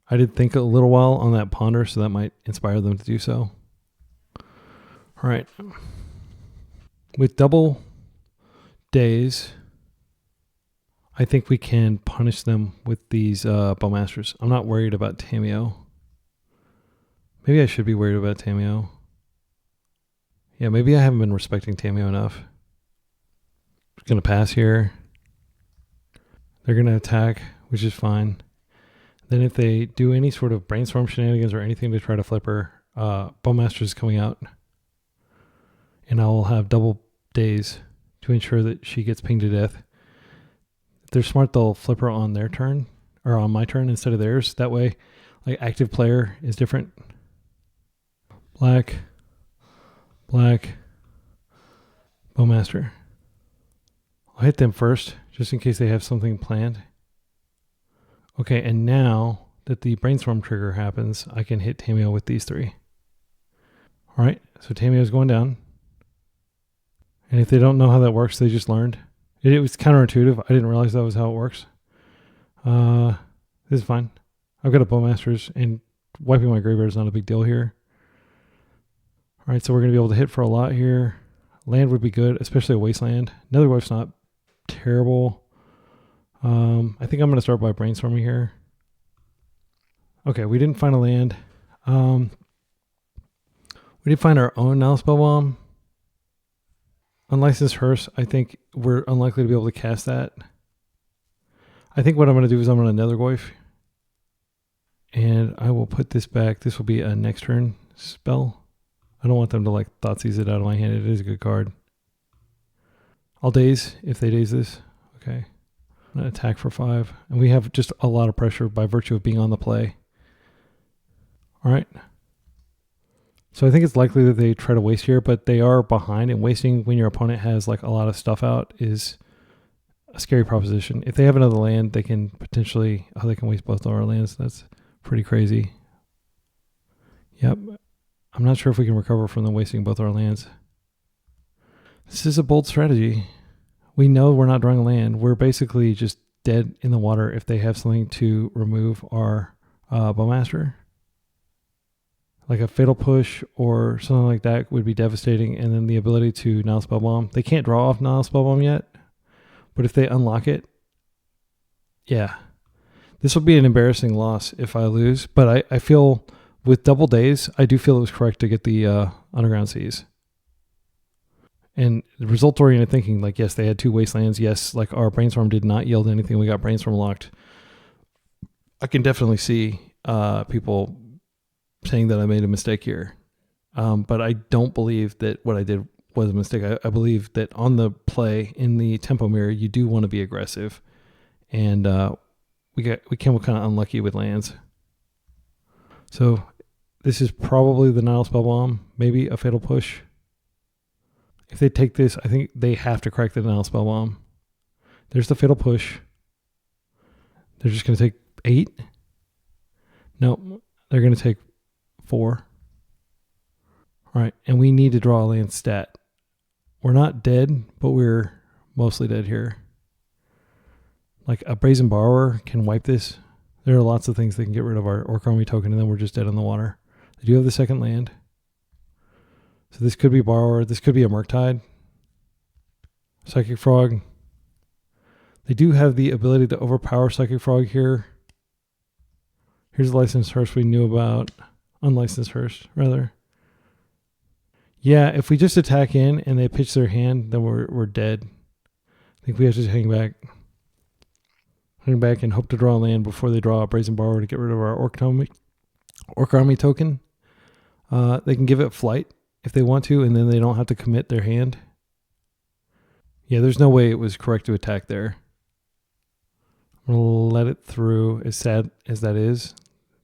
I did think a little while on that Ponder, so that might inspire them to do so. All right. With double days, I think we can punish them with these Bowmasters. I'm not worried about Tamiyo. Maybe I should be worried about Tamiyo. Yeah, maybe I haven't been respecting Tamiyo enough. Just going to pass here. They're going to attack, which is fine. Then if they do any sort of brainstorm shenanigans or anything to try to flip her, Bowmasters is coming out. And I'll have double days to ensure that she gets pinged to death. If they're smart, they'll flip her on their turn, or on my turn instead of theirs. That way, like, active player is different. Black, black, Bowmaster. I'll hit them first, just in case they have something planned. Okay, and now that the brainstorm trigger happens, I can hit Tamiyo with these three. All right, so Tamiyo's going down. And if they don't know how that works, they just learned. It was counterintuitive. I didn't realize that was how it works. This is fine. I've got a Bowmasters, and wiping my graveyard is not a big deal here. All right, so we're going to be able to hit for a lot here. Land would be good, especially a Wasteland. Nethergoyf's not terrible. I think I'm going to start by brainstorming here. Okay, we didn't find a land. We did find our own Now Spellbomb. Unlicensed Hearse, I think we're unlikely to be able to cast that. I think what I'm going to do is I'm going to Nethergoyf. And I will put this back. This will be a next turn spell. I don't want them to like Thoughtseize it out of my hand. It is a good card. I'll daze if they daze this. Okay. I'm going to attack for 5. And we have just a lot of pressure by virtue of being on the play. All right. So I think it's likely that they try to waste here, but they are behind, and wasting when your opponent has like a lot of stuff out is a scary proposition. If they have another land, they can potentially, they can waste both of our lands. That's pretty crazy. Yep. I'm not sure if we can recover from them wasting both our lands. This is a bold strategy. We know we're not drawing a land. We're basically just dead in the water if they have something to remove our Bowmaster. Like a Fatal Push or something like that would be devastating. And then the ability to Nile Spellbomb. They can't draw off Nile Spellbomb yet. But if they unlock it, yeah. This will be an embarrassing loss if I lose. But I feel with double days, I do feel it was correct to get the Underground Seas. And result-oriented thinking, like, yes, they had 2 Wastelands. Yes, like our Brainstorm did not yield anything. We got Brainstorm locked. I can definitely see people saying that I made a mistake here. But I don't believe that what I did was a mistake. I believe that on the play in the tempo mirror, you do want to be aggressive. And we came kind of unlucky with lands. So this is probably the Nile Spellbomb, maybe a Fatal Push. If they take this, I think they have to crack the Nile Spellbomb. There's the Fatal Push. They're just going to take 8. No, they're going to take 4. All right, and we need to draw a land stat. We're not dead, but we're mostly dead here. Like a Brazen Borrower can wipe this. There are lots of things that can get rid of our Orc Army token, and then we're just dead in the water. They do have the second land. So this could be Borrower. This could be a Murktide. Psychic Frog. They do have the ability to overpower Psychic Frog here. Here's the Licensed Hearse we knew about. Unlicensed Hearse, rather. Yeah, if we just attack in and they pitch their hand, then we're dead. I think we have to hang back. Hang back and hope to draw a land before they draw a Brazen Borrower to get rid of our Orc Army token. They can give it Flight if they want to, and then they don't have to commit their hand. Yeah, there's no way it was correct to attack there. I'm going to let it through, as sad as that is,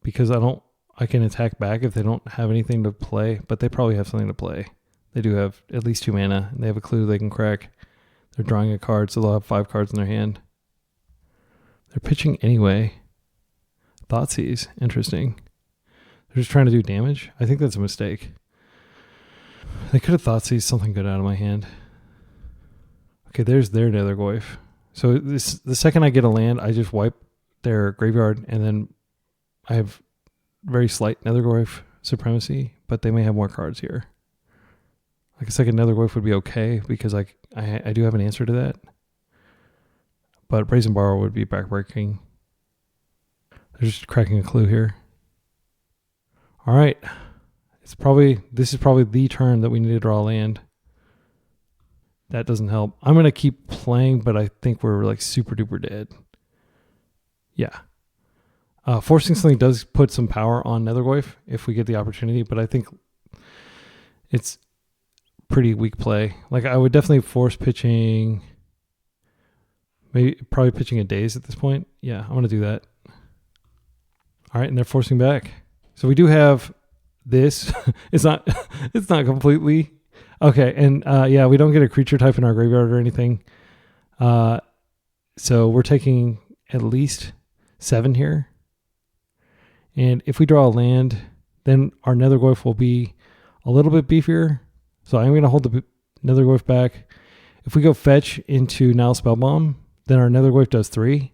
because I can attack back if they don't have anything to play, but they probably have something to play. They do have at least 2 mana, and they have a clue they can crack. They're drawing a card, so they'll have 5 cards in their hand. They're pitching anyway. Thoughtseize, interesting. They're just trying to do damage. I think that's a mistake. They could have Thoughtseized something good out of my hand. Okay, there's their Nethergoyf. So the second I get a land, I just wipe their graveyard, and then I have very slight Nethergoyf supremacy, but they may have more cards here. Like a second Nethergoyf would be okay because like I do have an answer to that. But Brazen Borrower would be backbreaking. They're just cracking a clue here. All right. This is probably the turn that we need to draw land. That doesn't help. I'm going to keep playing, but I think we're like super duper dead. Yeah. Forcing something does put some power on Nethergoyf if we get the opportunity, but I think it's pretty weak play. Like I would definitely force pitching, probably pitching a Daze at this point. Yeah, I'm going to do that. All right, and they're forcing back. So we do have this. it's not completely okay. And yeah, we don't get a creature type in our graveyard or anything. So we're taking at least 7 here. And if we draw a land, then our Nethergoyf will be a little bit beefier. So I'm going to hold the Nethergoyf back. If we go fetch into Nile Spellbomb, then our Nethergoyf does 3.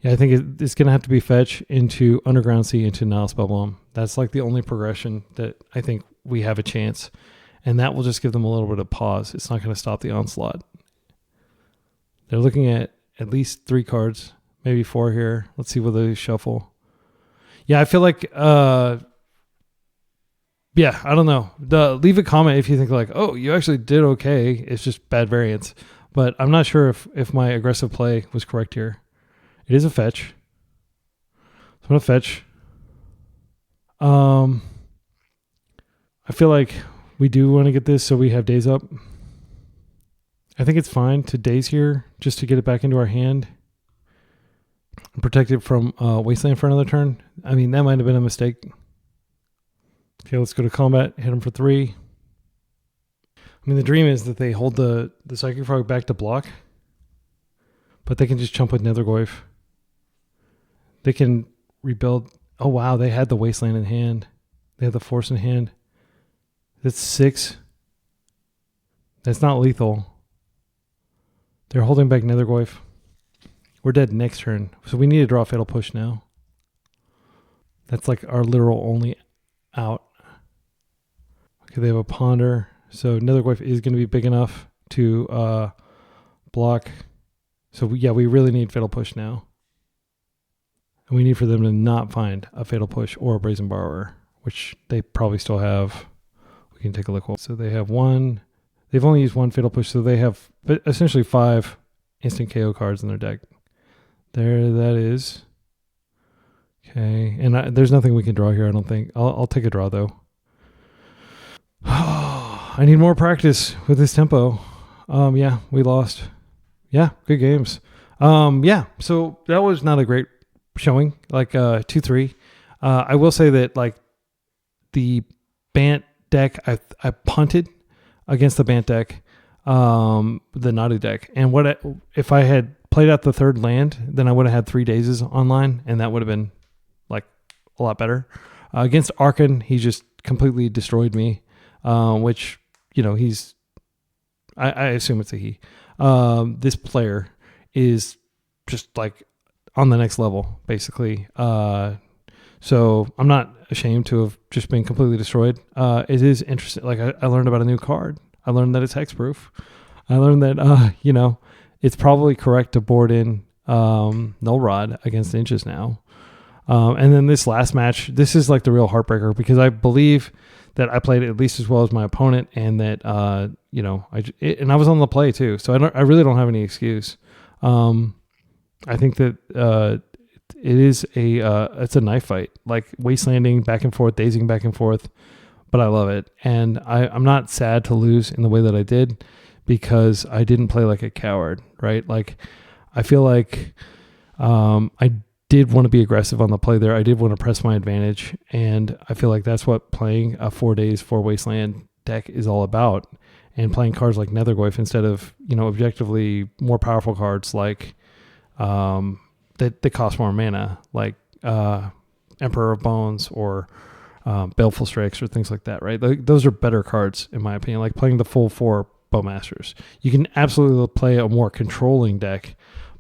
Yeah, I think it's going to have to be fetch into Underground Sea into Nile Spellbomb. That's like the only progression that I think we have a chance. And that will just give them a little bit of pause. It's not going to stop the onslaught. They're looking at least 3 cards, maybe 4 here. Let's see what they shuffle. Yeah, I feel like, yeah, I don't know. Leave a comment if you think like, oh, you actually did okay. It's just bad variance. But I'm not sure if my aggressive play was correct here. It is a fetch. So I'm going to fetch. I feel like we do want to get this so we have Daze up. I think it's fine to Daze here just to get it back into our hand. And protect it from Wasteland for another turn. I mean, that might have been a mistake. Okay, let's go to combat. Hit them for 3. I mean, the dream is that they hold the Psychic Frog back to block. But they can just chump with Nethergoyf. They can rebuild. Oh, wow. They had the Wasteland in hand. They had the Force in hand. That's 6. That's not lethal. They're holding back Nethergoyf. We're dead next turn. So we need to draw a Fatal Push now. That's like our literal only out. Okay, they have a Ponder. So Nethergoyf is going to be big enough to block. So we really need Fatal Push now. And we need for them to not find a Fatal Push or a Brazen Borrower, which they probably still have. We can take a look. So they have 1. They've only used 1 Fatal Push, so they have essentially 5 instant KO cards in their deck. There that is. Okay, and there's nothing we can draw here, I don't think. I'll take a draw, though. I need more practice with this tempo. Yeah, we lost. Yeah, good games. Yeah, so that was not a great showing, like 2-3. I will say that like the Bant deck, I punted against the Bant deck, the Nadu deck. And if I had played out the 3rd land, then I would have had 3 Dazes online, and that would have been like a lot better. Against Arkan, he just completely destroyed me, which, you know, I assume it's a he. This player is just like on the next level, basically. So I'm not ashamed to have just been completely destroyed. It is interesting. Like I learned about a new card. I learned that it's hexproof. I learned that, you know, it's probably correct to board in Null Rod against Inches now. And then this last match, this is like the real heartbreaker because I believe that I played at least as well as my opponent, and that you know, and I was on the play too, so I really don't have any excuse. I think that it's a knife fight, like wastelanding back and forth, dazing back and forth, but I love it, and I'm not sad to lose in the way that I did because I didn't play like a coward, right? Like I feel like I did want to be aggressive on the play there. I did want to press my advantage, and I feel like that's what playing a 4 days, 4 wasteland deck is all about, and playing cards like Nethergoyf instead of, you know, objectively more powerful cards like that cost more mana, like Emperor of Bones or Baleful Strix or things like that, right? Those are better cards in my opinion, like playing the full 4 Bowmasters. You can absolutely play a more controlling deck,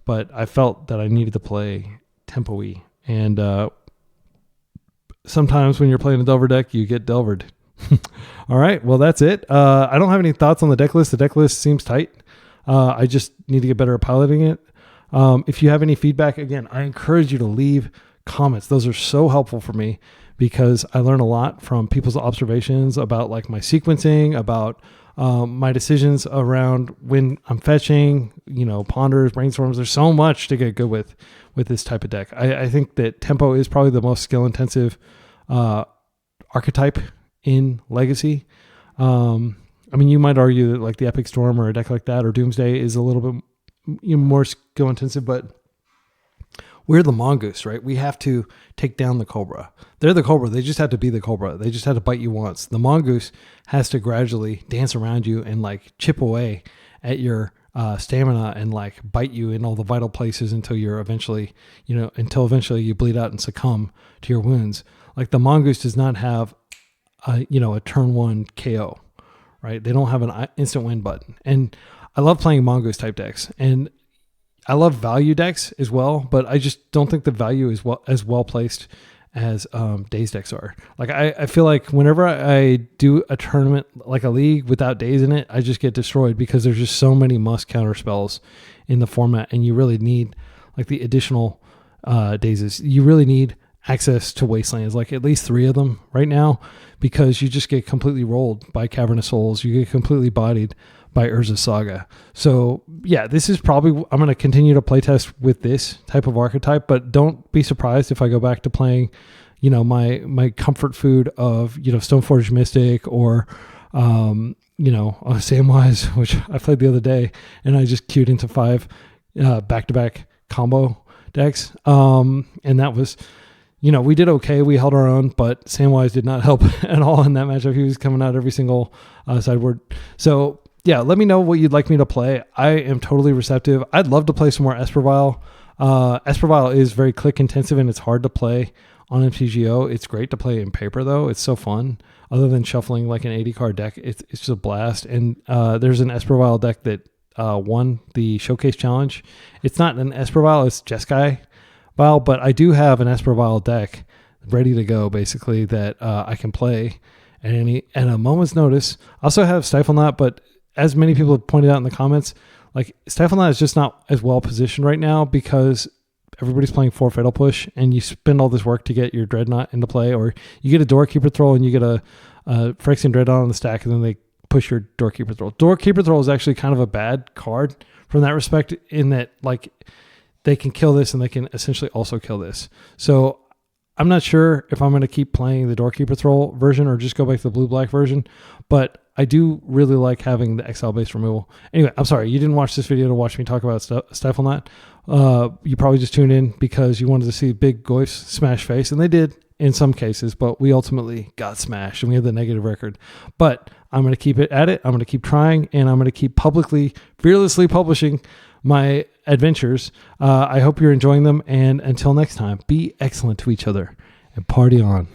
but I felt that I needed to play tempo-y, and sometimes when you're playing a Delver deck, you get Delvered. All right. Well, that's it. I don't have any thoughts on the deck list. The deck list seems tight. I just need to get better at piloting it. If you have any feedback, again, I encourage you to leave comments. Those are so helpful for me because I learn a lot from people's observations about like my sequencing, about my decisions around when I'm fetching, ponders, brainstorms. There's so much to get good with this type of deck. I think that tempo is probably the most skill intensive archetype in Legacy. You might argue that like the Epic Storm or a deck like that or Doomsday is a little bit more skill intensive, but we're the mongoose, right? We have to take down the cobra. They're the cobra. They just have to be the cobra. They just have to bite you once. The mongoose has to gradually dance around you and like chip away at your stamina and like bite you in all the vital places until you're eventually, until you bleed out and succumb to your wounds. Like the mongoose does not have a turn one KO, right? They don't have an instant win button. And I love playing mongoose type decks, and I love value decks as well, but I just don't think the value is as well placed as Daze decks are. Like I feel like whenever I do a tournament, like a league without Daze in it, I just get destroyed because there's just so many must counter spells in the format, and you really need like the additional Dazes. You really need access to Wastelands, like at least 3 of them right now, because you just get completely rolled by Cavern of Souls. You get completely bodied by Urza's Saga. So yeah, this is probably, I'm going to continue to playtest with this type of archetype, but don't be surprised if I go back to playing, my comfort food of, Stoneforge Mystic or, Samwise, which I played the other day, and I just queued into 5 back-to-back combo decks. And that was, we did okay. We held our own, but Samwise did not help at all in that matchup. He was coming out every single sideboard. So yeah, let me know what you'd like me to play. I am totally receptive. I'd love to play some more Esper Vial. Esper Vial is very click intensive and it's hard to play on MTGO. It's great to play in paper though. It's so fun. Other than shuffling like an 80 card deck, it's just a blast. And there's an Esper Vial deck that won the Showcase Challenge. It's not an Esper Vial, it's Jeskai Vial, but I do have an Esper Vial deck ready to go basically that I can play at a moment's notice. I also have Stifle Knot, but as many people have pointed out in the comments, like Stifle Knot is just not as well positioned right now because everybody's playing 4 Fatal Push and you spend all this work to get your Dreadnought into play, or you get a Doorkeeper Thrall and you get a Phyrexian Dreadnought on the stack and then they push your Doorkeeper Thrall. Doorkeeper Thrall is actually kind of a bad card from that respect in that like they can kill this and they can essentially also kill this. So I'm not sure if I'm going to keep playing the Doorkeeper Thrall version or just go back to the blue-black version, but I do really like having the exile-based removal. Anyway, I'm sorry, you didn't watch this video to watch me talk about Stifle Knot. You probably just tuned in because you wanted to see big Goyfs smash face, and they did in some cases, but we ultimately got smashed, and we had the negative record. But I'm going to keep it at it. I'm going to keep trying, and I'm going to keep publicly, fearlessly publishing my adventures. I hope you're enjoying them, and until next time, be excellent to each other and party on.